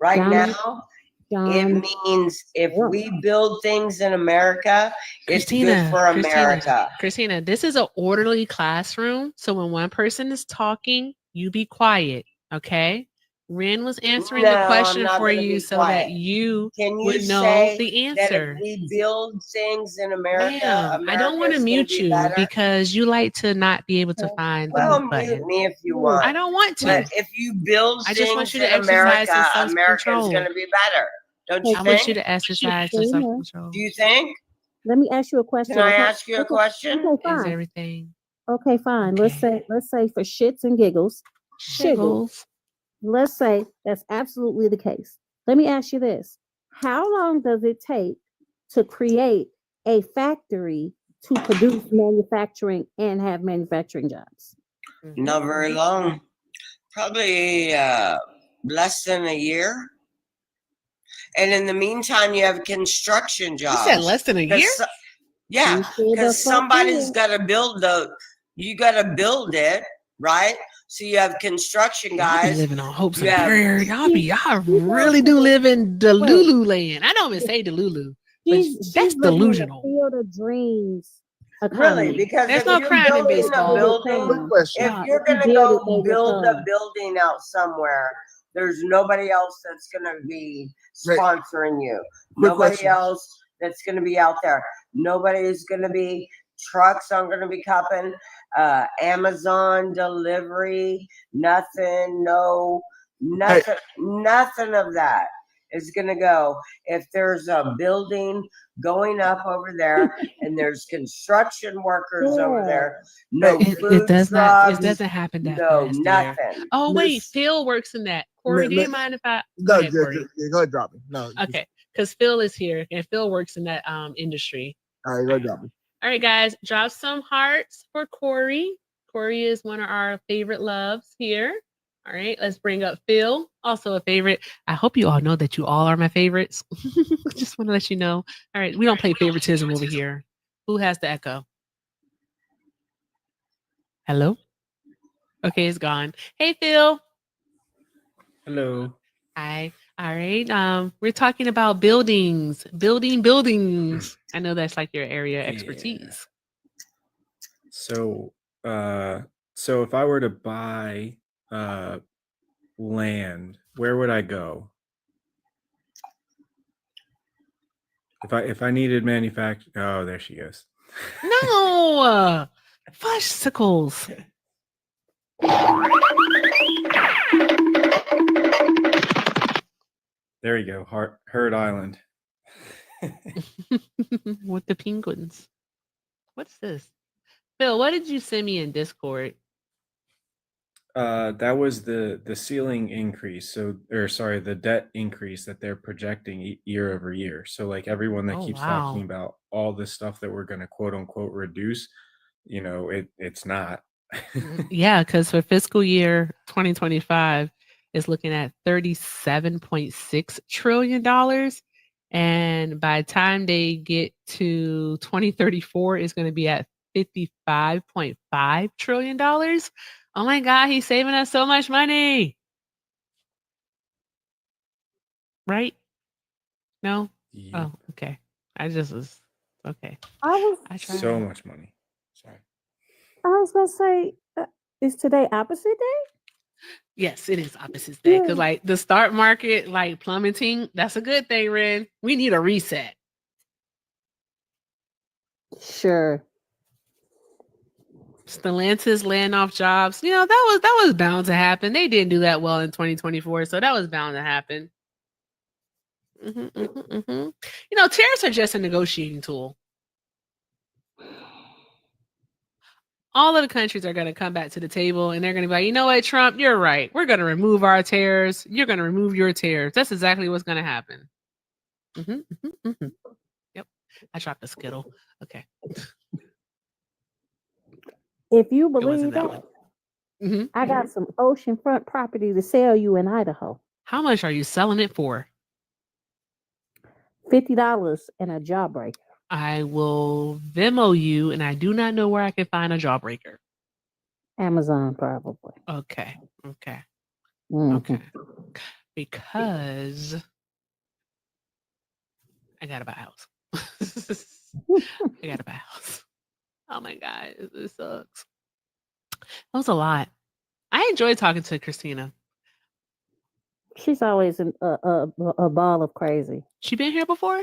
right now, it means if we build things in America, it's good for America. Christina, this is an orderly classroom. So when one person is talking, you be quiet, okay? Ren was answering No, the I'm question not for going to you be so quiet. that you Can you would know say the that if answer. we build things in America, Ma'am, I don't want to America's going to mute be you better? because you like to not be able to find the Well, mute mute button. me if you want. I don't want to. But if you build I just want things you to in exercise America, some America's self-control. going to be better. Don't you I want you think? to exercise some Christina, self-control. Do you think? let me ask you a question. Can I Okay? ask you a question? Okay, Is fine. everything Okay, fine. Let's say for shits and giggles, shiggles? let's say that's absolutely the case. Let me ask you this. How long does it take to create a factory to produce manufacturing and have manufacturing jobs? Not very long. Probably less than a year. And in the meantime, you have construction You jobs. said less than a year? Yeah, You sure the because fuck somebody's is. got to build you got to build it, right? So you have construction Y'all be guys. living on hopes You and have prayers. Y'all really do live in Delulu land. I don't even say Delulu, but She's that's living in delusional. the field of dreams Really, economy. because There's if no you're crime in building baseball. a building, Quick question. if Nah, you're if you gonna build it, go they will build a come. building out somewhere, there's nobody else that's gonna be Great. sponsoring you. Quick Nobody question. else that's gonna be out there. Nobody is gonna be. Trucks aren't gonna be coming. Amazon delivery, nothing. No, nothing. Nothing of that is gonna go. If there's a building going up over there and there's construction workers over Yeah. there, no It food does not. It trucks, doesn't happen that no fast. Dear. nothing. Oh wait, Miss- Phil works in that. Corey, do you mind if I? No, Go ahead, Corey. go ahead, drop me. No. Okay, because Phil is here and Phil works in that industry. All right, go ahead, drop me. All right, guys, drop some hearts for Corey. Corey is one of our favorite loves here. All right, let's bring up Phil, also a favorite. I hope you all know that you all are my favorites. Just want to let you know. All right, we don't play favoritism over here. Who has the echo? Hello? Okay, it's gone. Hey, Phil. Hello. Hi. All right. We're talking about buildings, buildings. I know that's like your area of expertise. So if I were to buy land, where would I go? If I needed manufacturing, oh, there she goes. No, fudgesicles. There you go, Herd Island. With the penguins. What's this? Phil, what did you send me in Discord? That was the ceiling increase. The debt increase that they're projecting year over year. So like everyone that keeps talking about all this stuff that we're going to quote unquote reduce, it's not. Yeah, because for fiscal year 2025 is looking at $37.6 trillion. And by the time they get to 2034, it's going to be at $55.5 trillion. Oh my God, he's saving us so much money. Right? No? Yeah. Oh, okay. I just was okay. I tried. So much money. Sorry. was gonna say, is today opposite day? Yes, it is opposite day. Because like the stock market, like plummeting, that's a good thing, Ren. We need a reset. Sure. Stellantis laying off jobs. That was bound to happen. They didn't do that well in 2024, so that was bound to happen. Tariffs are just a negotiating tool. All of the countries are going to come back to the table and they're going to be like, you know what, Trump, you're right. We're going to remove our tariffs. You're going to remove your tariffs. That's exactly what's going to happen. Yep. I dropped a Skittle. Okay. If you It wasn't believe that that, one. I got some oceanfront property to sell you in Idaho. How much are you selling it for? $50 and a jawbreaker. I will Venmo you, and I do not know where I can find a jawbreaker. Amazon, probably. Okay. Mhm. Okay. Because I gotta buy a house. I gotta buy a house. Oh my God, this sucks. That was a lot. I enjoyed talking to Christina. She's always a ball of crazy. She been here before?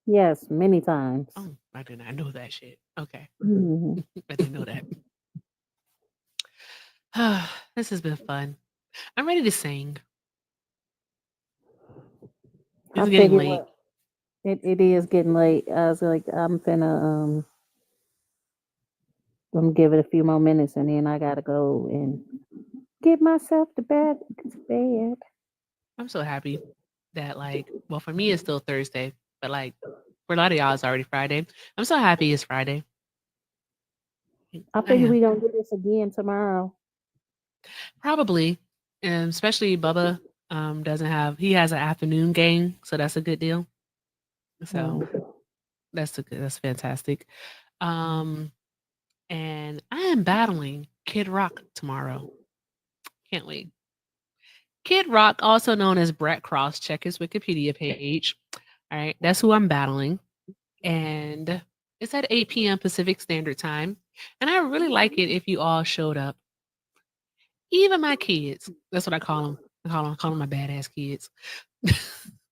Yes, many times. Oh, I did not know that shit. Okay. Mhm. I didn't know that. This has been fun. I'm ready to sing. It's I getting figured late. it is getting late. I was like, I'm gonna give it a few more minutes and then I gotta go and get myself to bed. I'm so happy that well, for me it's still Thursday, but for a lot of y'all it's already Friday. I'm so happy it's Friday. I figure we gonna do this again tomorrow. Probably, and especially Bubba he has an afternoon game, so that's a good deal. So that's fantastic. And I am battling Kid Rock tomorrow. Can't wait. Kid Rock, also known as Brett Cross, check his Wikipedia page. All right, that's who I'm battling. And it's at 8 p.m. Pacific Standard Time. And I really like it if you all showed up. Even my kids. That's what I call them. I call them my badass kids.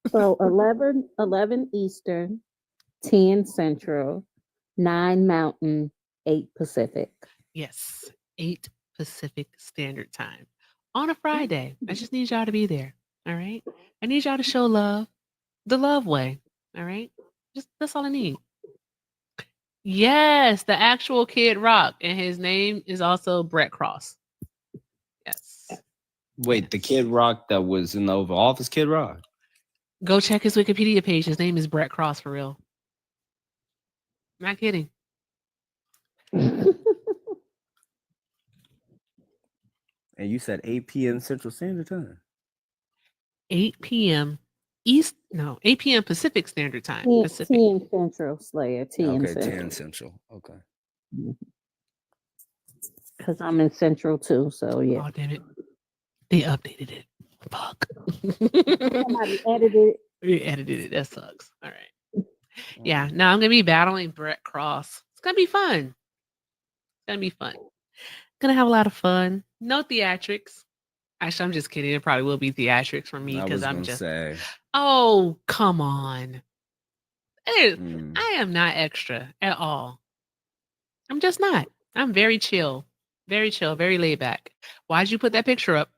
So 11 Eastern, 10 Central, 9 Mountain, 8 Pacific. Yes, 8 Pacific Standard Time on a Friday. I just need y'all to be there. All right. I need y'all to show love the love way. All right. That's all I need. Yes, the actual Kid Rock, and his name is also Brett Cross. Yes. Wait, the Kid Rock that was in the Oval Office, Kid Rock? Go check his Wikipedia page. His name is Brett Cross for real. Not kidding. And you said 8 p.m. Central Standard Time. 8 p.m. 8 p.m. Pacific Standard Time. 10 Central, Slayer. 10 Okay, Central. 10 Central. Okay. Because I'm in Central too, so yeah. Oh, damn it. They updated it. Fuck. Somebody edited it. We edited it. That sucks. All right. Yeah, now I'm going to be battling Brett Cross. It's going to be fun. It's going to be fun. Going to have a lot of fun. No theatrics. Actually, I'm just kidding. It probably will be theatrics for me because I'm just. Oh, come on. I am not extra at all. I'm just not. I'm very chill, very laid back. Why'd you put that picture up?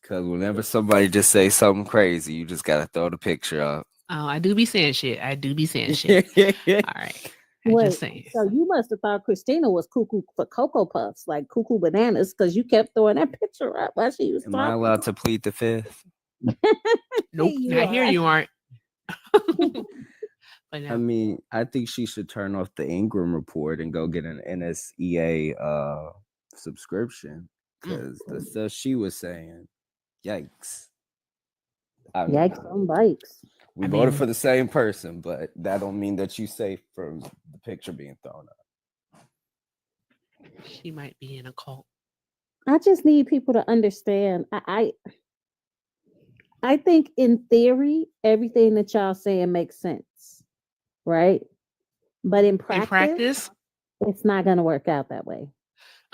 Because whenever somebody just say something crazy, you just got to throw the picture up. Oh, I do be saying shit. All right. Wait, so you must have thought Christina was cuckoo for Cocoa Puffs, like cuckoo bananas, because you kept throwing that picture up while she was Am talking. I allowed to plead the fifth? Nope. Not here you aren't. I mean, I think she should turn off the Ingram report and go get an NSEA subscription because the stuff she was saying, yikes. Yikes on bikes. We voted for the same person, but that don't mean that you safe from the picture being thrown up. She might be in a cult. I just need people to understand. I think in theory, everything that y'all saying makes sense, right? But in practice, it's not going to work out that way.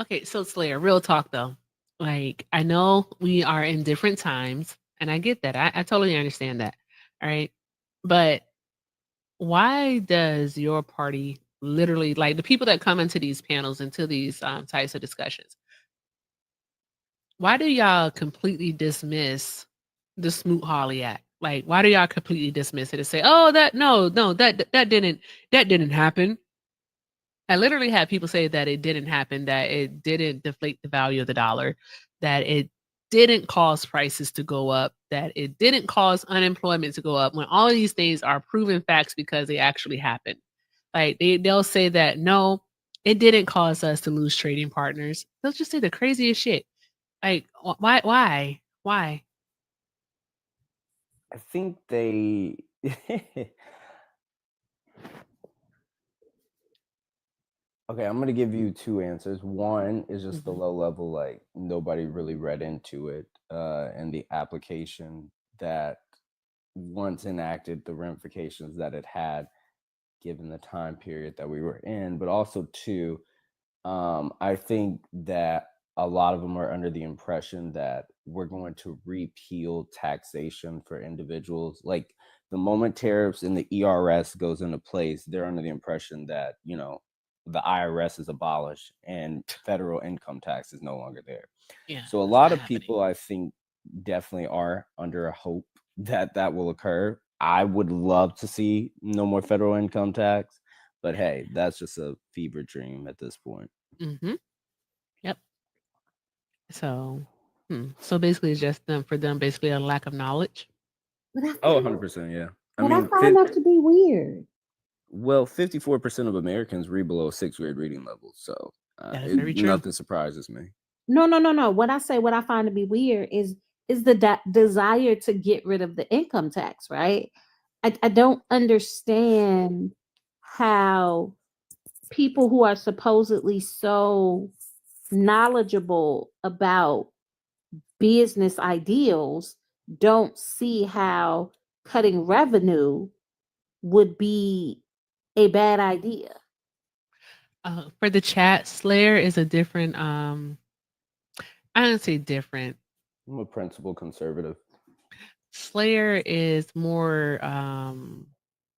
Okay, so Slayer, real talk though. Like, I know we are in different times, and I get that. I totally understand that. All right. But why does your party literally, like the people that come into these panels, into these types of discussions, why do y'all completely dismiss the Smoot-Hawley Act? Like, why do y'all completely dismiss it and say, oh, that didn't happen? I literally had people say that it didn't happen, that it didn't deflate the value of the dollar, that it didn't cause prices to go up, that it didn't cause unemployment to go up, when all of these things are proven facts because they actually happened. Like they'll say that, no, it didn't cause us to lose trading partners. They'll just say the craziest shit. Like, why? I think they... Okay, I'm going to give you two answers. One is just the low level, like nobody really read into it, and the application that once enacted, the ramifications that it had given the time period that we were in. But also two, I think that a lot of them are under the impression that we're going to repeal taxation for individuals. Like the moment tariffs and the ERS goes into place, they're under the impression that, you know, the IRS is abolished and federal income tax is no longer there. Yeah. So a lot of people, I think, definitely are under a hope that that will occur. I would love to see no more federal income tax, but hey, that's just a fever dream at this point. Mm-hmm. Yep. So, so basically, it's just for them, basically a lack of knowledge. But I Oh, find, 100%, yeah. but I find that to be weird. Well, 54% of Americans read below 6th grade reading levels, so That is very true. nothing surprises me. No. What I find to be weird is the desire to get rid of the income tax, right? I don't understand how people who are supposedly so knowledgeable about business ideals don't see how cutting revenue would be a bad idea. For the chat, Slayer is a different. I don't say different. I'm a principled conservative. Slayer is more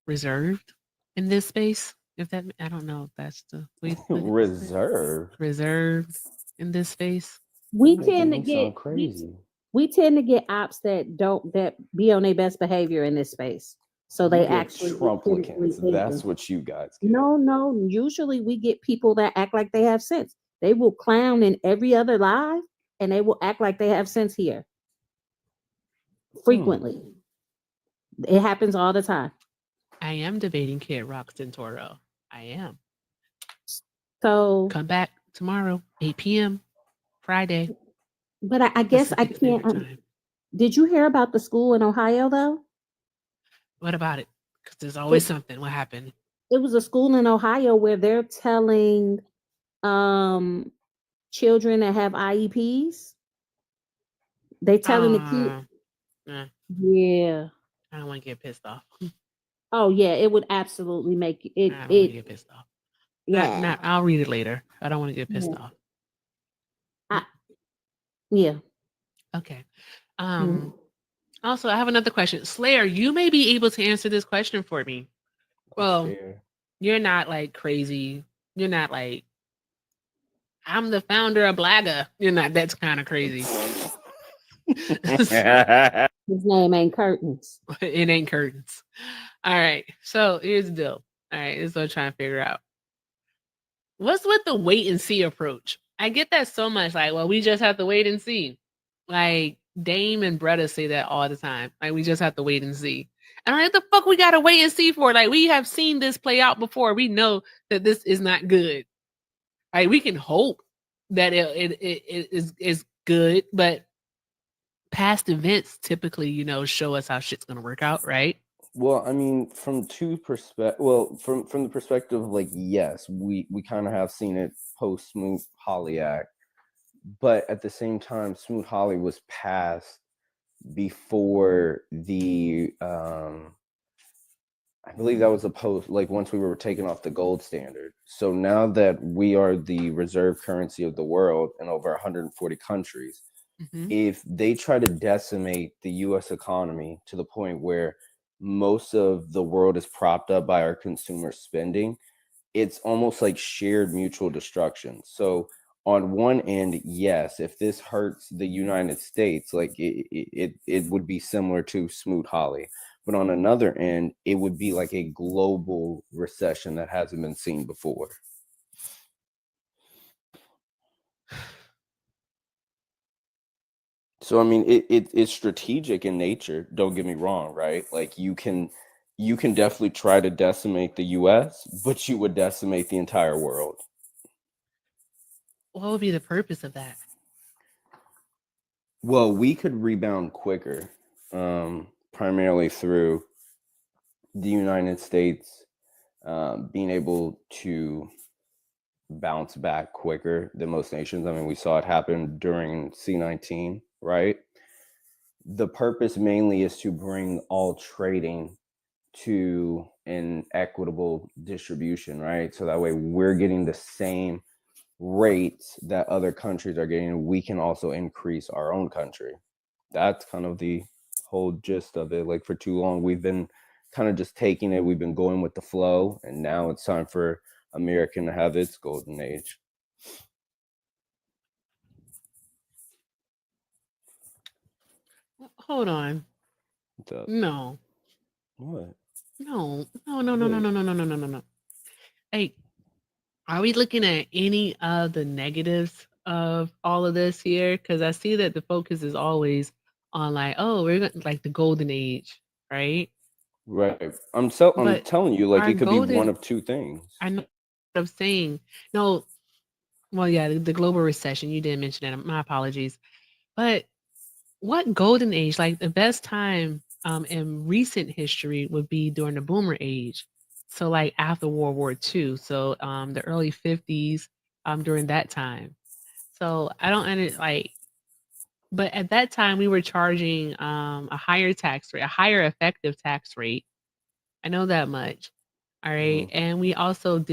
reserved in this space. If that, I don't know if that's the way. Reserved. Reserved in this space. We tend to get crazy. We tend to get ops that be on their best behavior in this space. So they actually Trumplicans. That's what you guys get. No. Usually we get people that act like they have sense. They will clown in every other live, and they will act like they have sense here. Frequently. It happens all the time. I am debating Kid Rock Toro. I am. So come back tomorrow, 8 p.m. Friday. But I guess I can't. Did you hear about the school in Ohio though? What about it? Because there's always something. What happened? It was a school in Ohio where they're telling children that have IEPs. They telling the kids. Yeah. I don't want to get pissed off. Oh yeah, it would absolutely make it. I don't want to get pissed off. Yeah. I'll read it later. I don't want to get pissed off. Yeah. Okay. Also, I have another question. Slayer, you may be able to answer this question for me. Well, you're not like crazy. You're not like, I'm the founder of Blagga. You're not, that's kind of crazy. His name ain't Curtains. It ain't Curtains. All right. So here's the deal. All right. This is what I'm trying to figure out. What's with the wait and see approach? I get that so much. Like, well, we just have to wait and see. Like Dame and Bretta say that all the time. Like, we just have to wait and see. And I'm like, the fuck we gotta wait and see for? Like, we have seen this play out before. We know that this is not good. Like, we can hope that it is good, but past events typically, show us how shit's gonna work out, right? Well, I mean, from two perspectives. Well, from the perspective of like, yes, we kind of have seen it post Smoot-Hawley Act, but at the same time, Smoot-Hawley was passed before the I believe that was a post, like once we were taken off the gold standard. So now that we are the reserve currency of the world in over 140 countries, if they try to decimate the US economy to the point where most of the world is propped up by our consumer spending, it's almost like shared mutual destruction. So on one end, yes, if this hurts the United States, like it would be similar to Smoot-Hawley. But on another end, it would be like a global recession that hasn't been seen before. So I mean, it's strategic in nature. Don't get me wrong, right? Like you can definitely try to decimate the U.S., but you would decimate the entire world. What would be the purpose of that? Well, we could rebound quicker, primarily through the United States being able to bounce back quicker than most nations. I mean, we saw it happen during C-19, right? The purpose mainly is to bring all trading to an equitable distribution, right? So that way we're getting the same rates that other countries are getting, we can also increase our own country. That's kind of the whole gist of it. Like for too long, we've been kind of just taking it. We've been going with the flow, and now it's time for America to have its golden age. Hold on. No. What? No. No. Hey, are we looking at any of the negatives of all of this here? Because I see that the focus is always on like, oh, we're going like the golden age, right? Right. I'm telling you, like our it could be one golden, of two things. I know what I'm saying. No, well, yeah, the global recession. You didn't mention that. My apologies. But what golden age? Like the best time in recent history would be during the boomer age. So like after World War II. So the early 50s during that time. So I don't like, but at that time we were charging a higher tax rate, a higher effective tax rate. I know that much. All right. And we also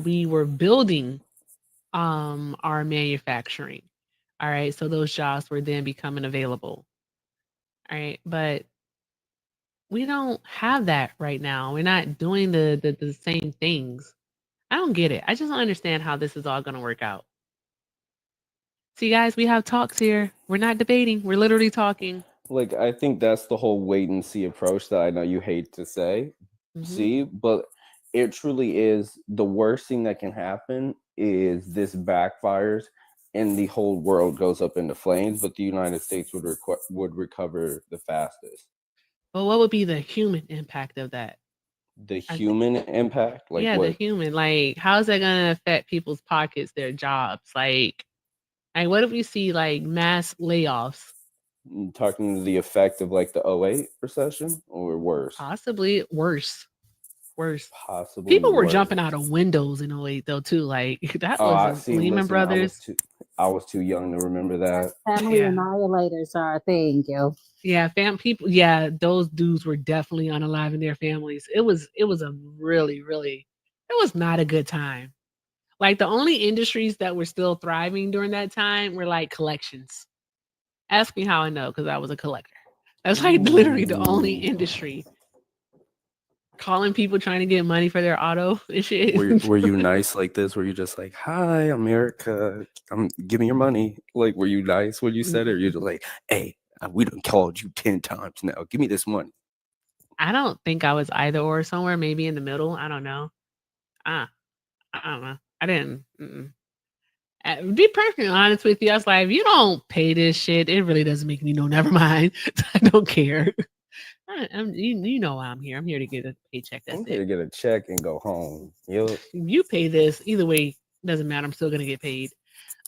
we were building our manufacturing. All right. So those jobs were then becoming available. All right. But we don't have that right now. We're not doing the same things. I don't get it. I just don't understand how this is all going to work out. See, guys, we have talks here. We're not debating. We're literally talking. Like I think that's the whole wait and see approach that I know you hate to say. See, but it truly is the worst thing that can happen is this backfires and the whole world goes up into flames, but the United States would recover the fastest. But what would be the human impact of that? The human impact? Like yeah, what? the human. Like, how's that going to affect people's pockets, their jobs? Like, what if we see like mass layoffs? Talking to the effect of like the 08 recession or worse? Possibly worse. Possibly People were worse. jumping out of windows in 08 though too. Like that I was see. Lehman Listen, Brothers. I was too young to remember that. Family annihilators are a thing, yo. Yeah, people. Yeah, those dudes were definitely unaliving their families. It was a really, really. It was not a good time. Like the only industries that were still thriving during that time were like collections. Ask me how I know, because I was a collector. That's like literally the only industry. Calling people trying to get money for their auto and shit. Were you nice like this? Were you just like, "Hi, America, give me your money"? Like, were you nice when you said it? Or you just like, "Hey, we done called you 10 times now. Give me this money." I don't think I was either or, somewhere maybe in the middle. I don't know. I don't know. I didn't. Be perfectly honest with you, I was like, if you don't pay this shit, it really doesn't make me no. Never mind. I don't care. You know why I'm here. I'm here to get a paycheck. That's I'm here to get a check and go home. If you pay this, either way, doesn't matter. I'm still gonna get paid.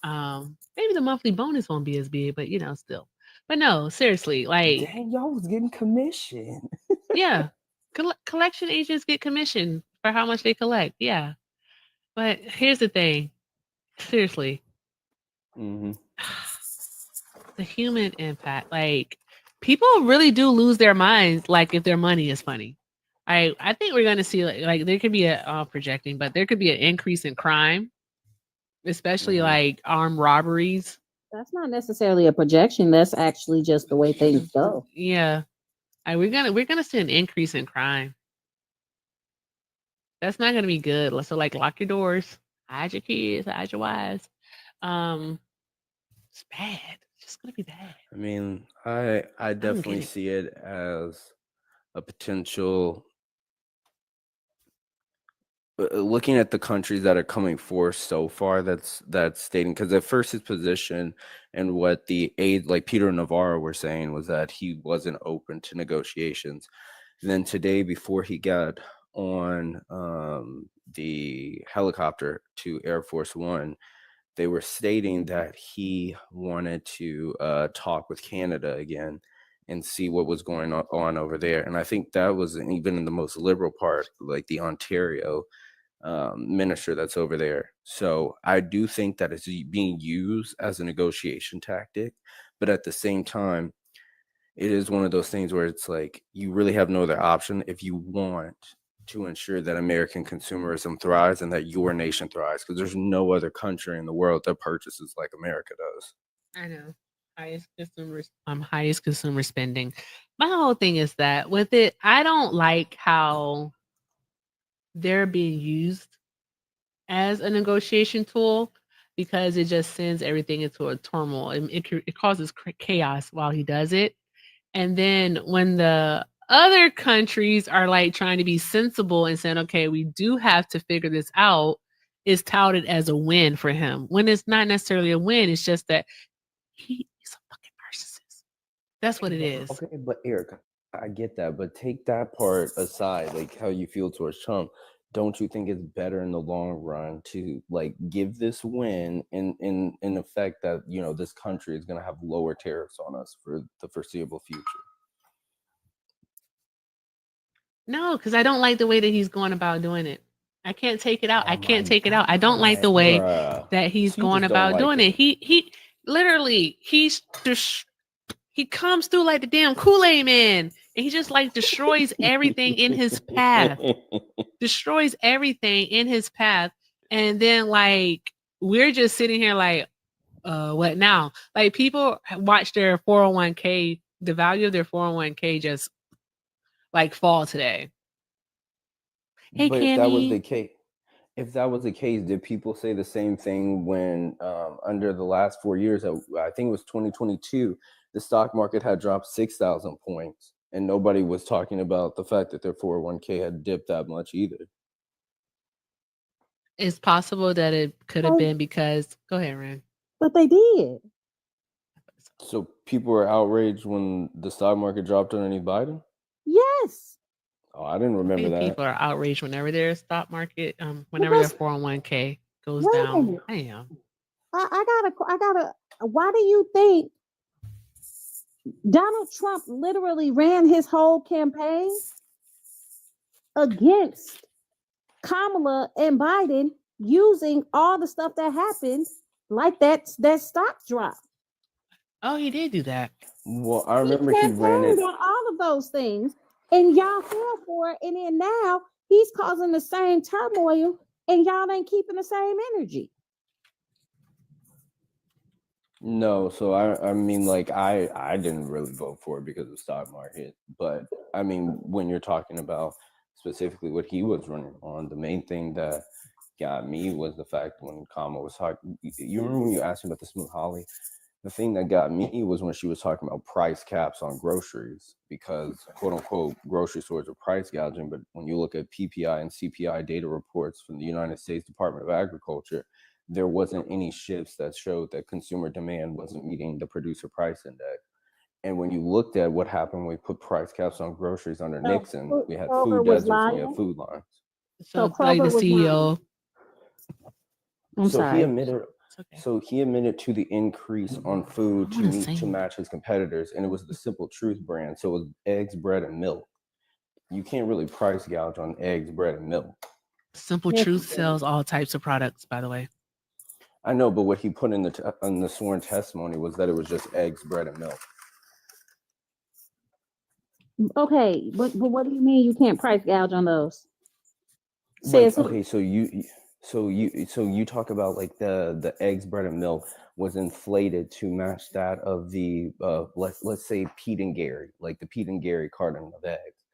Maybe the monthly bonus won't be as big, but still. But no, seriously, like, dang, y'all was getting commission. Yeah, collection agents get commission for how much they collect. Yeah, but here's the thing. Seriously, the human impact, like, people really do lose their minds, like, if their money is funny. I think we're going to see like there could be projecting, but there could be an increase in crime, especially like armed robberies. That's not necessarily a projection. That's actually just the way things go. Yeah, we're gonna see an increase in crime. That's not gonna be good. So like, lock your doors, hide your kids, hide your wives. It's bad. It's just gonna be bad. I mean, I definitely see it as a potential. Looking at the countries that are coming forth so far, that's stating, because at first his position and what the aide like Peter Navarro were saying was that he wasn't open to negotiations. And then today, before he got on the helicopter to Air Force One, they were stating that he wanted to talk with Canada again and see what was going on over there. And I think that was even in the most liberal part, like the Ontario minister that's over there. So I do think that it's being used as a negotiation tactic, but at the same time, it is one of those things where it's like you really have no other option if you want to ensure that American consumerism thrives and that your nation thrives, because there's no other country in the world that purchases like America does. I know. Highest consumer spending. My whole thing is that with it, I don't like how they're being used as a negotiation tool, because it just sends everything into a turmoil. It causes chaos while he does it. And then when the other countries are like trying to be sensible and saying, okay, we do have to figure this out, is touted as a win for him, when it's not necessarily a win. It's just that he's a fucking narcissist. That's what it is. Okay, but Eric, I get that, but take that part aside, like how you feel towards Trump. Don't you think it's better in the long run to like give this win in effect that, you know, this country is going to have lower tariffs on us for the foreseeable future? No, because I don't like the way that he's going about doing it. I can't take it out. Oh I can't my take it out. I don't like the way bruh. that he's So you going just don't about like doing it. He literally he comes through like the damn Kool-Aid man, and he just like destroys everything in his path. Destroys everything in his path. And then like we're just sitting here like, what now? Like people watch their 401k, the value of their 401k just like fall today. Hey, But if that was the Cammy. case, did people say the same thing when under the last 4 years, I think it was 2022, the stock market had dropped 6,000 points, and nobody was talking about the fact that their 401k had dipped that much either. It's possible that it could have been because go ahead, Ren. But they did. So people were outraged when the stock market dropped underneath Biden? Yes. Oh, I didn't I remember think that. people are outraged whenever their stock market, whenever their 401k goes Wait a down. minute. I am. I gotta. Why do you think Donald Trump literally ran his whole campaign against Kamala and Biden using all the stuff that happened, like that stock drop? Oh, he did do that. Well, I remember He he ran it. campaigned on all of those things, and y'all fell for it. And then now he's causing the same turmoil, and y'all ain't keeping the same energy. No, so I mean, like I didn't really vote for it because of the stock market, but I mean, when you're talking about specifically what he was running on, the main thing that got me was the fact when Kamala was talking. You remember when you asked me about the Smooth Holly? The thing that got me was when she was talking about price caps on groceries, because quote unquote grocery stores are price gouging. But when you look at PPI and CPI data reports from the United States Department of Agriculture, there wasn't any shifts that showed that consumer demand wasn't meeting the producer price index. And when you looked at what happened when we put price caps on groceries under Nixon, we had Kroger food was deserts and we had lying. food lines. So like the Kroger was lying. CEO. I'm So sorry. he admitted. So he admitted to the increase on food to match his competitors, and it was the Simple Truth brand. So it was eggs, bread, and milk. You can't really price gouge on eggs, bread, and milk. Simple Truth sells all types of products, by the way. I know, but what he put in the sworn testimony was that it was just eggs, bread, and milk. Okay, but what do you mean you can't price gouge on those? Like, okay, so you talk about like the eggs, bread, and milk was inflated to match that of the let's say Pete and Gary, like the Pete and Gary carton of eggs.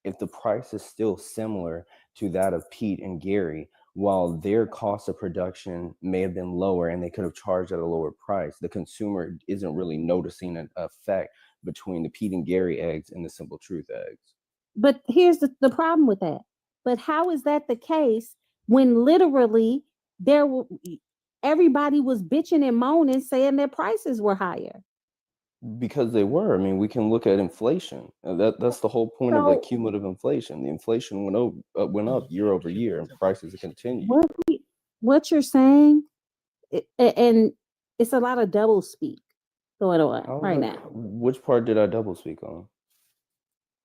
If the price is still similar to that of Pete and Gary, while their cost of production may have been lower and they could have charged at a lower price, the consumer isn't really noticing an effect between the Pete and Gary eggs and the Simple Truth eggs. But here's the problem with that. But how is that the case when literally everybody was bitching and moaning saying their prices were higher? Because they were. I mean, we can look at inflation. That's the whole point of like cumulative inflation. The inflation went up year over year, and prices continue. What you're saying, and it's a lot of double speak going on right now. Which part did I double speak on?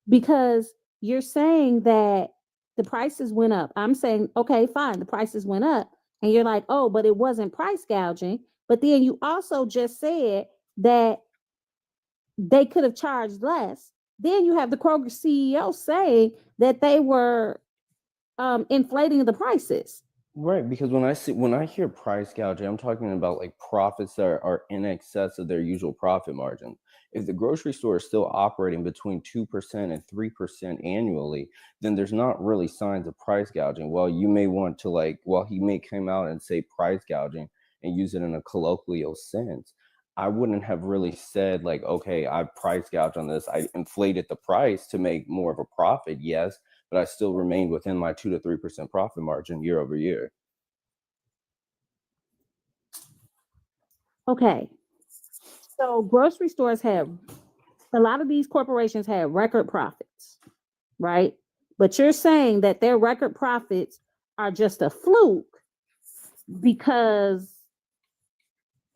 Because you're saying that the prices went up. I'm saying, okay, fine, the prices went up. And you're like, oh, but it wasn't price gouging. But then you also just said that they could have charged less. Then you have the Kroger CEO saying that they were inflating the prices. Right, because when I hear price gouging, I'm talking about like profits that are in excess of their usual profit margin. If the grocery store is still operating between 2% and 3% annually, then there's not really signs of price gouging. Well, you may want to he may come out and say price gouging and use it in a colloquial sense. I wouldn't have really said like, okay, I price gouged on this. I inflated the price to make more of a profit, yes, but I still remained within my 2 to 3% profit margin year over year. Okay. So grocery stores a lot of these corporations have record profits, right? But you're saying that their record profits are just a fluke because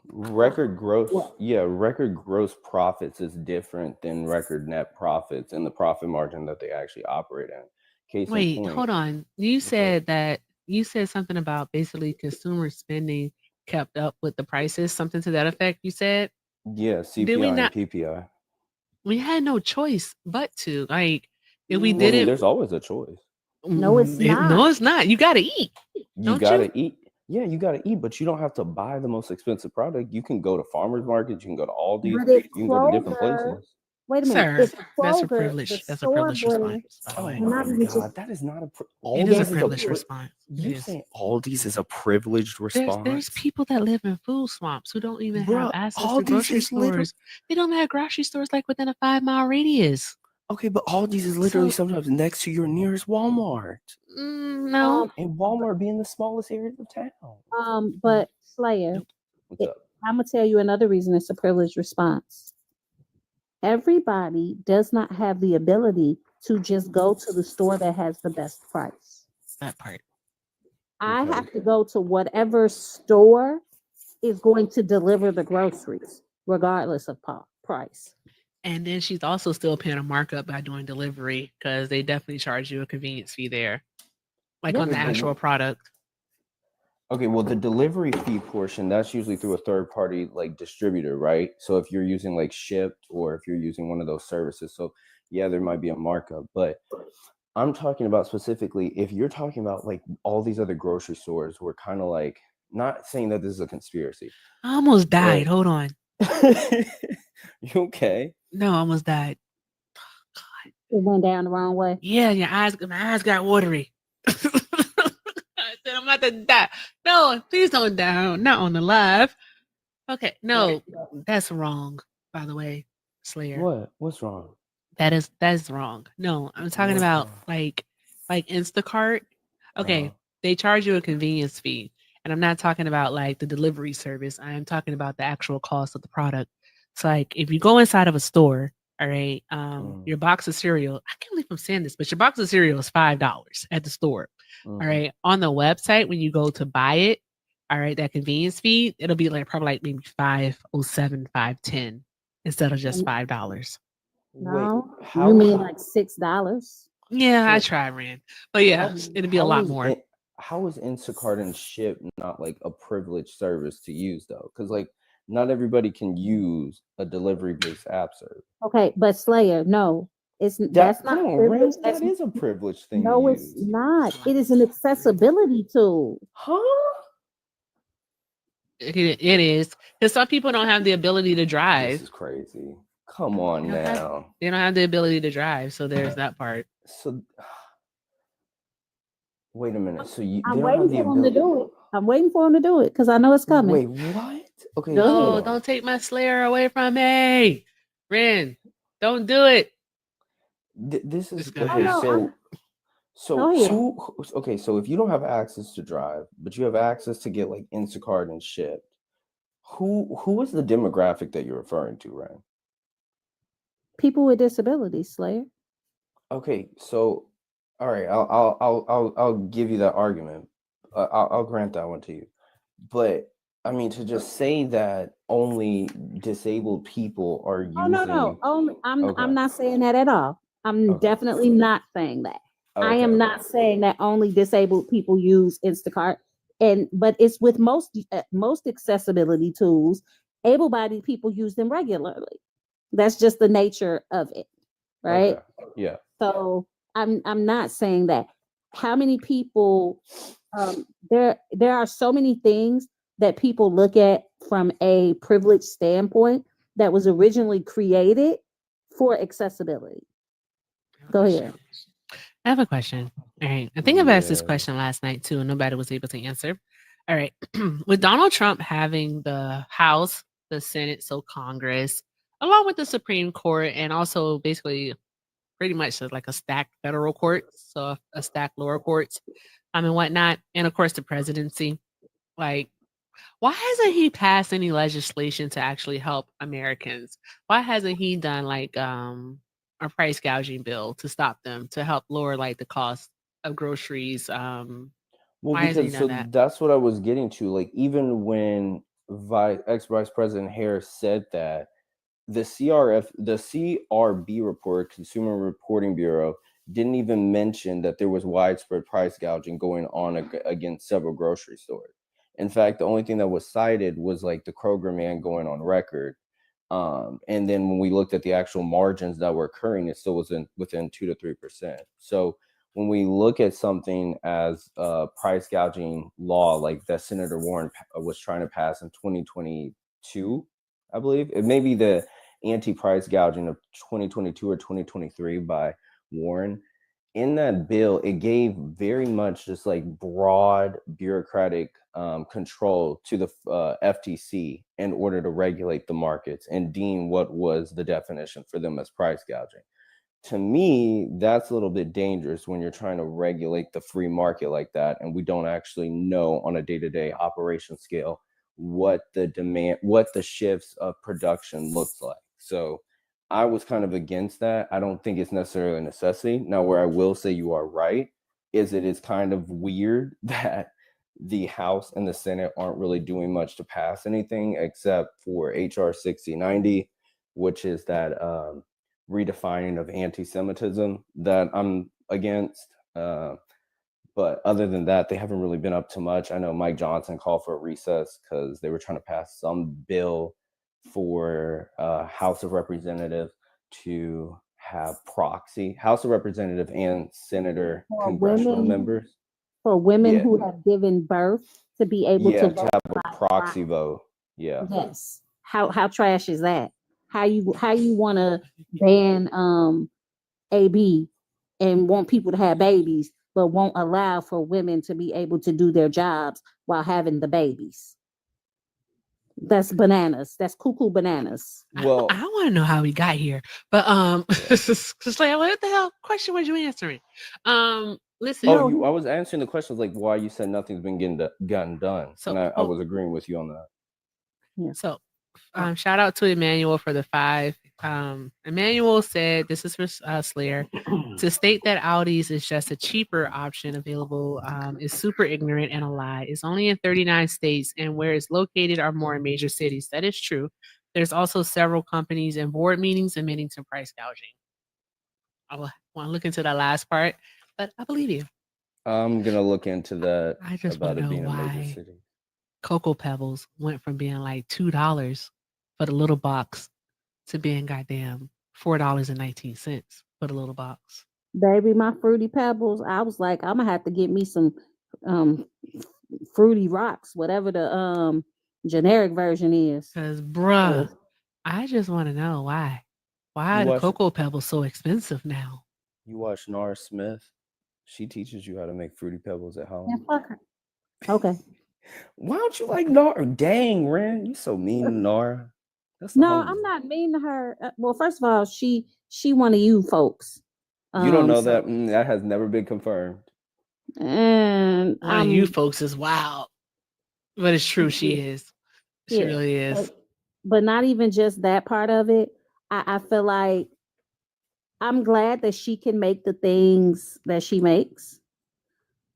record gross profits is different than record net profits and the profit margin that they actually operate in. Case in Wait, point, hold on. You said something about basically consumer spending kept up with the prices, something to that effect. You said, yeah, did we CPI not? and PPI. We had no choice but to if we Well, did it. there's always a choice. No, it's not. No, it's not. You got to eat. You gotta eat. Yeah, you gotta eat, but you don't have to buy the most expensive product. You can go to farmers markets. You can go to Aldi's. But if You can go to different Kroger, places. wait a minute, Sir, if that's a Kroger, privilege. the That's a store privileged brings, response, by the Oh way. not my even just God, that is not a. It is a Aldi's privileged response. It You is. saying Aldi's is a privileged There's response? people that live in food swamps who don't even have Bruh, access to Aldi's grocery is literally stores. They don't have grocery stores like within a 5-mile radius. okay, but Aldi's is literally So sometimes next to your nearest Walmart, no. and Walmart being the smallest area of town. But Slayer, What's up? I'm gonna tell you another reason it's a privileged response. Everybody does not have the ability to just go to the store that has the best price. That part. I have to go to whatever store is going to deliver the groceries, regardless of price. And then she's also still paying a markup by doing delivery because they definitely charge you a convenience fee there, like on the actual product. Okay, well, the delivery fee portion, that's usually through a third party like distributor, right? So if you're using like Shipt or if you're using one of those services, so yeah, there might be a markup, but I'm talking about specifically if you're talking about like all these other grocery stores were kind of like, not saying that this is a conspiracy. I almost died. Hold on. You okay? No, I almost died. It went down the wrong way. Yeah, my eyes got watery. I said I'm about to die. No, please don't die. Not on the live. Okay, no, that's wrong. By the way, Slayer. What's wrong? That is wrong. No, I'm talking about like Instacart. Okay, they charge you a convenience fee, and I'm not talking about like the delivery service. I am talking about the actual cost of the product. So like if you go inside of a store, all right, your box of cereal, I can't believe I'm saying this, but your box of cereal is $5 at the store. All right. On the website, when you go to buy it, all right, that convenience fee, it'll be like probably like maybe $5.07, $5.10 instead of just $5. No, you mean like $6? Yeah, I tried, Rand. But yeah, it'd be a lot more. How is Instacart and Shipt not like a privileged service to use though? Because like not everybody can use a delivery-based app service. Okay, but Slayer, no, that's not privilege. That is a privileged thing. No, it's not. It is an accessibility tool. Huh? It is because some people don't have the ability to drive. This is crazy. Come on now. They don't have the ability to drive, so there's that part. So wait a minute. So I'm waiting for him to do it. I'm waiting for him to do it because I know it's coming. Wait, what? Okay. No, don't take my Slayer away from me. Ren, don't do it. This is okay. So if you don't have access to drive, but you have access to get like Instacart and Shipt, who is the demographic that you're referring to, Ren? People with disabilities, Slayer. Okay, so all right, I'll give you that argument. I'll grant that one to you. But I mean, to just say that only disabled people are using. Oh no. I'm not saying that at all. I'm definitely not saying that. I am not saying that only disabled people use Instacart, but it's with most accessibility tools. Able-bodied people use them regularly. That's just the nature of it, right? Okay. Yeah. So I'm not saying that. how many people there are so many things that people look at from a privileged standpoint that was originally created for accessibility. Go ahead. I have a question. All right. I think I've asked this question last night too, and nobody was able to answer. All right. With Donald Trump having the House, the Senate, so Congress, along with the Supreme Court, and also basically pretty much like a stacked federal court, so a stacked lower courts, and whatnot, and of course the presidency. Like, why hasn't he passed any legislation to actually help Americans? Why hasn't he done like a price gouging bill to stop them, to help lower like the cost of groceries? Well, Why hasn't he because so done that? that's what I was getting to. Like, even when ex-Vice President Harris said that, the CRB report, Consumer Reporting Bureau, didn't even mention that there was widespread price gouging going on against several grocery stores. In fact, the only thing that was cited was like the Kroger man going on record. And then when we looked at the actual margins that were occurring, it still was within 2 to 3%. So when we look at something as a price gouging law like that Senator Warren was trying to pass in 2022, I believe it may be the anti-price gouging of 2022 or 2023 by Warren. In that bill, it gave very much just like broad bureaucratic control to the FTC in order to regulate the markets and deem what was the definition for them as price gouging. To me, that's a little bit dangerous when you're trying to regulate the free market like that, and we don't actually know on a day-to-day operation scale what the demand, what the shifts of production looks like. So I was kind of against that. I don't think it's necessarily a necessity. Now, where I will say you are right is it is kind of weird that the House and the Senate aren't really doing much to pass anything except for HR 6090, which is that redefining of anti-Semitism that I'm against. But other than that, they haven't really been up to much. I know Mike Johnson called for a recess because they were trying to pass some bill for House of Representative to have proxy, House of Representative and Senator congressional members. For women who have given birth to be able to vote have a proxy vote. Yeah. Yes. How trash is that? How you want to ban AB and want people to have babies, but won't allow for women to be able to do their jobs while having the babies? That's bananas. That's cuckoo bananas. Well, I want to know how we got here, but just like, what the hell question was you answering? Listen. I was answering the questions like why you said nothing's been gotten done, So- and I was agreeing with you on that. Yeah. So, shout out to Emmanuel for the 5. Emmanuel said, this is for Slayer, to state that Audi's is just a cheaper option available is super ignorant and a lie. It's only in 39 states, and where it's located are more in major cities. That is true. There's also several companies and board meetings admitting to price gouging. I want to look into that last part, but I believe you. I'm gonna look into that. I just about want to it know being a major why city. Cocoa Pebbles went from being like $2 for the little box to being goddamn $4.19 for the little box. Baby, my Fruity Pebbles, I was like, I'm gonna have to get me some Fruity Rocks, whatever the generic version is. Cause bruh, I just want to know why. Why are the Cocoa Pebbles so expensive now? You watch Nara Smith? She teaches you how to make Fruity Pebbles at home. Yeah, fuck her. Okay. Why don't you like Nara? Dang, Ren, you so mean to Nara. That's the No, homie. I'm not mean to her. Well, first of all, she one of you folks. You don't know so- that. That has never been confirmed. And One of you folks is wild, but it's true. She is. She Yeah, really is. but not even just that part of it. I feel like I'm glad that she can make the things that she makes.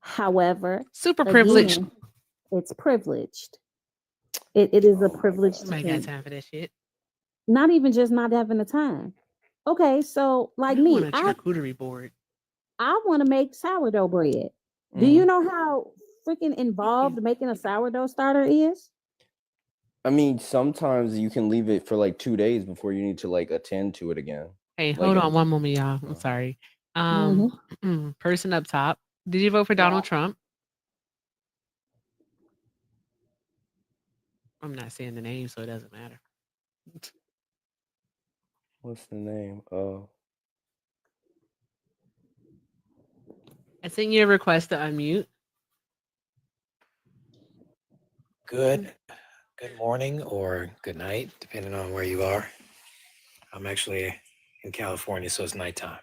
However, Super privileged. again, it's privileged. It is a privileged Somebody got thing. time for that shit. Not even just not having the time. Okay, so like I me, want a I charcuterie board. want to make sourdough bread. Do you know how freaking involved making a sourdough starter is? I mean, sometimes you can leave it for like 2 days before you need to like attend to it again. Hey, Like hold a- on one moment, y'all. I'm sorry. Person up top, Did you vote for Donald Trump? I'm not saying the name, so it doesn't matter. What's the name? Oh. I sent you a request to unmute. Good morning or good night, depending on where you are. I'm actually in California, so it's nighttime.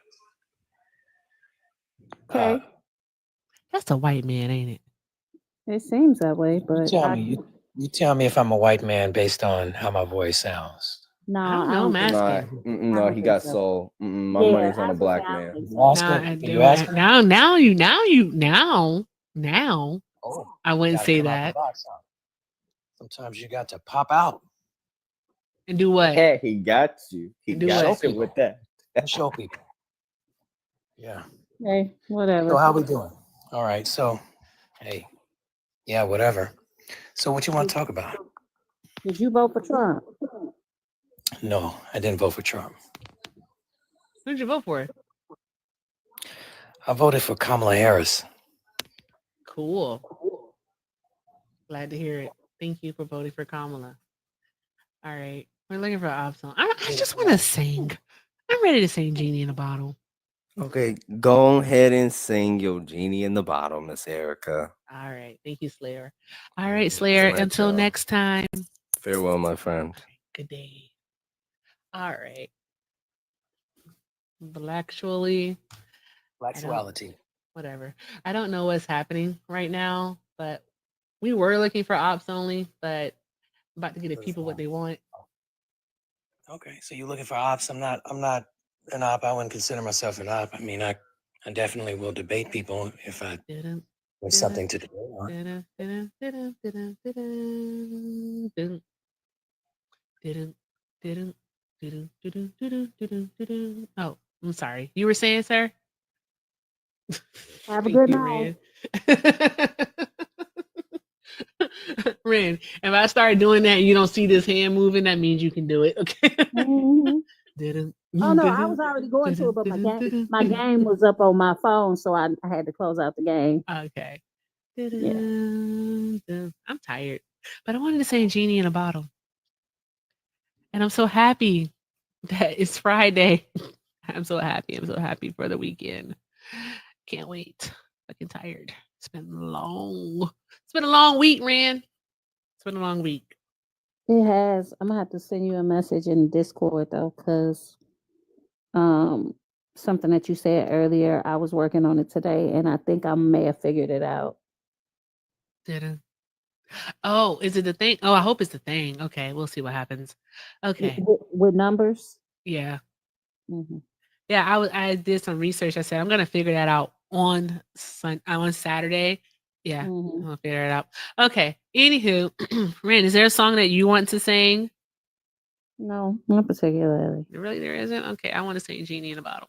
Okay. That's a white man, ain't it? It seems that way, but You tell me if I'm a white man based on how my voice sounds. no, I don't know, I'm asking. No, he got soul. My money's on a black man. Now I wouldn't Gotta say come out the that. box, huh? Sometimes you got to pop out And do what? Hey, he got you. He Do got what? you with that. and show people. Yeah. hey, whatever. So how we doing? All right. So, hey, yeah, whatever. So what you want to talk about? Did you vote for Trump? No, I didn't vote for Trump. Who'd you vote for? I voted for Kamala Harris. Cool. Glad to hear it. Thank you for voting for Kamala. All right. We're looking for an op song. I just want to sing. I'm ready to sing Genie in a Bottle. Okay, go ahead and sing your Genie in the Bottle, Miss Erica. All right. Thank you, Slayer. All right, Slayer. Good night, Until y'all. next time. Farewell, my friend. Good day. All right. Blacktually. Blacktuality. Whatever. I don't know what's happening right now, but we were looking for ops only, but I'm about to get the people what they want. Okay, so you're looking for ops. I'm not an op. I wouldn't consider myself an op. I mean, I definitely will debate people if I there's something to debate on. Oh, I'm sorry. You were saying, sir? Have a Thank good you, night. Ren, if I start doing that and you don't see this hand moving, that means you can do it. Okay. Mhm. Oh no, I was already going to it, but my game was up on my phone, so I had to close out the game. Okay. Yeah. I'm tired, but I wanted to say Genie in a Bottle. And I'm so happy that it's Friday. I'm so happy. I'm so happy for the weekend. Can't wait. Fucking tired. It's been long. It's been a long week, Ren. It's been a long week. It has. I'm gonna have to send you a message in Discord though, because something that you said earlier, I was working on it today, and I think I may have figured it out. Didn't. Oh, is it the thing? Oh, I hope it's the thing. Okay, we'll see what happens. Okay. With numbers. Yeah. Mm-hmm. Yeah, I did some research. I said I'm gonna figure that out on Saturday. Yeah, I'm gonna figure it out. Okay. Anywho, Ren, is there a song that you want to sing? No, not particularly. Really, there isn't. Okay, I want to sing Genie in a Bottle.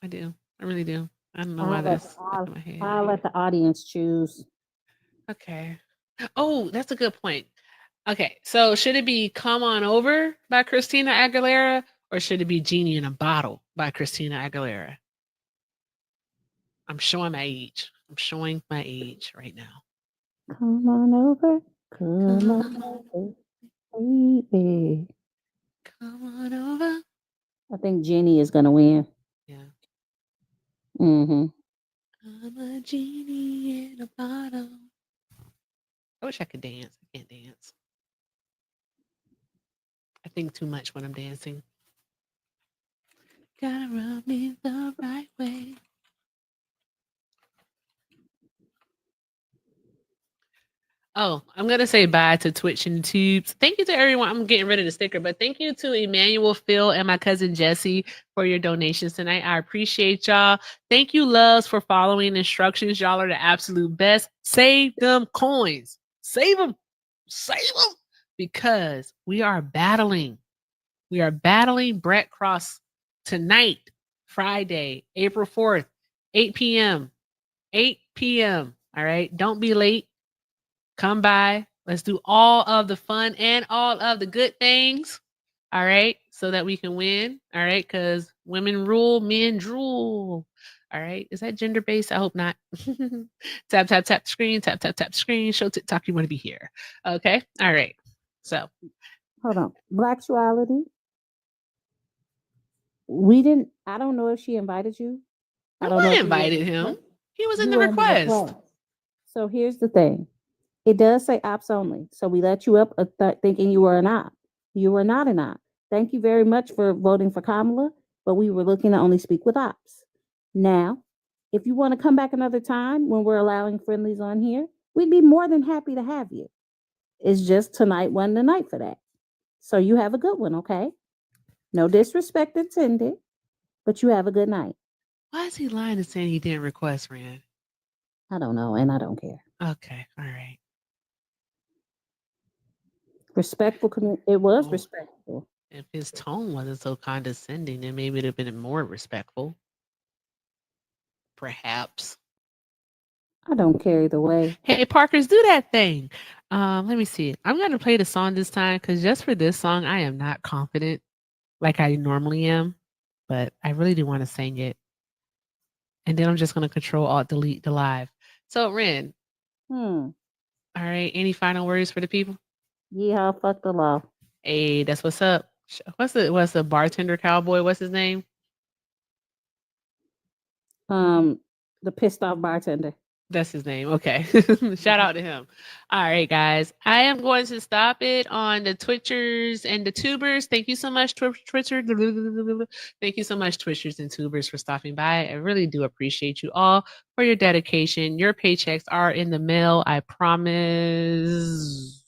I do. I really do. I don't know why that's stuck in my head. I'll let the audience choose. Okay. Oh, that's a good point. Okay, so should it be Come On Over by Christina Aguilera or should it be Genie in a Bottle by Christina Aguilera? I'm showing my age. I'm showing my age right now. Come on over. Come on over. Baby. Come on over. I think Jenny is gonna win. Yeah. Mm-hmm. I'm a genie in a bottle. I wish I could dance. I can't dance. I think too much when I'm dancing. Gotta rub me the right way. Oh, I'm going to say bye to Twitch and Tubes. Thank you to everyone. I'm getting rid of the sticker, but thank you to Emmanuel, Phil, and my cousin Jesse for your donations tonight. I appreciate y'all. Thank you, loves, for following instructions. Y'all are the absolute best. Save them coins. Save them. Save them. Because we are battling. We are battling Brett Cross tonight, Friday, April 4th, 8 p.m. 8 p.m. All right. Don't be late. Come by. Let's do all of the fun and all of the good things. All right. So that we can win. All right. Because women rule, men drool. All right. Is that gender based? I hope not. Tap, tap, tap screen, tap, tap, tap screen. Show TikTok you want to be here. Okay. All right. So Hold on. Blacksuality. I don't know if she invited you. I no don't know one if you were- invited him. He was in you the were request. So here's the thing. It does say ops only. So we let you up thinking you were an op. You were not an op. Thank you very much for voting for Kamala, but we were looking to only speak with ops. Now, if you want to come back another time when we're allowing friendlies on here, we'd be more than happy to have you. It's just tonight wasn't the night for that. So you have a good one, okay? No disrespect intended, but you have a good night. Why is he lying and saying he didn't request, Rand? I don't know, and I don't care. Okay. All right. Respectful. It was Oh. respectful. If his tone wasn't so condescending, then maybe it'd have been more respectful. Perhaps. I don't care either way. Hey, Parkers, do that thing. Let me see. I'm going to play the song this time because just for this song, I am not confident like I normally am, but I really do want to sing it. And then I'm just going to Control Alt Delete the live. So, Ren. All right. Any final words for the people? Yeehaw, fuck the law. Hey, that's what's up. What's the bartender cowboy? What's his name? The pissed off bartender. That's his name. Okay. Shout out to him. All right, guys. I am going to stop it on the Twitchers and the Tubers. Thank you so much, Twitcher. Thank you so much, Twitchers and Tubers, for stopping by. I really do appreciate you all for your dedication. Your paychecks are in the mail. I promise.